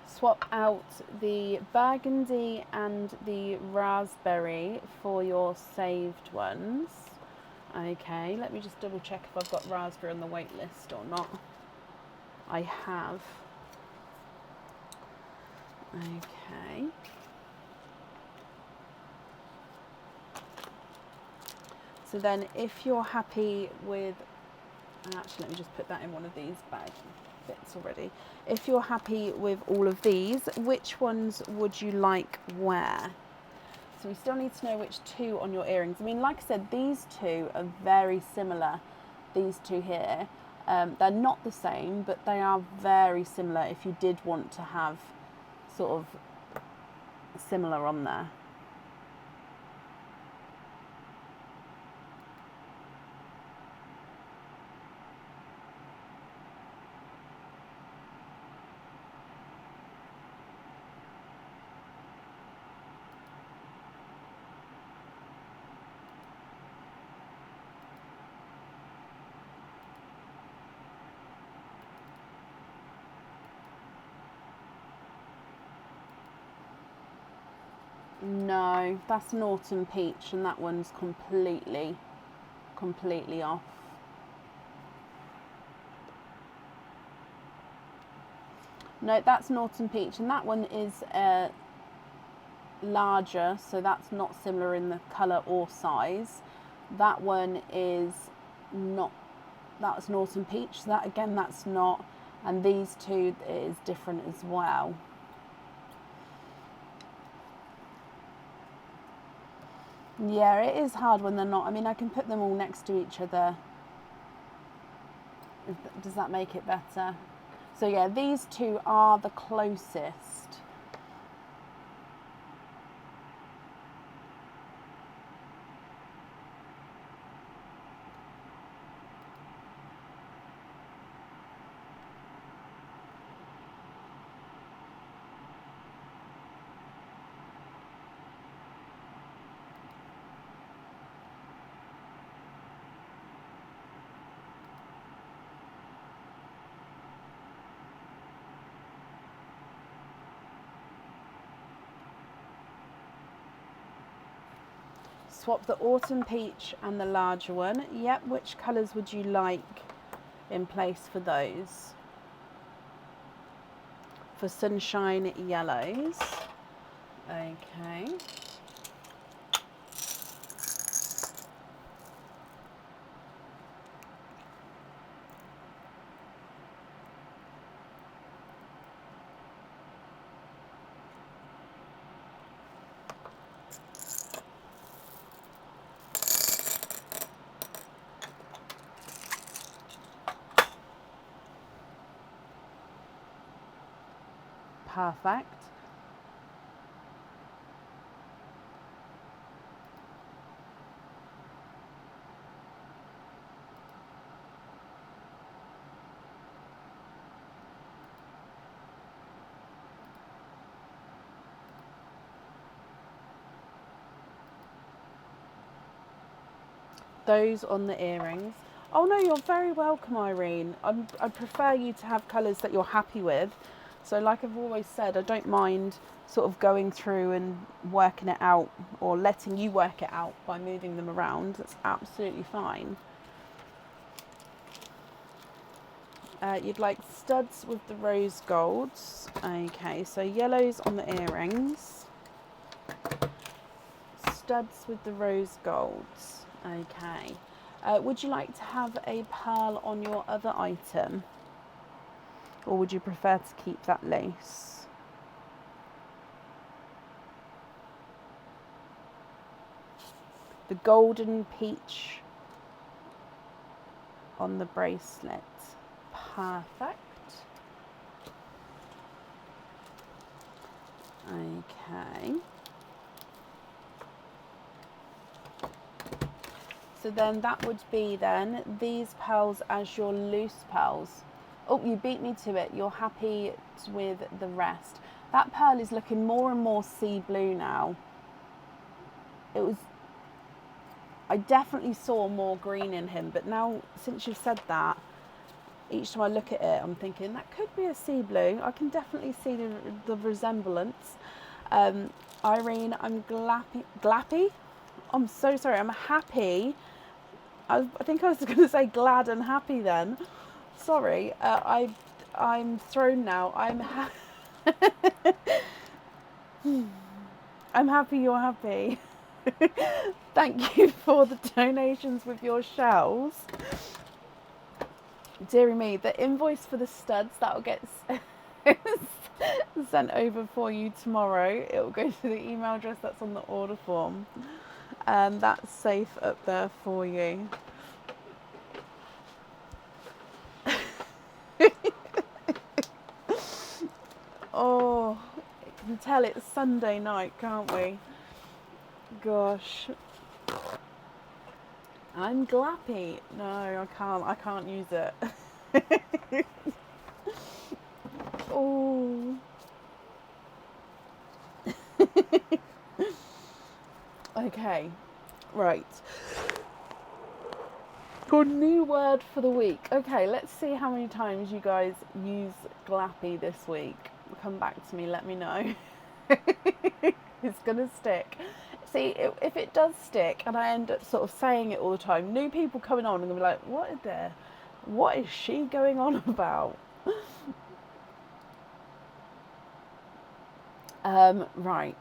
S1: Swap out the burgundy and the raspberry for your saved ones. Okay, let me just double check if I've got raspberry on the wait list or not. I have. Okay. So then if you're happy with, actually let me just put that in one of these bag bits already. If you're happy with all of these, which ones would you like where? So we still need to know which two on your earrings. I mean, like I said, these two are very similar, these two here. They're not the same, but they are very similar if you did want to have sort of similar on there. No, that's an autumn peach, and that one's completely off. No, that's an autumn peach, and that one is larger, so that's not similar in the colour or size. That one is not, that's an autumn peach, so that again, that's not, and these two is different as well. Yeah, it is hard when they're not. I mean, I can put them all next to each other. Does that make it better? So yeah, these two are the closest. Swap the autumn peach and the larger one. Yep, which colours would you like in place for those? For sunshine yellows. Okay. Perfect. Those on the earrings. Oh no, you're very welcome, Irene. I'd prefer you to have colours that you're happy with. So like I've always said, I don't mind sort of going through and working it out, or letting you work it out by moving them around. That's absolutely fine. You'd like studs with the rose golds. Okay, so yellows on the earrings. Studs with the rose golds. Okay. Would you like to have a pearl on your other item? Or would you prefer to keep that lace? The golden peach on the bracelet. Perfect. Okay. So then that would be then these pearls as your loose pearls. Oh, you beat me to it. You're happy with the rest. That pearl is looking more and more sea blue now. I definitely saw more green in him, but now since you've said that, each time I look at it, I'm thinking that could be a sea blue. I can definitely see the resemblance. Irene, I'm glappy. I'm so sorry. I'm happy. I think I was going to say glad and happy then. Sorry. I'm thrown now. I'm happy you're happy. Thank you for the donations with your shells. Deary me, the invoice for the studs, that'll get sent over for you tomorrow. It will go to the email address that's on the order form. And that's safe up there for you. Oh, you can tell it's Sunday night, can't we? Gosh. I'm glappy. No, I can't use it. Oh. Okay, right. Good new word for the week. Okay, let's see how many times you guys use glappy this week. Come back to me, let me know. It's gonna stick. See, if it does stick and I end up sort of saying it all the time, new people coming on and gonna be like, what is she going on about? Right.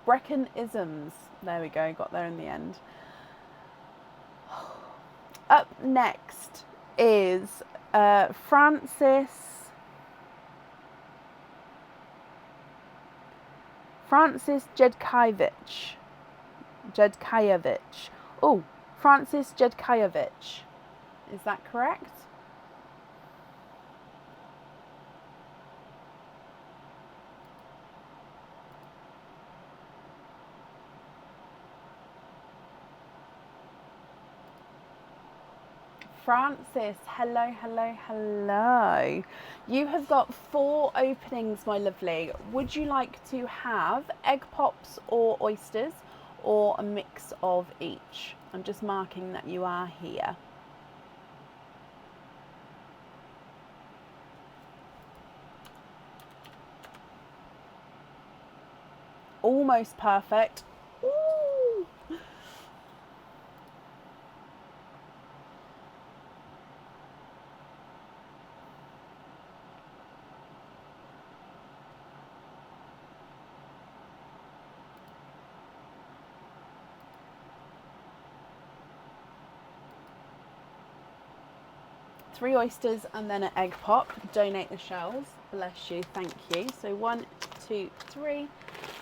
S1: Breckenisms. There we go, got there in the end. Up next is Francis Jedkajevich. Oh, Francis Jedkajevich. Is that correct? Francis, hello. You have got 4 openings, my lovely. Would you like to have egg pops or oysters, or a mix of each? I'm just marking that you are here. Almost perfect. Ooh. Three oysters and then an egg pop. Donate the shells. Bless you, thank you. So 1, 2, 3,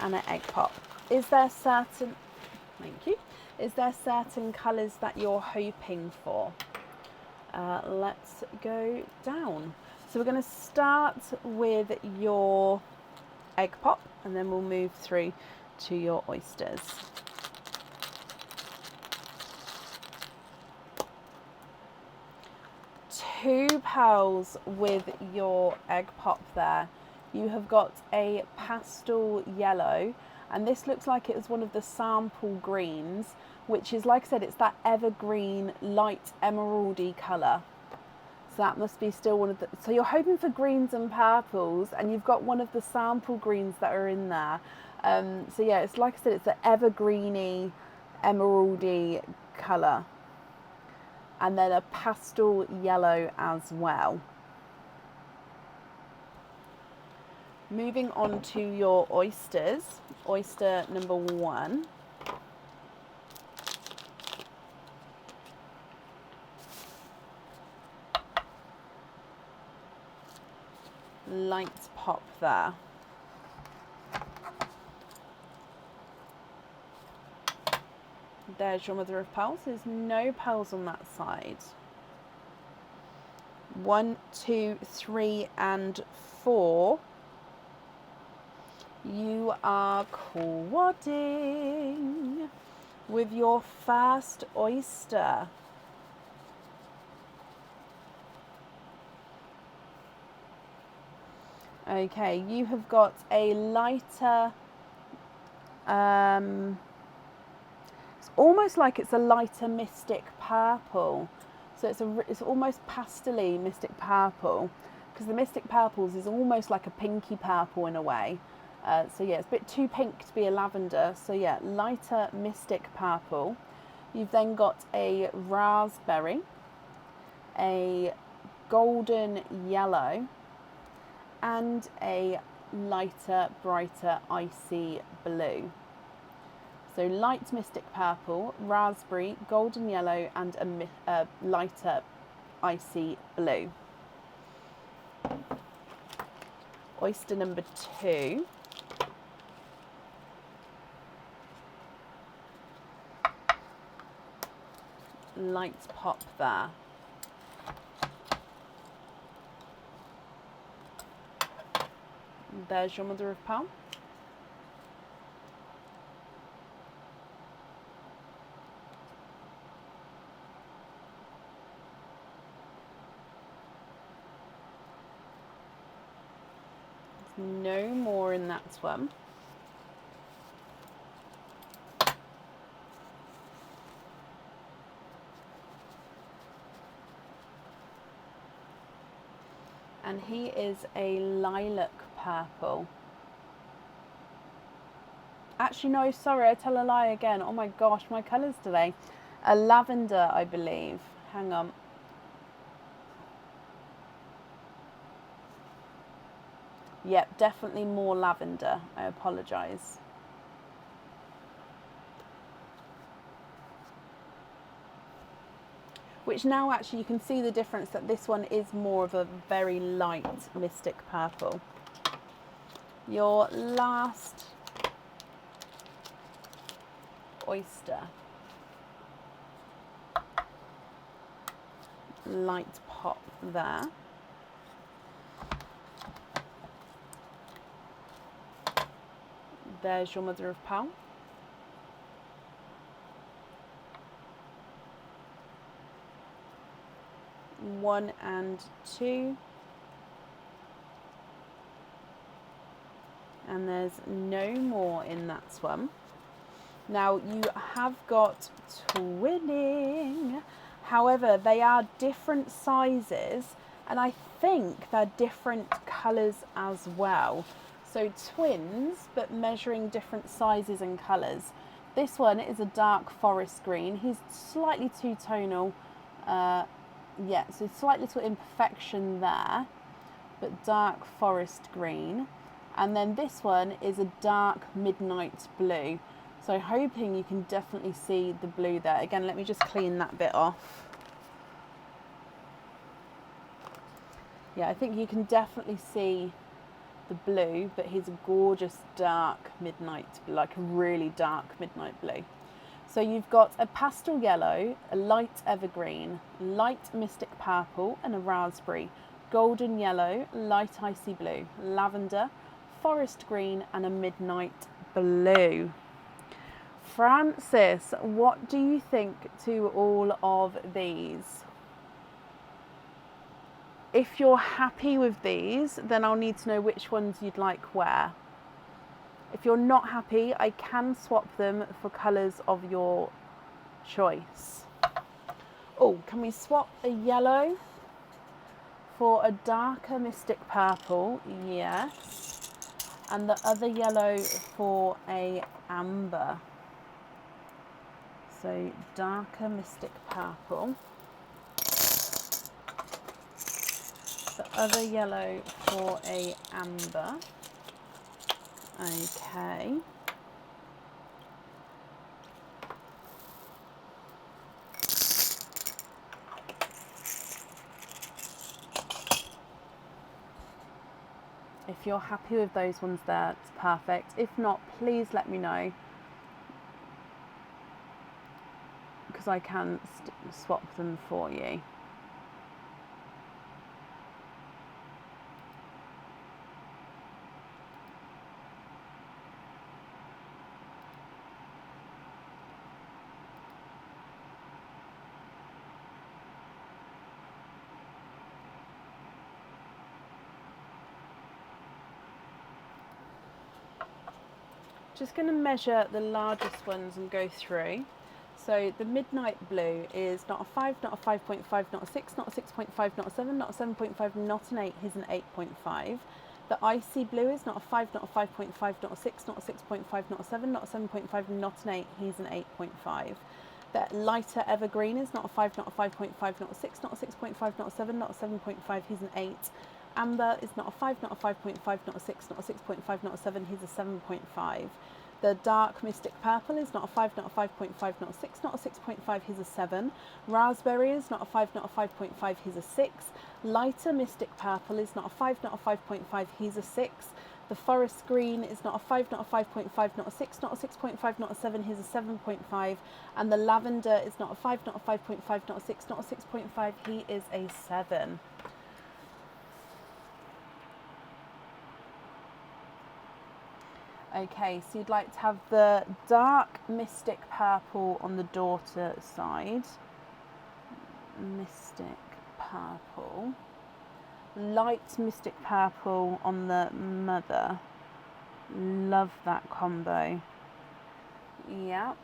S1: and an egg pop. Is there certain colours that you're hoping for? Let's go down. So we're going to start with your egg pop and then we'll move through to your oysters. Two pearls with your egg pop there. You have got a pastel yellow, and this looks like it was one of the sample greens, which is, like I said, it's that evergreen light emeraldy colour. So that must be still one of the, so you're hoping for greens and purples, and you've got one of the sample greens that are in there. So yeah, it's like I said, it's an evergreeny emeraldy colour. And then a pastel yellow as well. Moving on to your oysters. Oyster number 1. Light pop there. There's your mother of pearls. There's no pearls on that side. 1, 2, 3, and 4. You are quadding with your first oyster. Okay, you have got a lighter, it's almost like it's a lighter mystic purple. So it's almost pastel-y mystic purple, because the mystic purples is almost like a pinky purple in a way. So yeah, it's a bit too pink to be a lavender. So yeah, lighter Mystic Purple. You've then got a raspberry, a golden yellow, and a lighter, brighter icy blue. So light Mystic Purple, raspberry, golden yellow, and a lighter icy blue. Oyster number 2. Light pop there. There's your mother of pearl. No more in that one. And he is a lilac purple. Actually, no, sorry, I tell a lie again. Oh my gosh, my colours today. A lavender, I believe. Hang on. Yep, definitely more lavender. I apologise. Which now actually you can see the difference that this one is more of a very light Mystic Purple. Your last oyster. Light pop there. There's your mother of pearl. One and 2. And there's no more in that one. Now you have got twinning. However, they are different sizes and I think they're different colours as well. So twins, but measuring different sizes and colours. This one is a dark forest green. He's slightly two-tonal. Yeah, so slight little imperfection there, but dark forest green. And then this one is a dark midnight blue. So hoping you can definitely see the blue there. Again, let me just clean that bit off. Yeah, I think you can definitely see the blue, but he's a gorgeous dark midnight, like a really dark midnight blue. So you've got a pastel yellow, a light evergreen, light Mystic Purple and a raspberry, golden yellow, light icy blue, lavender, forest green and a midnight blue. Francis, what do you think to all of these? If you're happy with these, then I'll need to know which ones you'd like where. If you're not happy, I can swap them for colours of your choice. Oh, can we swap a yellow for a darker Mystic Purple? Yes. And the other yellow for a amber. So darker Mystic Purple. The other yellow for a amber. Okay. If you're happy with those ones there, it's perfect. If not, please let me know, because I can swap them for you. Just going to measure the largest ones and go through. So the midnight blue is not a 5, not a 5.5, not a 6, not a 6.5, not a 7, not a 7.5, not an 8, here's an 8.5. The icy blue is not a 5, not a 5.5, not a 6, not a 6.5, not a 7, not a 7.5, not an 8. He's an 8.5. The lighter evergreen is not a 5, not a 5.5, not a 6, not a 6.5, not a 7, not a 7.5. He's an 8. Amber is not a 5, not a 5.5, not a 6, not a 6.5, not a 7. He's a 7.5. The dark mystic purple is not a 5, not a 5.5, not a 6, not a 6.5, he's a 7. Raspberry is not a 5, not a 5.5, he's a 6. Lighter mystic purple is not a 5, not a 5.5, he's a 6. The forest green is not a 5, not a 5.5, not a 6, not a 6.5, not a 7, he's a 7.5. And the lavender is not a 5, not a 5.5, not a 6, not a 6.5, he is a 7. Okay, so you'd like to have the dark mystic purple on the daughter side. Mystic purple. Light mystic purple on the mother. Love that combo. Yeah.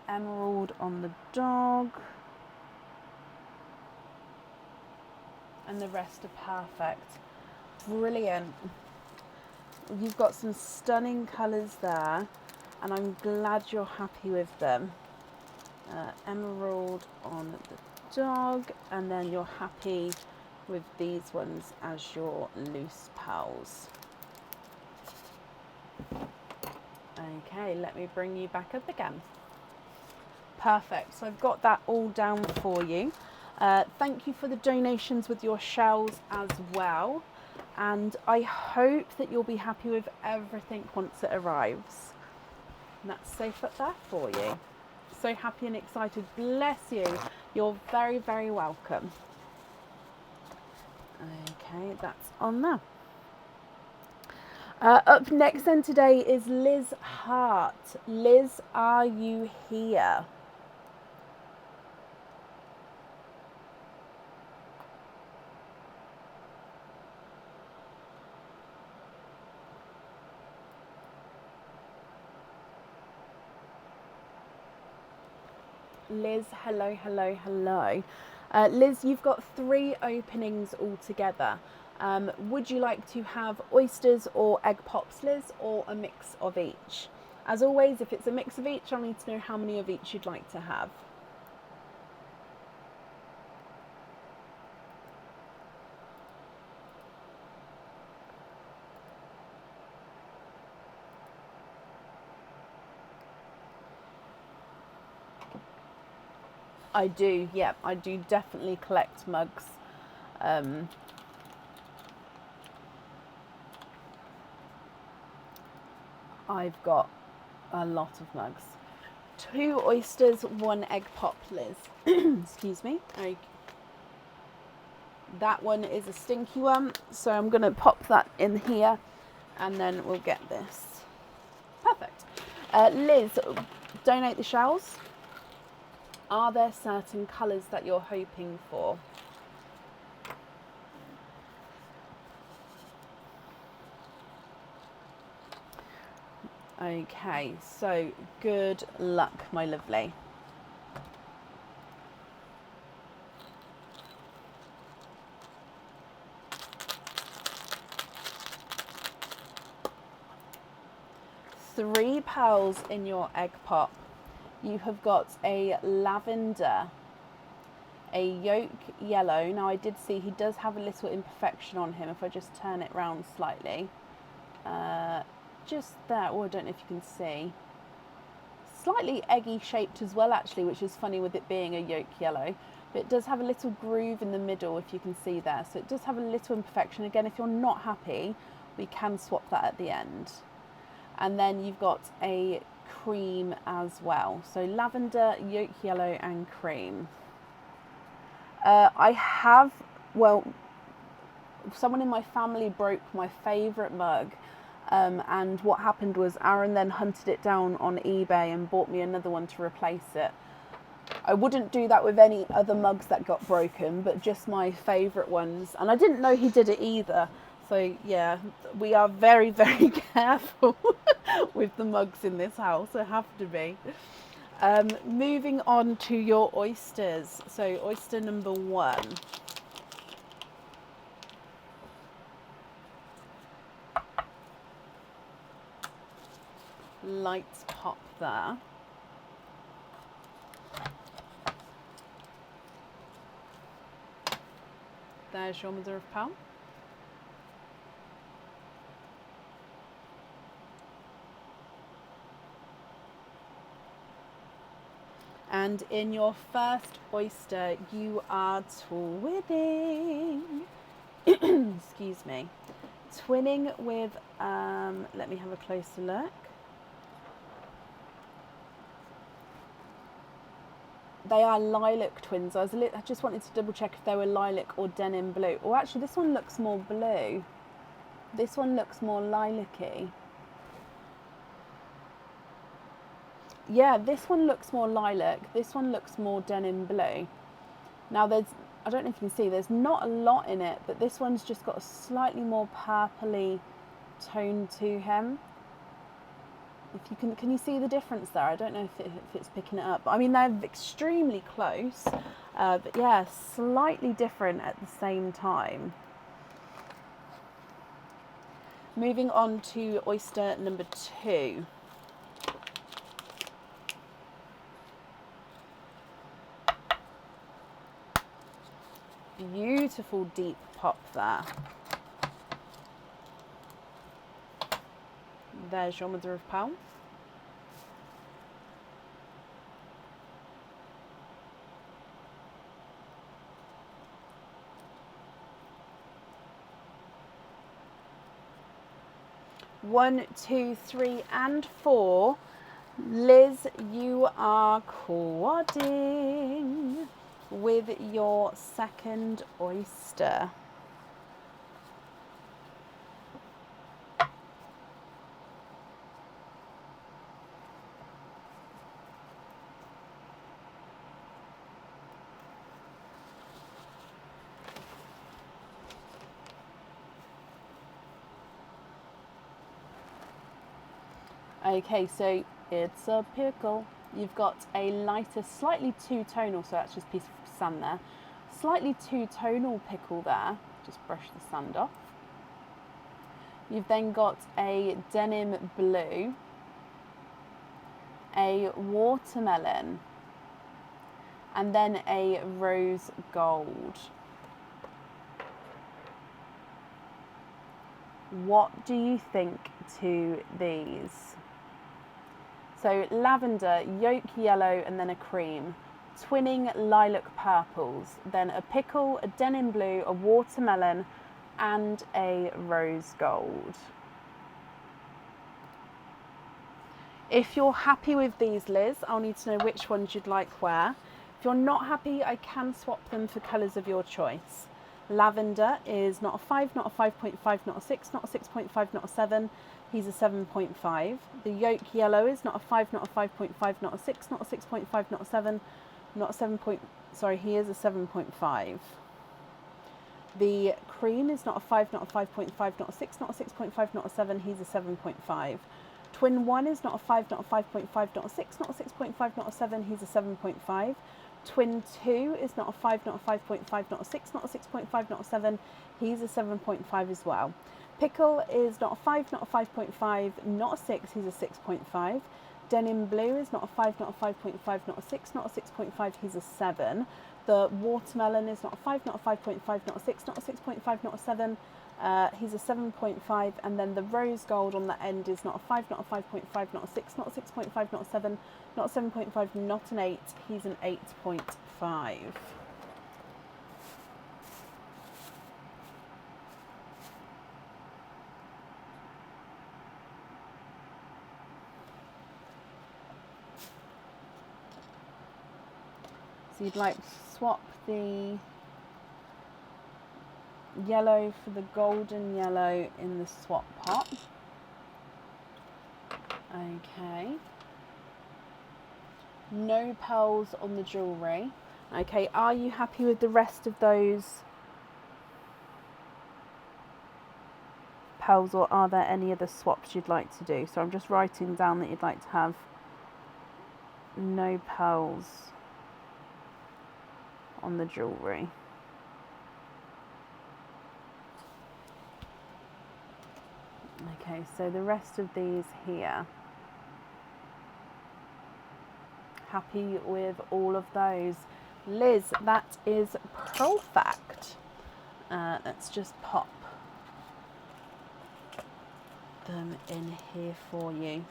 S1: Emerald on the dog. And the rest are perfect. Brilliant. You've got some stunning colours there, and I'm glad you're happy with them. Emerald on the dog, and then you're happy with these ones as your loose pearls. Okay, let me bring you back up again. Perfect, so I've got that all down for you. Thank you for the donations with your shells as well. And I hope that you'll be happy with everything once it arrives. And that's safe up there for you. So happy and excited. Bless you. You're very, very welcome. Okay, that's on there. Up next then today is Liz Hart. Liz, are you here? Liz, hello, hello, hello. Liz, you've got 3 openings altogether. Would you like to have oysters or egg pops, Liz, or a mix of each? As always, if it's a mix of each, I'll need to know how many of each you'd like to have. I do, yeah, I do definitely collect mugs. I've got a lot of mugs. 2 oysters, 1 egg pop, Liz. Excuse me. Okay. That one is a stinky one, so I'm going to pop that in here, and then we'll get this. Perfect. Liz, donate the shells. Are there certain colours that you're hoping for? Okay, so good luck, my lovely. Three pearls in your egg pop. You have got a lavender, a yolk yellow. Now I did see he does have a little imperfection on him. If I just turn it round slightly, just there. Oh, I don't know if you can see. Slightly eggy shaped as well, actually, which is funny with it being a yolk yellow. But it does have a little groove in the middle, if you can see there. So it does have a little imperfection. Again, if you're not happy, we can swap that at the end. And then you've got a cream as well. So lavender, yolk yellow and cream. I have, well, someone in my family broke my favourite mug. And what happened was Aaron then hunted it down on eBay and bought me another one to replace it. I wouldn't do that with any other mugs that got broken, but just my favourite ones. And I didn't know he did it either. So yeah, we are very, very careful with the mugs in this house. I have to be. Moving on to your oysters. So oyster number 1. light pop there. There's your mother of pearl. And in your first oyster, you are twinning. Excuse me. Twinning with, let me have a closer look. They are lilac twins. I just wanted to double check if they were lilac or denim blue. Or actually, this one looks more blue. This one looks more lilac-y. Yeah, this one looks more lilac. This one looks more denim blue. Now I don't know if you can see, there's not a lot in it, but this one's just got a slightly more purpley tone to him. If you can you see the difference there? I don't know if it's picking it up. But I mean, they're extremely close, but yeah, slightly different at the same time. Moving on to oyster number 2. Beautiful deep pop there. There's your mother of pearl. One, 2, 3, and 4. Liz, you are quadding with your second oyster. Okay, so it's a pickle. You've got a lighter, slightly two-tonal, so that's just a piece of sand there. Slightly two-tonal pickle there. Just brush the sand off. You've then got a denim blue, a watermelon, and then a rose gold. What do you think to these? So lavender, yolk yellow, and then a cream. Twinning lilac purples, then a pickle, a denim blue, a watermelon, and a rose gold. If you're happy with these, Liz, I'll need to know which ones you'd like where. If you're not happy, I can swap them for colours of your choice. Lavender is not a 5, not a 5.5, not a 6, not a 6.5, not a 7. He's a 7.5. The yolk yellow is not a 5, not a 5.5, not a 6, not a 6.5, not a 7, not a 7. Sorry, he is a 7.5. The cream is not a 5, not a 5.5, not a 6, not a 6.5, not a 7. He's a 7.5. Twin 1 is not a 5, not a 5.5, not a 6, not a 6.5, not a 7. He's a 7.5. Twin 2 is not a 5, not a 5.5, not a 6, not a 6.5, not a 7. He's a 7.5 as well. Pickle is not a 5, not a 5.5, not a 6. He's a 6.5. Denim blue is not a 5, not a 5.5, not a 6, not a 6.5. He's a 7. The watermelon is not a 5, not a 5.5, not a 6, not a 6.5, not a 7. He's a 7.5, and then the rose gold on the end is not a 5, not a 5.5, not a 6, not a 6.5, not a 7, not a 7.5, not an 8. He's an 8.5. So you'd like to swap the yellow for the golden yellow in the swap pot. Okay. No pearls on the jewellery. Okay, are you happy with the rest of those pearls, or are there any other swaps you'd like to do? So I'm just writing down that you'd like to have no pearls on the jewellery. Okay, so the rest of these here. happy with all of those. Liz, that is perfect. Let's just pop them in here for you.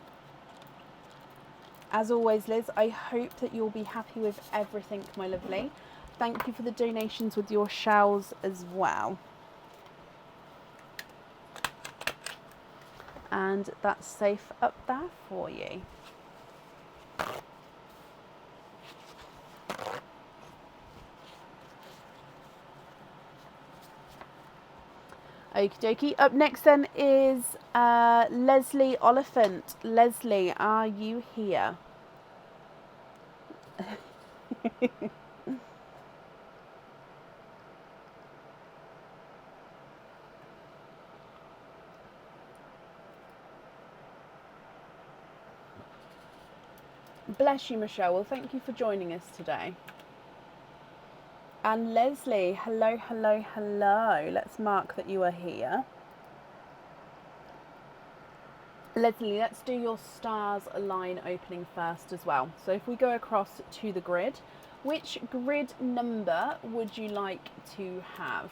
S1: As always, Liz, I hope that you'll be happy with everything, my lovely. Thank you for the donations with your shells as well. And that's safe up there for you. Okie dokie. Up next then is Leslie Oliphant. Leslie, are you here? Bless you, Michelle. Well, thank you for joining us today. And Leslie, hello, hello, hello. Let's mark that you are here. Leslie, let's do your stars line opening first as well. So if we go across to the grid, which grid number would you like to have?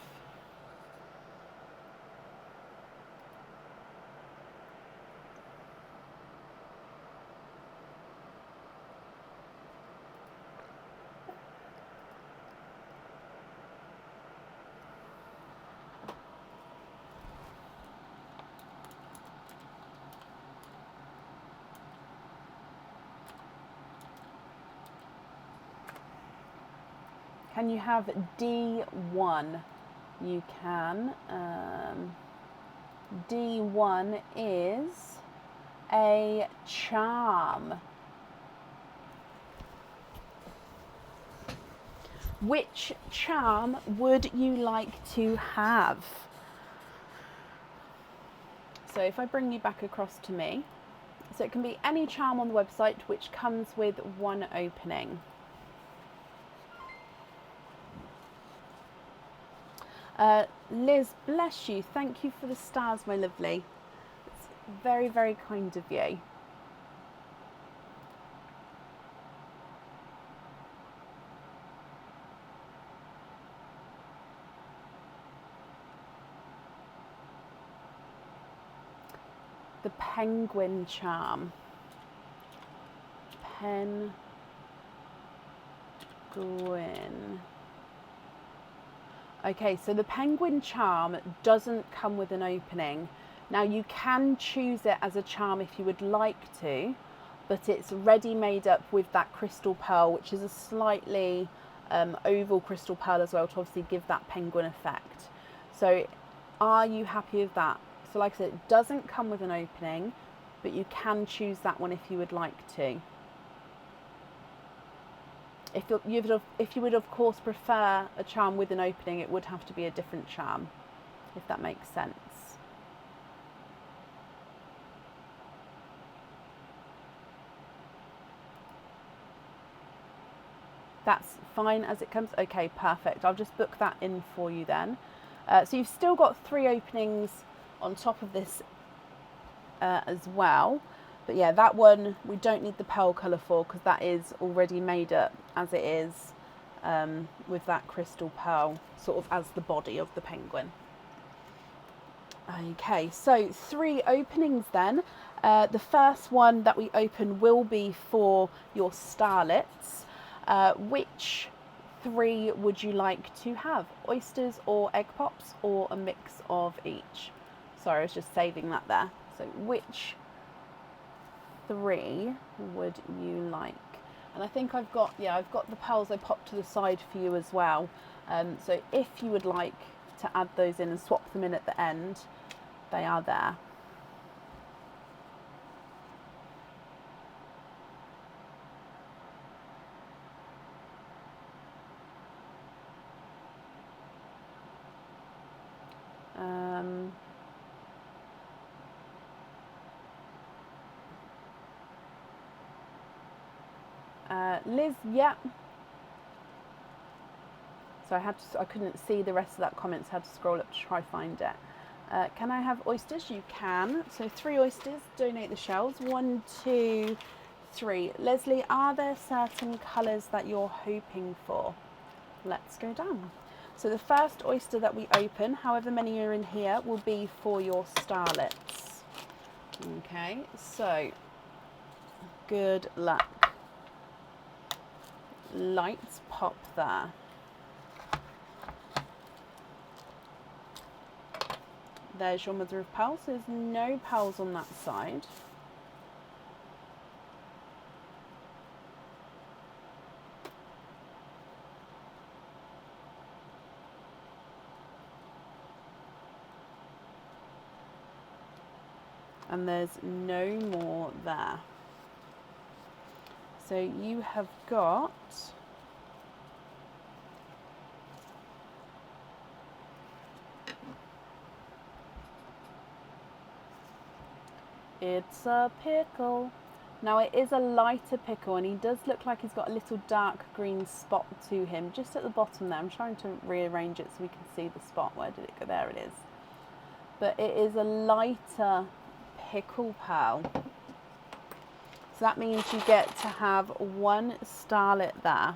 S1: Can you have D1? You can. D1 is a charm. Which charm would you like to have? So if I bring you back across to me, so it can be any charm on the website which comes with one opening. Liz, bless you. Thank you for the stars, my lovely. It's very, very kind of you. The penguin charm. Penguin. Okay, so the penguin charm doesn't come with an opening. Now you can choose it as a charm if you would like to, but it's ready made up with that crystal pearl, which is a slightly oval crystal pearl as well, to obviously give that penguin effect. So are you happy with that? So like I said, it doesn't come with an opening, but you can choose that one if you would like to. If you would of course prefer a charm with an opening, it would have to be a different charm, if that makes sense. That's fine as it comes. Okay, perfect. I'll just book that in for you then. So you've still got 3 openings on top of this as well. But yeah, that one we don't need the pearl colour for, because that is already made up as it is with that crystal pearl sort of as the body of the penguin. Okay, so 3 openings then. The first one that we open will be for your starlets. Which 3 would you like to have? Oysters or egg pops, or a mix of each? Sorry, I was just saving that there. So which 3 would you like? And I think I've got the pearls I popped to the side for you as well. So if you would like to add those in and swap them in at the end, they are there. Liz, yeah. So I couldn't see the rest of that comment, so I had to scroll up to try find it. Can I have oysters? You can. So 3 oysters, donate the shells. 1, 2, 3. Leslie, are there certain colours that you're hoping for? Let's go down. So the first oyster that we open, however many are in here, will be for your starlets. Okay, so good luck. Lights pop there. There's your mother of pearls. There's no pearls on that side. And there's no more there. So you have got it's a pickle. Now it is a lighter pickle and he does look like he's got a little dark green spot to him just at the bottom there. I'm trying to rearrange it so we can see the spot. Where did it go? There it is. But it is a lighter pickle pearl. So that means you get to have 1 starlet there.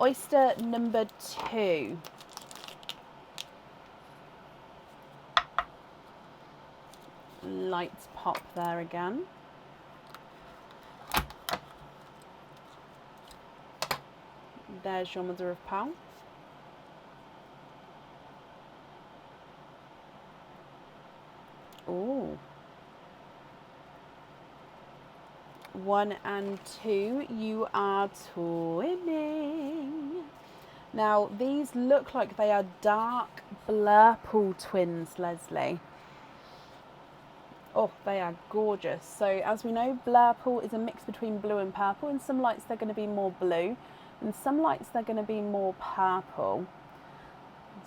S1: Oyster number 2. Lights pop there again. There's your mother of pearl. Oh. 1 and 2, you are twinning. Now these look like they are dark blurple twins, Leslie. Oh, they are gorgeous. So as we know, blurple is a mix between blue and purple. In some lights they're going to be more blue, in some lights they're going to be more purple.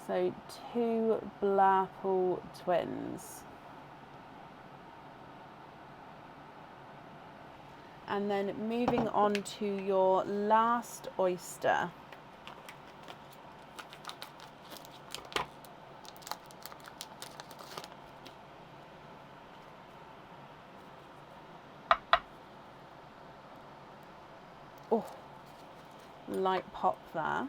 S1: So 2 blurple twins. And then moving on to your last oyster. Oh, light pop there.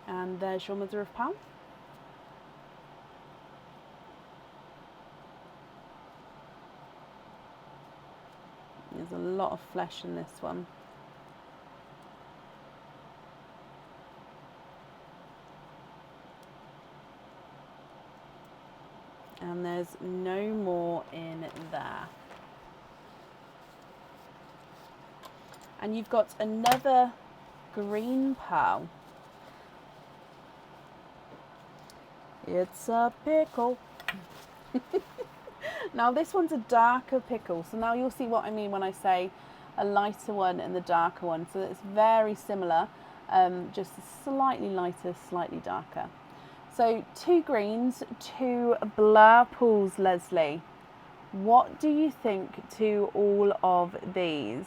S1: And there's your mother of pearl. There's a lot of flesh in this one. And there's no more in there. And you've got another green pearl. It's a pickle. Now this one's a darker pickle, so now you'll see what I mean when I say a lighter one and the darker one. So it's very similar, just slightly lighter, slightly darker. So 2 greens, 2 blurples, Leslie. What do you think to all of these?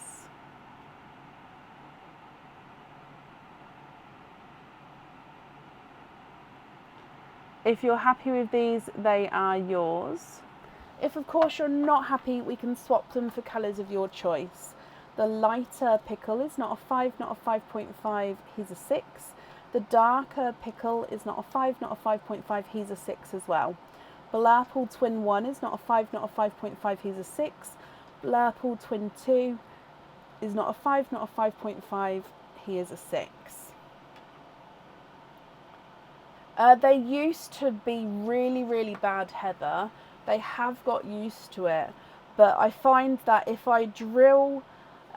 S1: If you're happy with these, they are yours. If of course you're not happy, we can swap them for colours of your choice. The lighter pickle is not a 5, not a 5.5, he's a 6. The darker pickle is not a 5, not a 5.5, he's a 6 as well. Blurple Twin 1 is not a 5, not a 5.5, he's a 6. Blurple Twin 2 is not a 5, not a 5.5, he is a 6. They used to be really, really bad, Heather. They have got used to it, but I find that if I drill,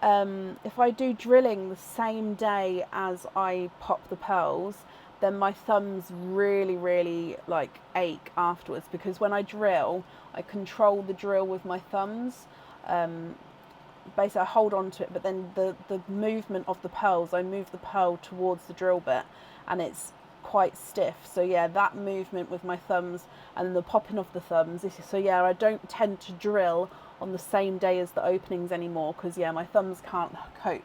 S1: if I do drilling the same day as I pop the pearls, then my thumbs really, really like ache afterwards, because when I drill, I control the drill with my thumbs. Basically I hold on to it, but then the movement of the pearls, I move the pearl towards the drill bit and it's quite stiff. So yeah, that movement with my thumbs and the popping of the thumbs, so yeah, I don't tend to drill on the same day as the openings anymore, because yeah, my thumbs can't cope.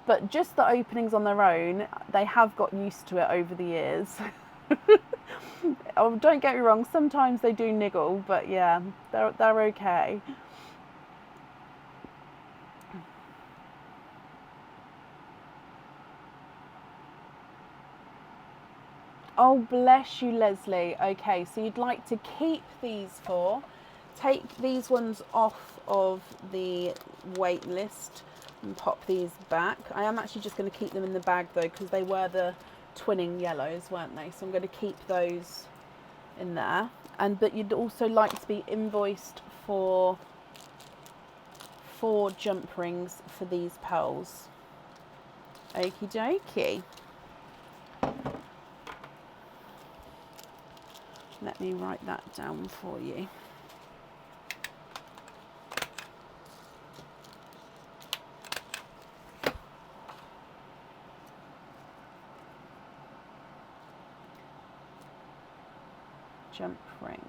S1: But just the openings on their own, they have got used to it over the years. Oh, don't get me wrong, sometimes they do niggle, but yeah, they're okay. Oh, bless you, Leslie. Okay, so you'd like to keep these four. Take these ones off of the wait list and pop these back. I am actually just going to keep them in the bag though, because they were the twinning yellows, weren't they? So I'm going to keep those in there. But you'd also like to be invoiced for 4 jump rings for these pearls. Okie dokie. Let me write that down for you. Jump rings.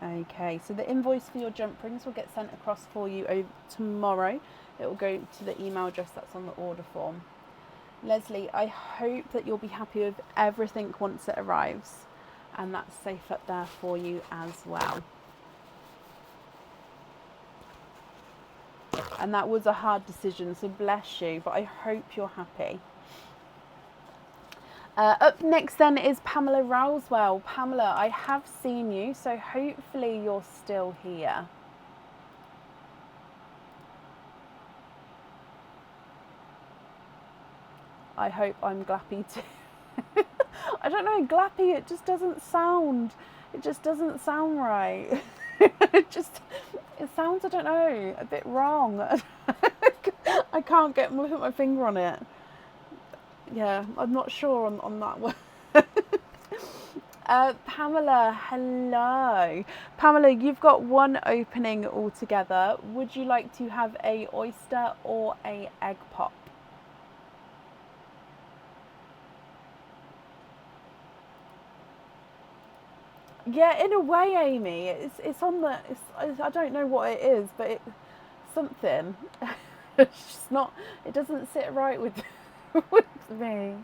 S1: Okay, so the invoice for your jump rings will get sent across for you tomorrow. It will go to the email address that's on the order form. Leslie, I hope that you'll be happy with everything once it arrives, and that's safe up there for you as well. And that was a hard decision, so bless you, but I hope you're happy. Up next then is Pamela Rousewell. Pamela, I have seen you, so hopefully you're still here. I hope I'm glappy too. I don't know, glappy, it just doesn't sound right. it sounds, I don't know, a bit wrong. I can't put my finger on it. Yeah, I'm not sure on that one. Pamela, hello. Pamela, you've got one opening altogether. Would you like to have a oyster or a egg pop? Yeah, in a way, Amy. It's on the. I don't know what it is, but it's something. It's just not. It doesn't sit right with with me.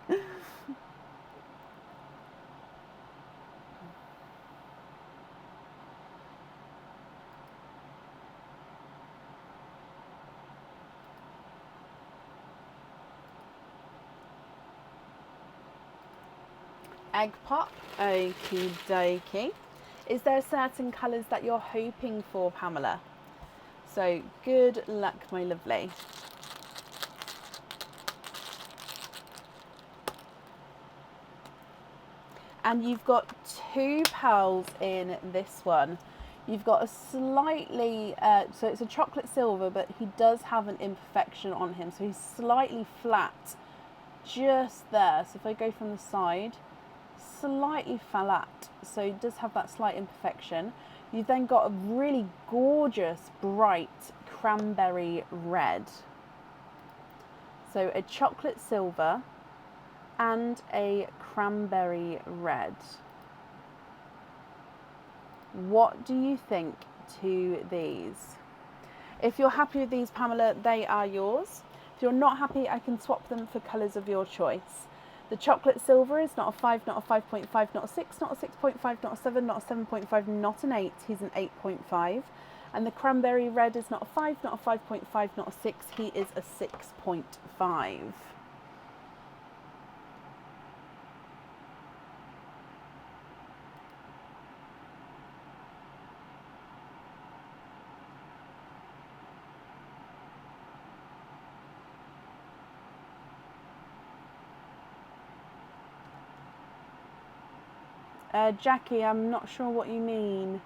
S1: Egg pop, okie dokie. Is there certain colours that you're hoping for, Pamela? So good luck, my lovely. And you've got 2 pearls in this one. You've got a slightly, so it's a chocolate silver, but he does have an imperfection on him. So he's slightly flat just there. So if I go from the side, slightly flat, so it does have that slight imperfection. You've then got a really gorgeous bright cranberry red, so a chocolate silver and a cranberry red. What do you think to these? If you're happy with these, Pamela, they are yours. If you're not happy, I can swap them for colours of your choice. The chocolate silver is not a 5, not a 5.5, not a 6, not a 6.5, not a 7, not a 7.5, not an 8. He's an 8.5. And the cranberry red is not a 5, not a 5.5, not a 6. He is a 6.5. Jackie, I'm not sure what you mean.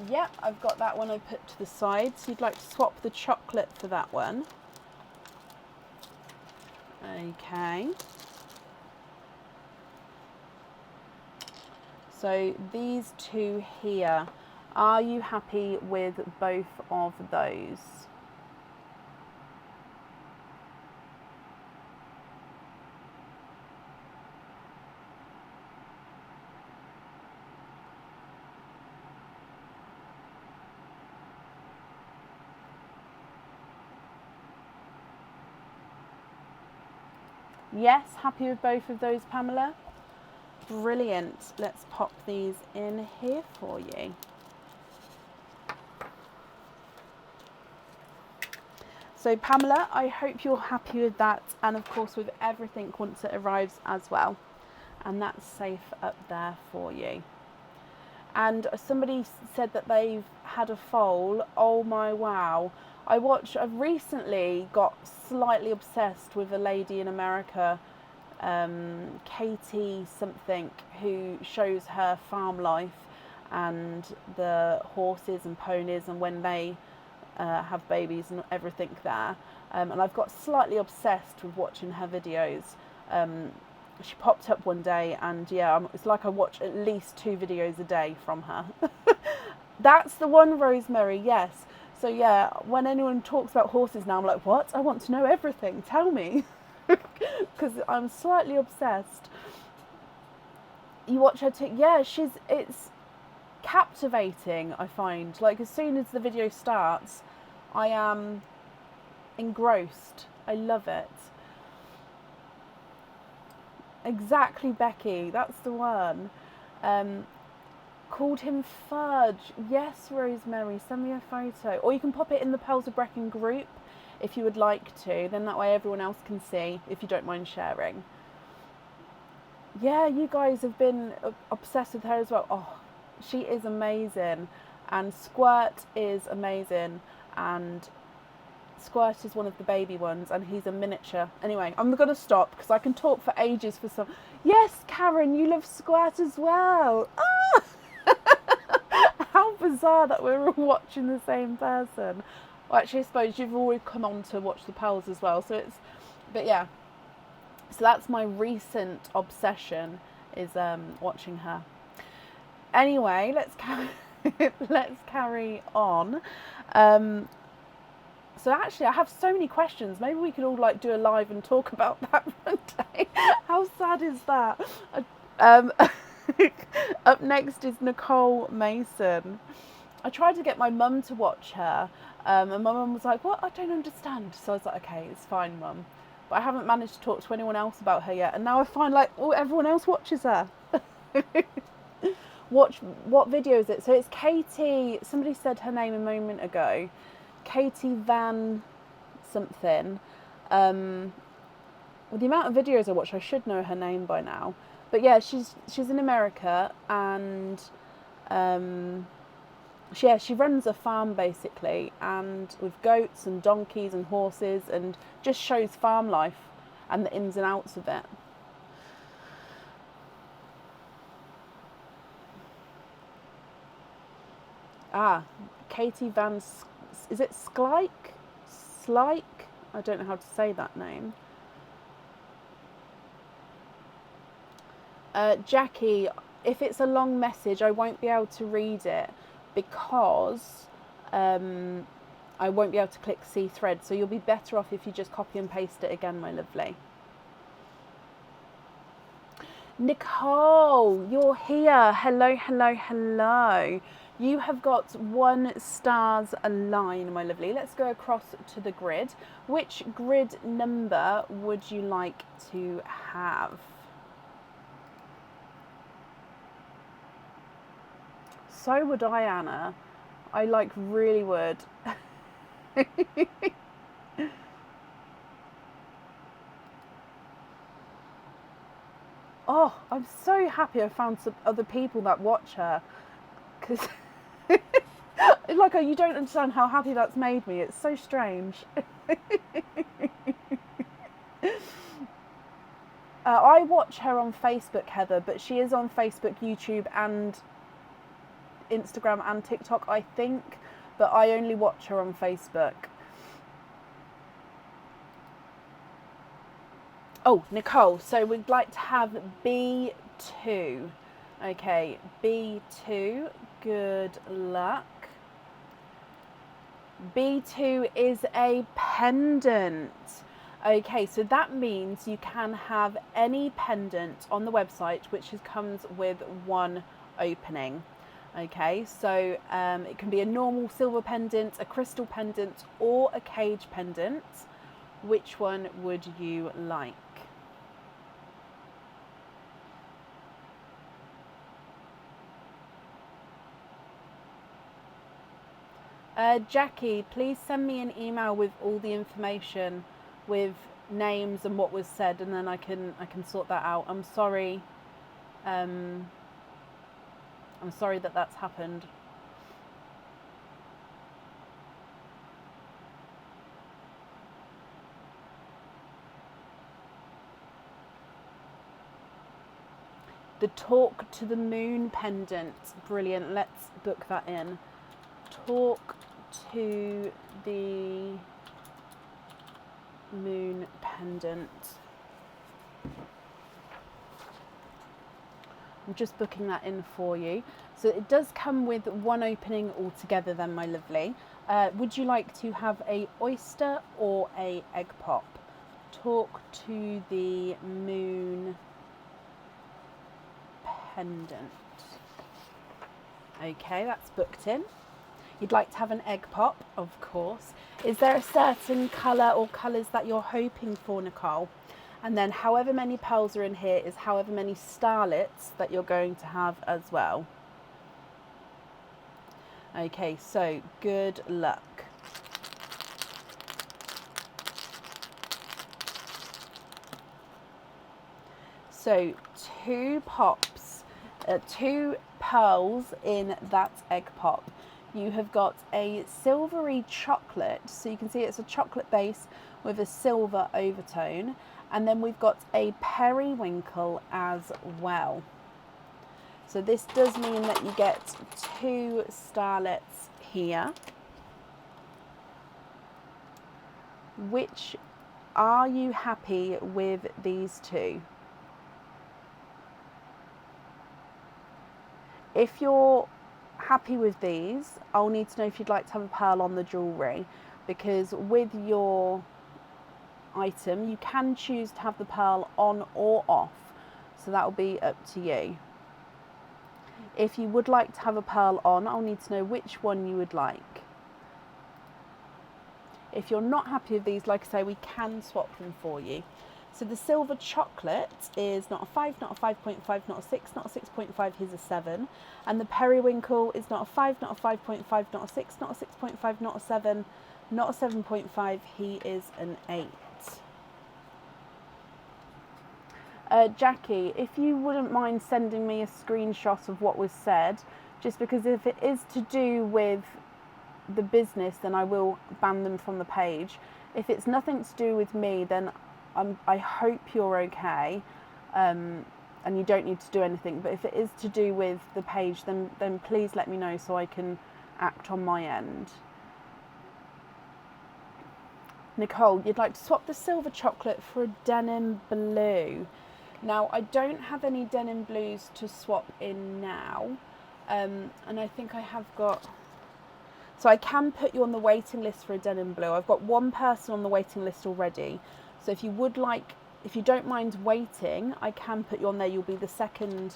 S1: Yeah, I've got that one I put to the side. So you'd like to swap the chocolate for that one. Okay. So these two here, are you happy with both of those? Yes, happy with both of those, Pamela? Brilliant. Let's pop these in here for you. So Pamela, I hope you're happy with that, and of course with everything once it arrives as well. And that's safe up there for you. And somebody said that they've had a foal. Oh my wow. I've recently got slightly obsessed with a lady in America, Katie something, who shows her farm life and the horses and ponies and when they have babies and everything there. And I've got slightly obsessed with watching her videos. She popped up one day and yeah, it's like I watch at least 2 videos a day from her. That's the one, Rosemary, yes. So yeah, when anyone talks about horses now, I'm like, what? I want to know everything, tell me. Because I'm slightly obsessed. You watch her yeah, it's captivating, I find. Like, as soon as the video starts, I am engrossed. I love it. Exactly, Becky, that's the one. Called him Fudge. Yes, Rosemary, send me a photo. Or you can pop it in the Pearls of Brecon group if you would like to. Then that way everyone else can see, if you don't mind sharing. Yeah, you guys have been obsessed with her as well. Oh, she is amazing. And Squirt is amazing. And Squirt is one of the baby ones, and he's a miniature. Anyway, I'm going to stop because I can talk for ages for some. Yes, Karen, you love Squirt as well. Ah! How bizarre that we're all watching the same person. Well, actually, I suppose you've already come on to watch the Pals as well. So but yeah. So that's my recent obsession, is watching her. Anyway, let's carry on. So actually, I have so many questions. Maybe we could all like do a live and talk about that one day. How sad is that? Up next is Nicole Mason. I tried to get my mum to watch her, and my mum was like, "What? I don't understand." So I was like, "Okay, it's fine, mum." But I haven't managed to talk to anyone else about her yet, and now I find like, oh, everyone else watches her. Watch what video is it? So it's Katie. Somebody said her name a moment ago. Katie Van something. With the amount of videos I watch, I should know her name by now. But yeah, she's in America, and she runs a farm basically, and with goats and donkeys and horses, and just shows farm life and the ins and outs of it. Katie Van, is it Slyke? Slyke? I don't know how to say that name. Jackie, if it's a long message, I won't be able to read it because I won't be able to click see thread. So you'll be better off if you just copy and paste it again, my lovely. Nicole, you're here. Hello, hello, hello. You have got 1 stars align, my lovely. Let's go across to the grid. Which grid number would you like to have? So would I, Anna. I like really would. Oh, I'm so happy I found some other people that watch her, because like, you don't understand how happy that's made me. It's so strange. I watch her on Facebook, Heather, but she is on Facebook, YouTube, and Instagram and TikTok, I think, but I only watch her on Facebook. Oh, Nicole, so we'd like to have B2. Okay, B2, good luck. B2 is a pendant. Okay, so that means you can have any pendant on the website which comes with one opening. Okay, so it can be a normal silver pendant, a crystal pendant, or a cage pendant. Which one would you like? Jackie, please send me an email with all the information, with names and what was said, and then I can sort that out. I'm sorry. I'm sorry that that's happened. The Talk to the Moon pendant. Brilliant. Let's book that in. Talk to the Moon pendant. I'm just booking that in for you. So it does come with one opening altogether then, my lovely. Would you like to have a oyster or a egg pop? Talk to the Moon pendant. Okay, that's booked in. You'd like to have an egg pop, of course. Is there a certain colour or colours that you're hoping for, Nicole? And then however many pearls are in here is however many starlets that you're going to have as well. Okay, so good luck. So 2 pops, 2 pearls in that egg pop. You have got a silvery chocolate, so you can see it's a chocolate base with a silver overtone, and then we've got a periwinkle as well. So this does mean that you get 2 starlets here. Which are you happy with these 2? If you're happy with these, I'll need to know if you'd like to have a pearl on the jewellery, because with your item you can choose to have the pearl on or off, so that will be up to you. If you would like to have a pearl on, I'll need to know which one you would like. If you're not happy with these, like I say, we can swap them for you. So the silver chocolate is not a 5, not a 5.5, not a 6, not a 6.5, here's a 7. And the periwinkle is not a 5, not a 5.5, not a 6, not a 6.5, not a 7, not a 7.5, he is an 8. Jackie, if you wouldn't mind sending me a screenshot of what was said, just because if it is to do with the business, then I will ban them from the page. If it's nothing to do with me, then I hope you're okay, and you don't need to do anything. But if it is to do with the page, then please let me know so I can act on my end. Nicole, you'd like to swap the silver chocolate for a denim blue. Now, I don't have any denim blues to swap in now, and I think I have got... So I can put you on the waiting list for a denim blue. I've got 1 person on the waiting list already. So if you would like, if you don't mind waiting, I can put you on there. You'll be the second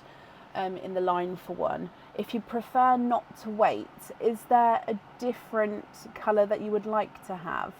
S1: in the line for one. If you prefer not to wait, is there a different colour that you would like to have?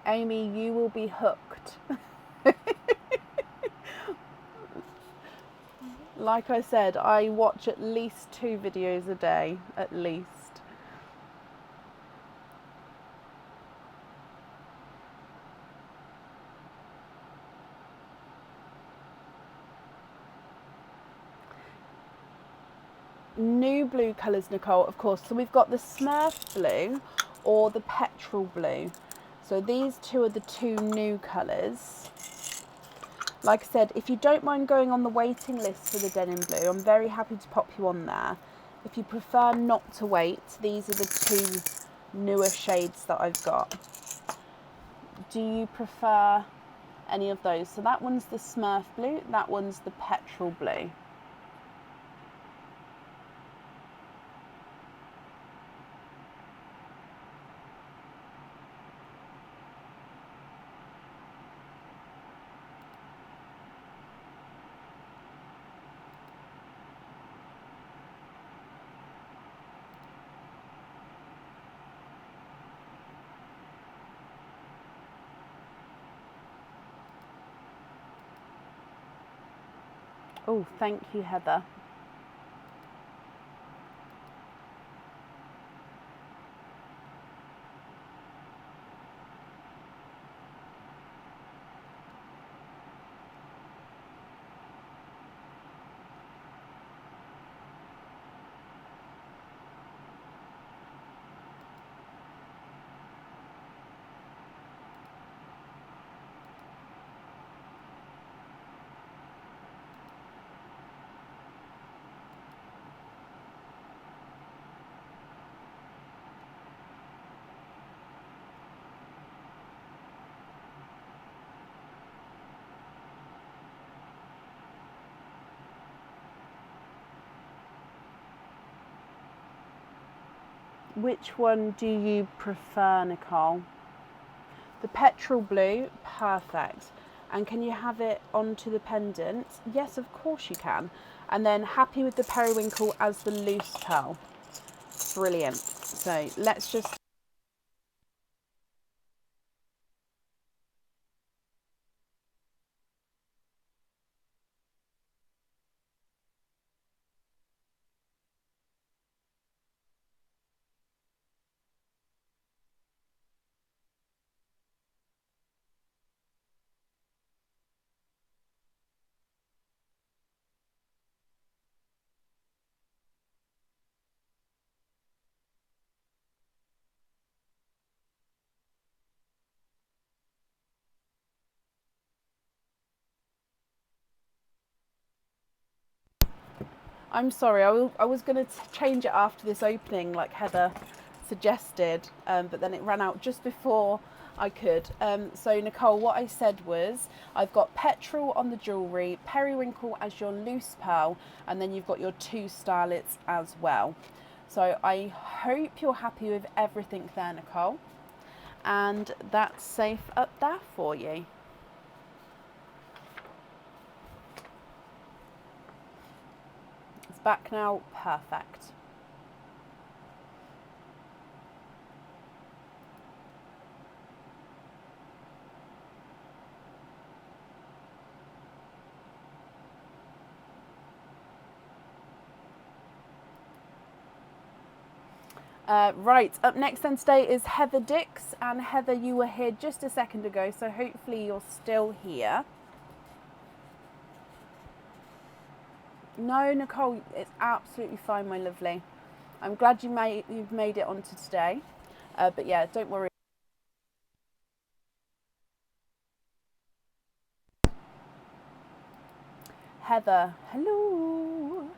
S1: Amy, you will be hooked. Like I said, I watch at least 2 videos a day, at least. new blue colours, Nicole, of course. So we've got the Smurf blue or the petrol blue. So these two are the two new colours. Like I said, if you don't mind going on the waiting list for the denim blue, I'm very happy to pop you on there. If you prefer not to wait, these are the two newer shades that I've got. Do you prefer any of those? So that one's the Smurf blue, that one's the petrol blue. Oh, thank you, Heather. Which one do you prefer, Nicole? The petrol blue, perfect. And can you have it onto the pendant? Yes, of course you can. And then happy with the periwinkle as the loose pearl. Brilliant. So let's just... I'm sorry, I was going to change it after this opening like Heather suggested, but then it ran out just before I could. So Nicole, what I said was I've got petrol on the jewellery, periwinkle as your loose pearl, and then you've got your two starlets as well. So I hope you're happy with everything there, Nicole, and that's safe up there for you. It's back now, perfect. Right, up next then today is Heather Dix, and Heather, you were here just a second ago, so hopefully you're still here. No, Nicole, it's absolutely fine, my lovely. I'm glad you've made it onto today, but yeah, don't worry. Heather, hello.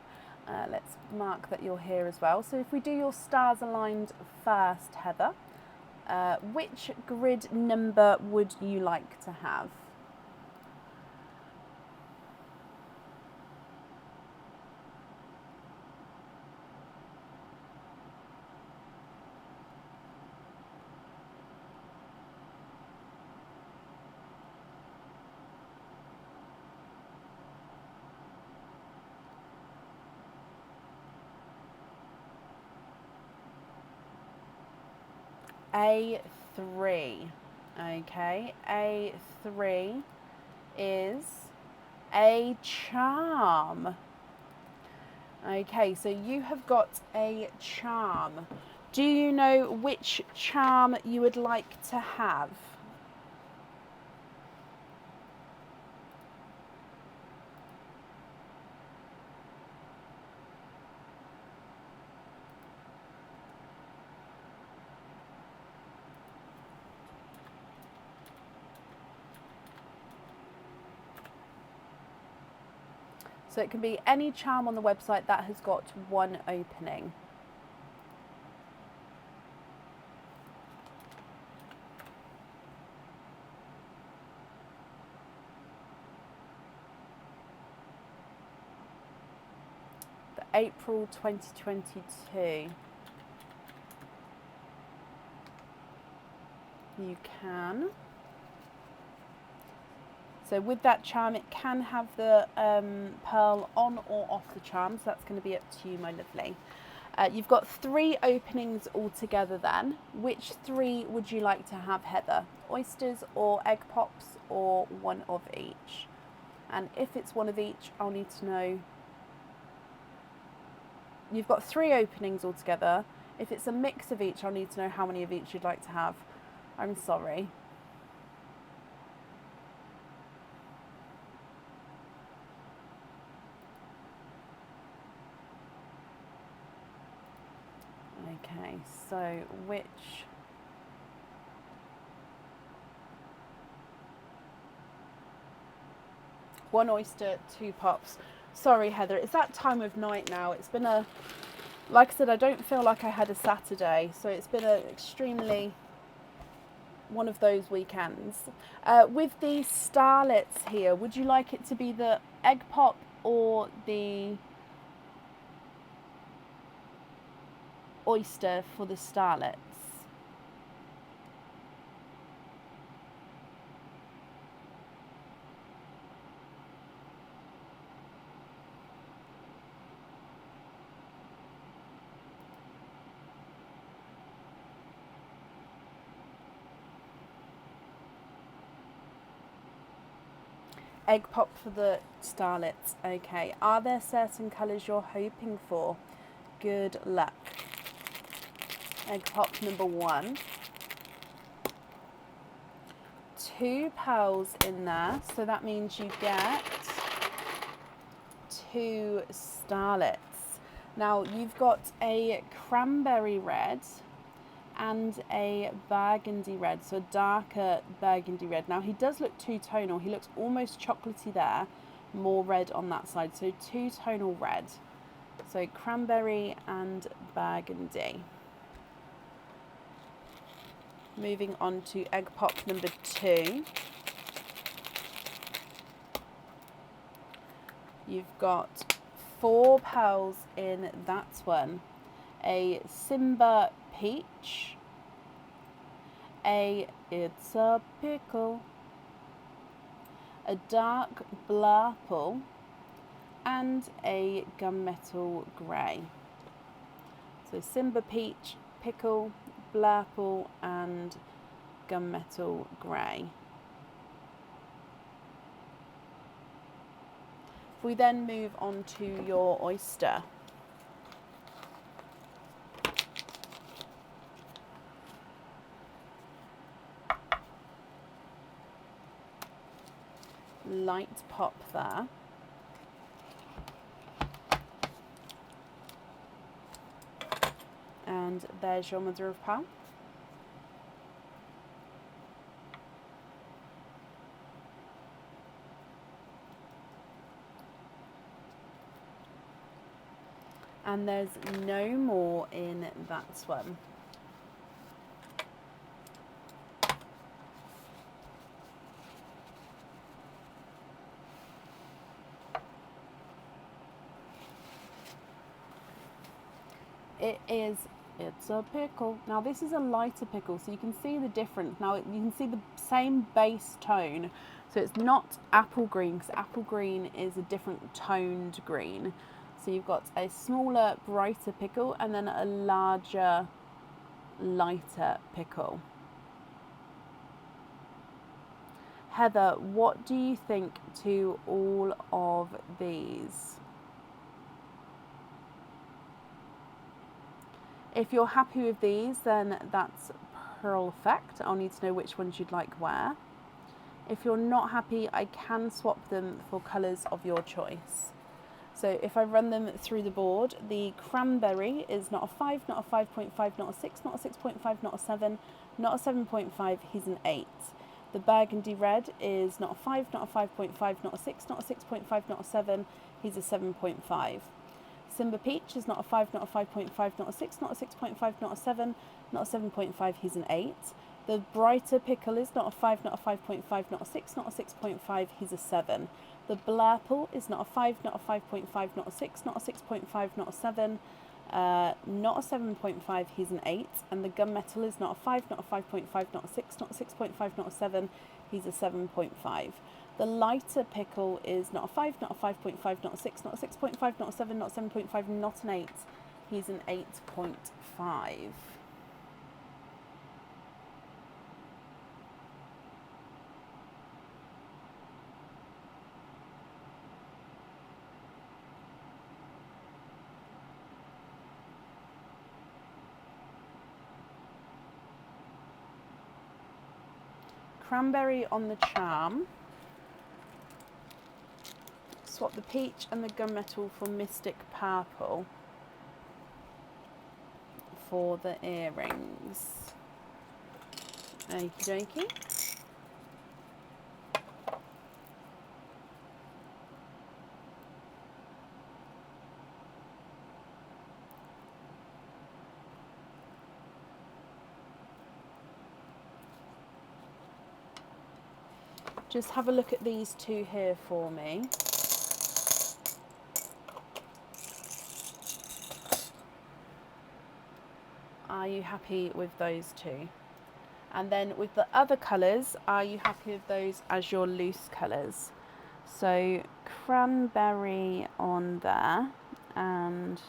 S1: Let's mark that you're here as well. So if we do your stars aligned first, Heather, which grid number would you like to have? A3. Okay, A3 is a charm. Okay, so you have got a charm. Do you know which charm you would like to have? So it can be any charm on the website that has got one opening. The April 2022. You can. So with that charm, it can have the pearl on or off the charm, so that's going to be up to you, my lovely. You've got 3 openings altogether then. Which 3 would you like to have, Heather? Oysters or egg pops, or one of each? And if it's one of each, I'll need to know. You've got 3 openings altogether. If it's a mix of each, I'll need to know how many of each you'd like to have. I'm sorry. Okay, so which... One oyster, 2 pops. Sorry, Heather, it's that time of night now. It's been a... Like I said, I don't feel like I had a Saturday, so it's been an extremely... one of those weekends. With the starlets here, would you like it to be the egg pop or the oyster for the starlets? Egg pop for the starlets. Okay. Are there certain colours you're hoping for? Good luck. Egg pop number 1. 2 pearls in there, so that means you get 2 starlets. Now you've got a cranberry red and a burgundy red, so a darker burgundy red. Now he does look two-tonal. He looks almost chocolatey there, more red on that side, so two-tonal red. So cranberry and burgundy. Moving on to egg pop number 2. You've got 4 pearls in that one. A Simba peach, a It's a Pickle, a dark blurple, and a gunmetal grey. So Simba peach, pickle, blurple, and gunmetal grey. If we then move on to your oyster. Light pop there. And there's your mother of pearl. And there's no more in that one. It's a pickle. Now this is a lighter pickle, so you can see the difference. Now you can see the same base tone, so it's not apple green, because apple green is a different toned green. So you've got a smaller, brighter pickle and then a larger, lighter pickle. Heather, what do you think to all of these? If you're happy with these, then that's perfect. I'll need to know which ones you'd like where. If you're not happy, I can swap them for colours of your choice. So if I run them through the board, the cranberry is not a 5, not a 5.5, not a 6, not a 6.5, not a 7, not a 7.5, he's an 8. The burgundy red is not a 5, not a 5.5, not a 6, not a 6.5, not a 7, he's a 7.5. Simba Peach is not a 5, not a 5.5, not a 6, not a 6.5, not a 7, not a 7.5, he's an 8. The Brighter Pickle is not a 5, not a 5.5, not a 6, not a 6.5, he's a 7. The Blurple is not a 5, not a 5.5, not a 6, not a 6.5, not a 7, not a 7.5, he's an 8. And the Gunmetal is not a 5, not a 5.5, not a 6, not a 6.5, not a 7, he's a 7.5. The Lighter Pickle is not a 5, not a 5.5, not a 6, not a 6.5, not a 7, not a 7.5, not an 8. He's an 8.5. Cranberry on the charm. Swap the peach and the gunmetal for Mystic Purple for the earrings. Okie dokie. Just have a look at these two here for me. Are you happy with those two? And then with the other colours, are you happy with those as your loose colours? So cranberry on there and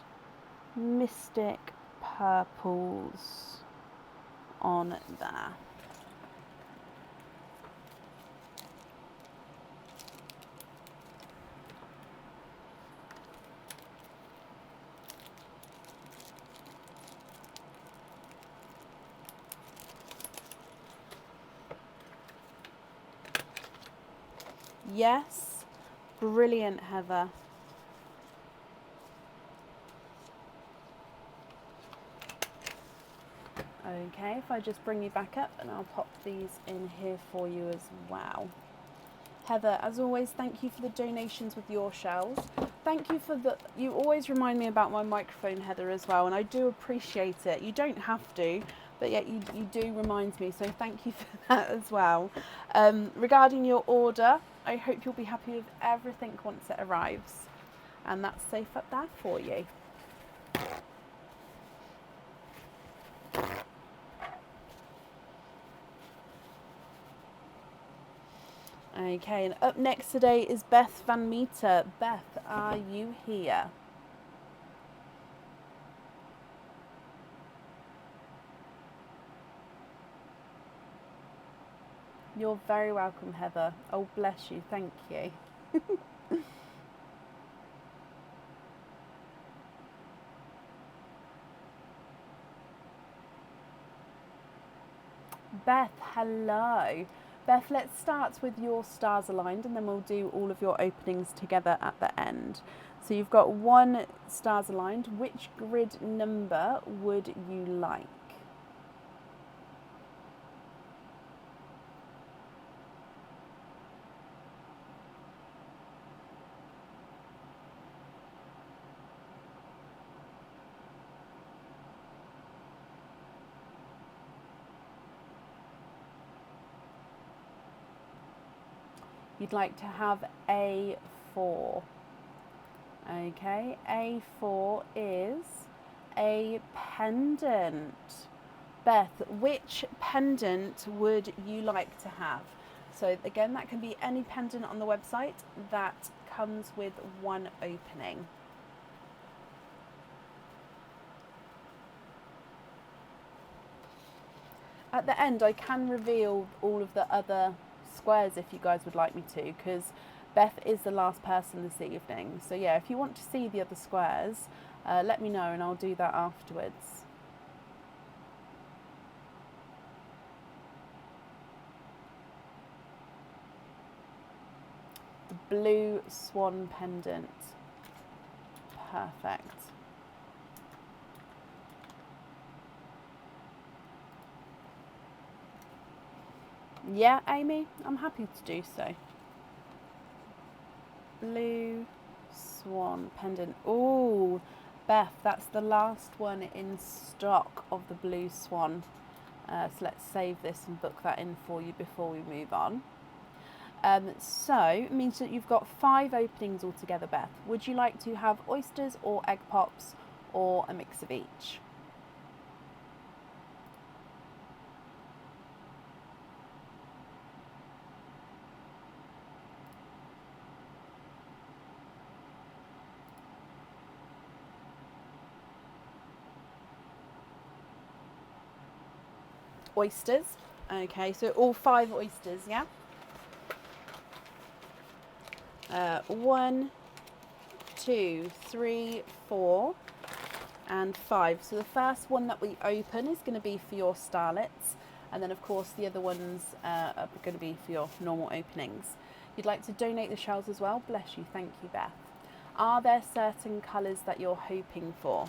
S1: Mystic Purples on there. Yes, brilliant, Heather. Okay, if I just bring you back up and I'll pop these in here for you as well. Heather, as always, thank you for the donations with your shells. Thank you for the, you always remind me about my microphone, Heather, as well, and I do appreciate it. You don't have to, but yet you do remind me, so thank you for that as well. Regarding your order, I hope you'll be happy with everything once it arrives, and that's safe up there for you. Okay, and up next today is Beth Van Meter. Beth, are you here? You're very welcome, Heather. Oh, bless you. Thank you. Beth, hello. Beth, let's start with your stars aligned and then we'll do all of your openings together at the end. So you've got 1 stars aligned. Which grid number would you like? You'd like to have A4. Okay, A4 is a pendant. Beth, which pendant would you like to have? So again, that can be any pendant on the website that comes with 1 opening. At the end, I can reveal all of the other squares if you guys would like me to, because Beth is the last person this evening. So yeah, if you want to see the other squares, let me know and I'll do that afterwards. The blue swan pendant. Perfect. Yeah, Amy, I'm happy to do so. Blue Swan pendant. Oh, Beth, that's the last one in stock of the blue swan. So let's save this and book that in for you before we move on. So it means that you've got 5 openings altogether, Beth. Would you like to have oysters or egg pops or a mix of each? Oysters. Okay, so all 5 oysters, yeah? 1, 2, 3, 4, and 5. So the first one that we open is going to be for your starlets, and then of course the other ones are going to be for your normal openings. You'd like to donate the shells as well? Bless you, thank you, Beth. Are there certain colours that you're hoping for?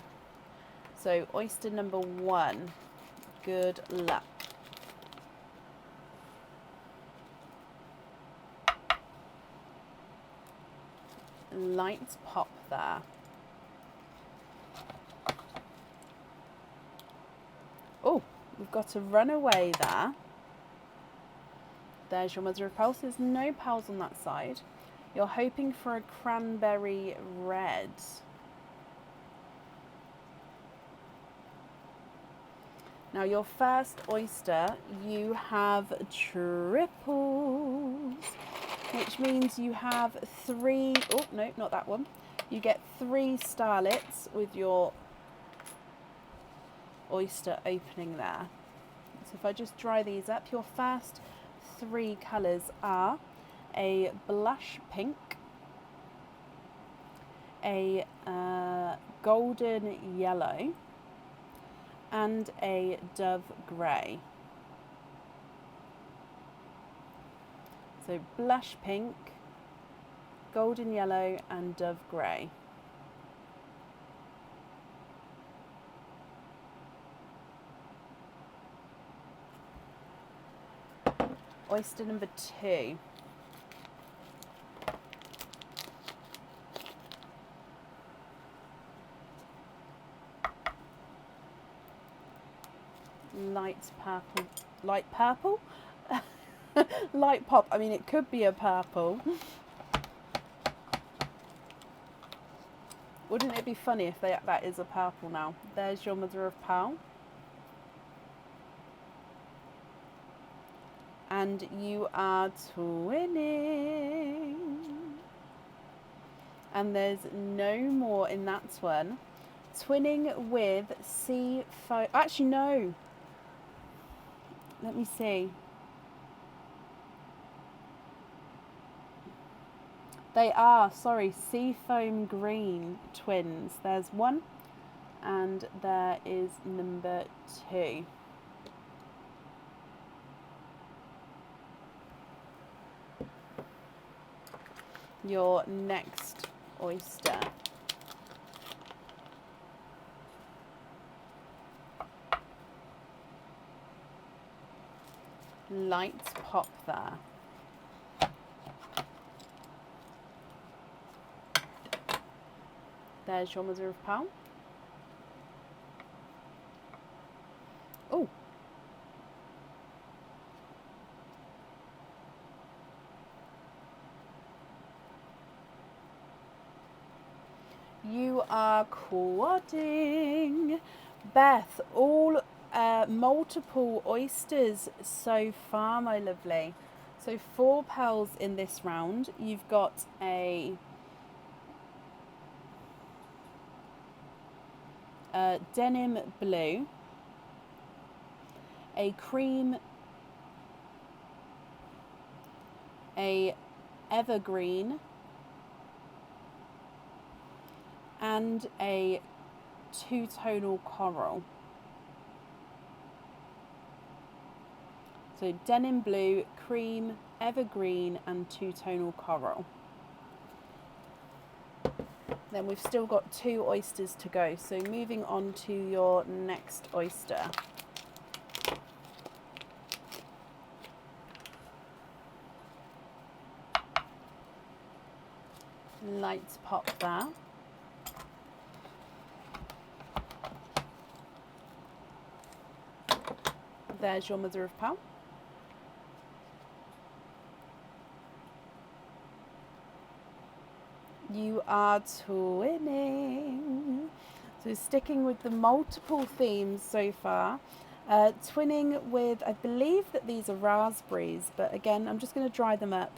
S1: So oyster number 1, good luck. Lights pop there. Oh, we've got a runaway there. There's your mother of pearls. There's no pearls on that side. You're hoping for a cranberry red. Now your first oyster, you have triples, which means you have 3, oh no, not that one. You get 3 starlets with your oyster opening there. So if I just dry these up, your first 3 colours are a blush pink, a golden yellow, and a dove grey. So blush pink, golden yellow, and dove grey. Oyster number 2. Light purple. Light purple? Light pop. I mean, it could be a purple. Wouldn't it be funny if that is a purple now? There's your mother of pearl. And you are twinning. And there's no more in that one. Twinning with sea foam. Actually, no. Let me see. They are, sorry, seafoam green twins. There's one, and there is number 2. Your next oyster. Lights pop there. There's your mother of pearl. Oh. You are quadding. Beth, all multiple oysters so far, my lovely. So 4 pearls in this round. You've got a denim blue, a cream, a evergreen, and a 2-tonal coral. So denim blue, cream, evergreen, and 2-tonal coral. Then we've still got 2 oysters to go. So moving on to your next oyster. light pop there. There's your mother of pearl. You are twinning. So sticking with the multiple themes so far. Twinning with, I believe that these are raspberries, but again, I'm just going to dry them up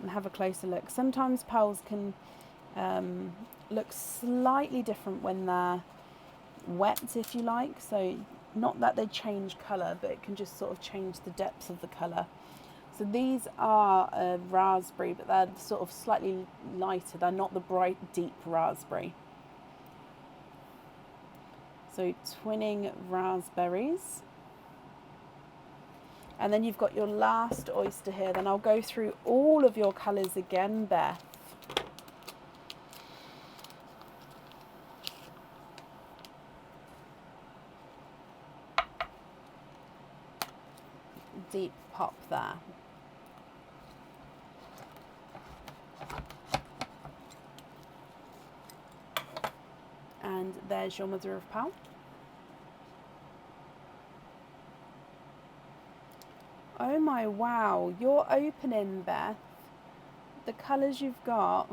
S1: and have a closer look. Sometimes pearls can look slightly different when they're wet, if you like. So not that they change colour, but it can just sort of change the depth of the colour. So these are a raspberry, but they're sort of slightly lighter. They're not the bright, deep raspberry. So twinning raspberries. And then you've got your last oyster here. Then I'll go through all of your colours again, Beth. Deep pop there. And there's your mother of pearl. Oh my, wow, your opening, Beth, the colours you've got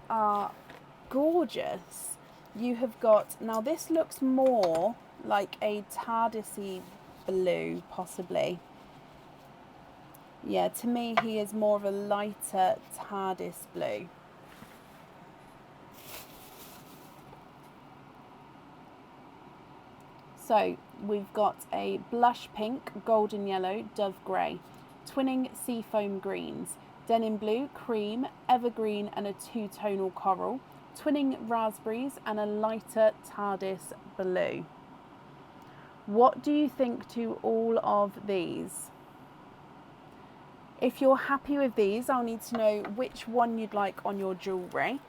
S1: are gorgeous. You have got, now this looks more like a TARDIS-y blue, possibly. Yeah, to me he is more of a lighter TARDIS blue. So we've got a blush pink, golden yellow, dove grey, twinning seafoam greens, denim blue, cream, evergreen and a two-tonal coral, twinning raspberries and a lighter TARDIS blue. What do you think to all of these? If you're happy with these, I'll need to know which one you'd like on your jewellery.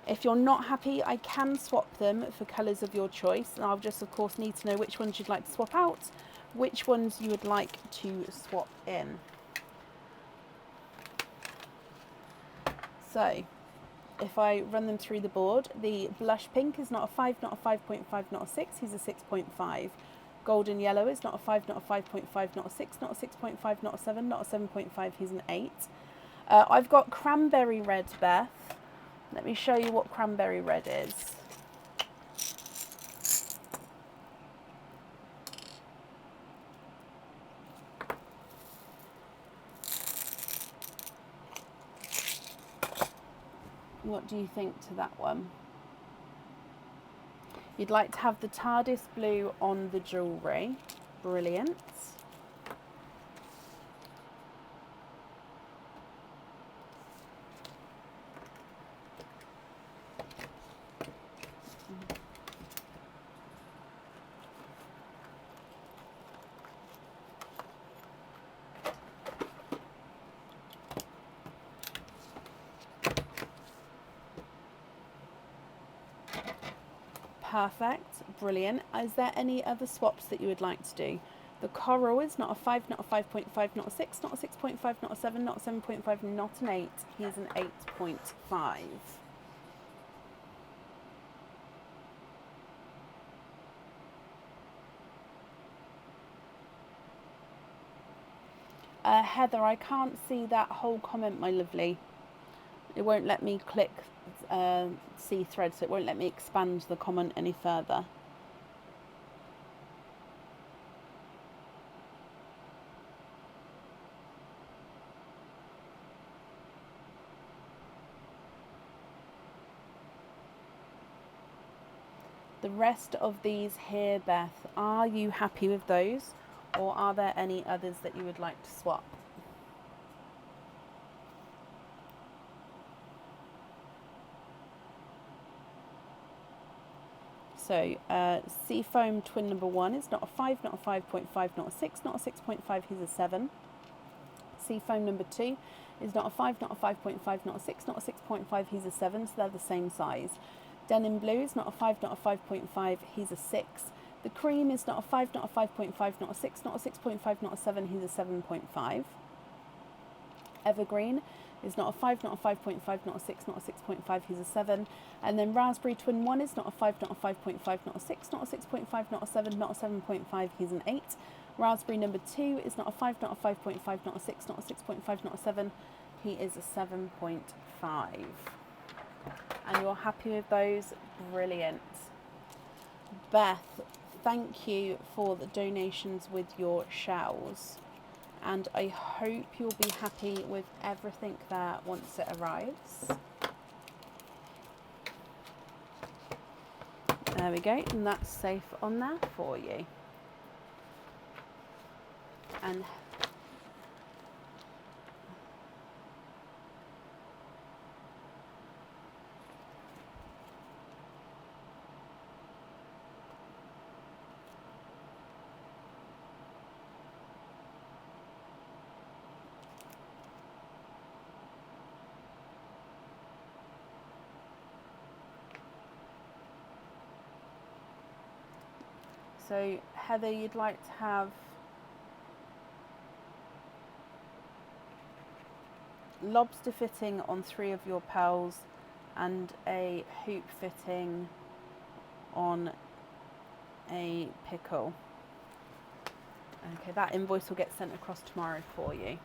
S1: If you're not happy, I can swap them for colours of your choice. And I'll just, of course, need to know which ones you'd like to swap out, which ones you would like to swap in. So, if I run them through the board, the blush pink is not a 5, not a 5.5, not a 6. He's a 6.5. Golden yellow is not a 5, not a 5.5, not a 6, not a 6.5, not a 7, not a 7.5. He's an 8. I've got cranberry red, Beth. Let me show you what cranberry red is. What do you think to that one? You'd like to have the TARDIS blue on the jewellery. Brilliant. Perfect, brilliant. Is there any other swaps that you would like to do? The coral is not a 5, not a 5.5, not a 6, not a 6.5, not a 7, not a 7.5, not an 8. He's an 8.5. Heather, I can't see that whole comment, my lovely. It won't let me click see thread, so it won't let me expand the comment any further. The rest of these here, Beth, are you happy with those, or are there any others that you would like to swap? So Seafoam twin number 1 is not a 5, not a 5.5, not a 6, not a 6.5, he's a 7. Seafoam number 2 is not a 5, not a 5.5, not a 6, not a 6.5, he's a 7, so they're the same size. Denim blue is not a 5, not a 5.5, he's a 6. The cream is not a 5, not a 5.5, not a 6, not a 6.5, not a 7, he's a 7.5. Evergreen is not a 5, not a 5.5, not a 6, not a 6.5, he's a 7. And then Raspberry Twin 1 is not a 5, not a 5.5, not a 6, not a 6.5, not a 7, not a 7.5, he's an 8. Raspberry number 2 is not a 5, not a 5.5, not a 6, not a 6.5, not a 7, he is a 7.5. And you're happy with those? Brilliant. Beth, thank you for the donations with your shells. And I hope you'll be happy with everything there once it arrives. There we go, and that's safe on there for you. And so Heather, you'd like to have lobster fitting on 3 of your pearls and a hoop fitting on a pickle. Okay, that invoice will get sent across tomorrow for you.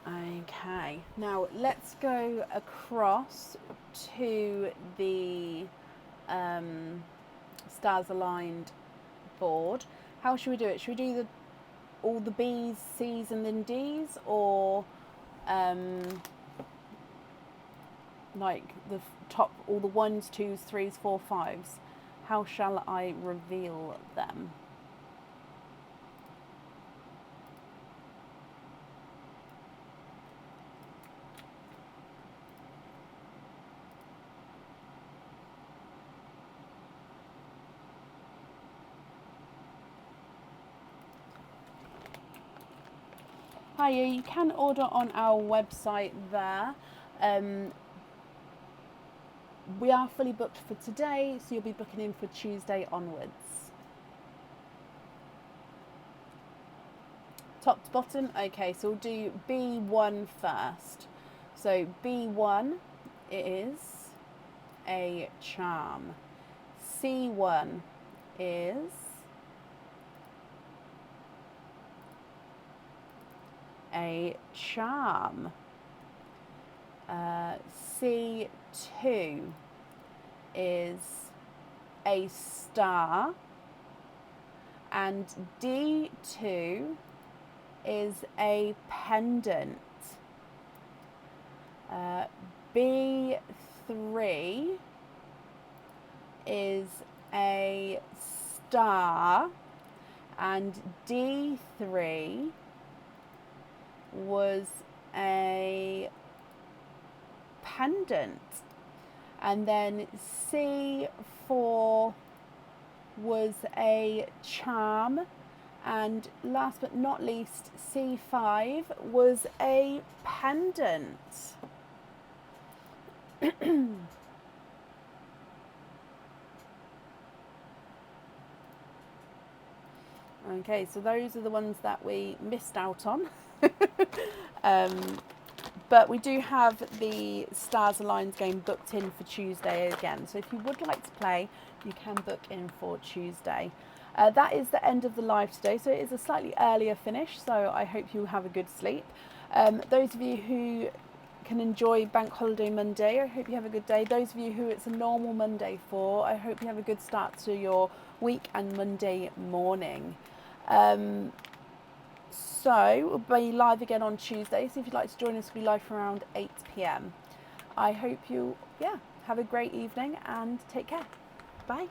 S1: Okay, now let's go across to the stars aligned board. How should we do it? Should we do all the B's, C's and then D's, or like the top, all the 1s, 2s, 3s, 4, 5s? How shall I reveal them? Hiya, you can order on our website there. We are fully booked for today, so you'll be booking in for Tuesday onwards. Top to bottom? Okay, so we'll do B1 first. So B1 is a charm. C1 is a charm. C2 is a star, and D2 is a pendant. B3 is a star, and D3 was a pendant, and then C4 was a charm, and last but not least C5 was a pendant. Okay, so those are the ones that we missed out on. But we do have the Stars Aligned game booked in for Tuesday again. So if you would like to play, you can book in for Tuesday. That is the end of the live today. So it is a slightly earlier finish. So I hope you have a good sleep. Those of you who can enjoy Bank Holiday Monday, I hope you have a good day. Those of you who it's a normal Monday for, I hope you have a good start to your week and Monday morning. So we'll be live again on Tuesday. So if you'd like to join us, we'll be live from around 8 p.m. I hope you, have a great evening and take care. Bye.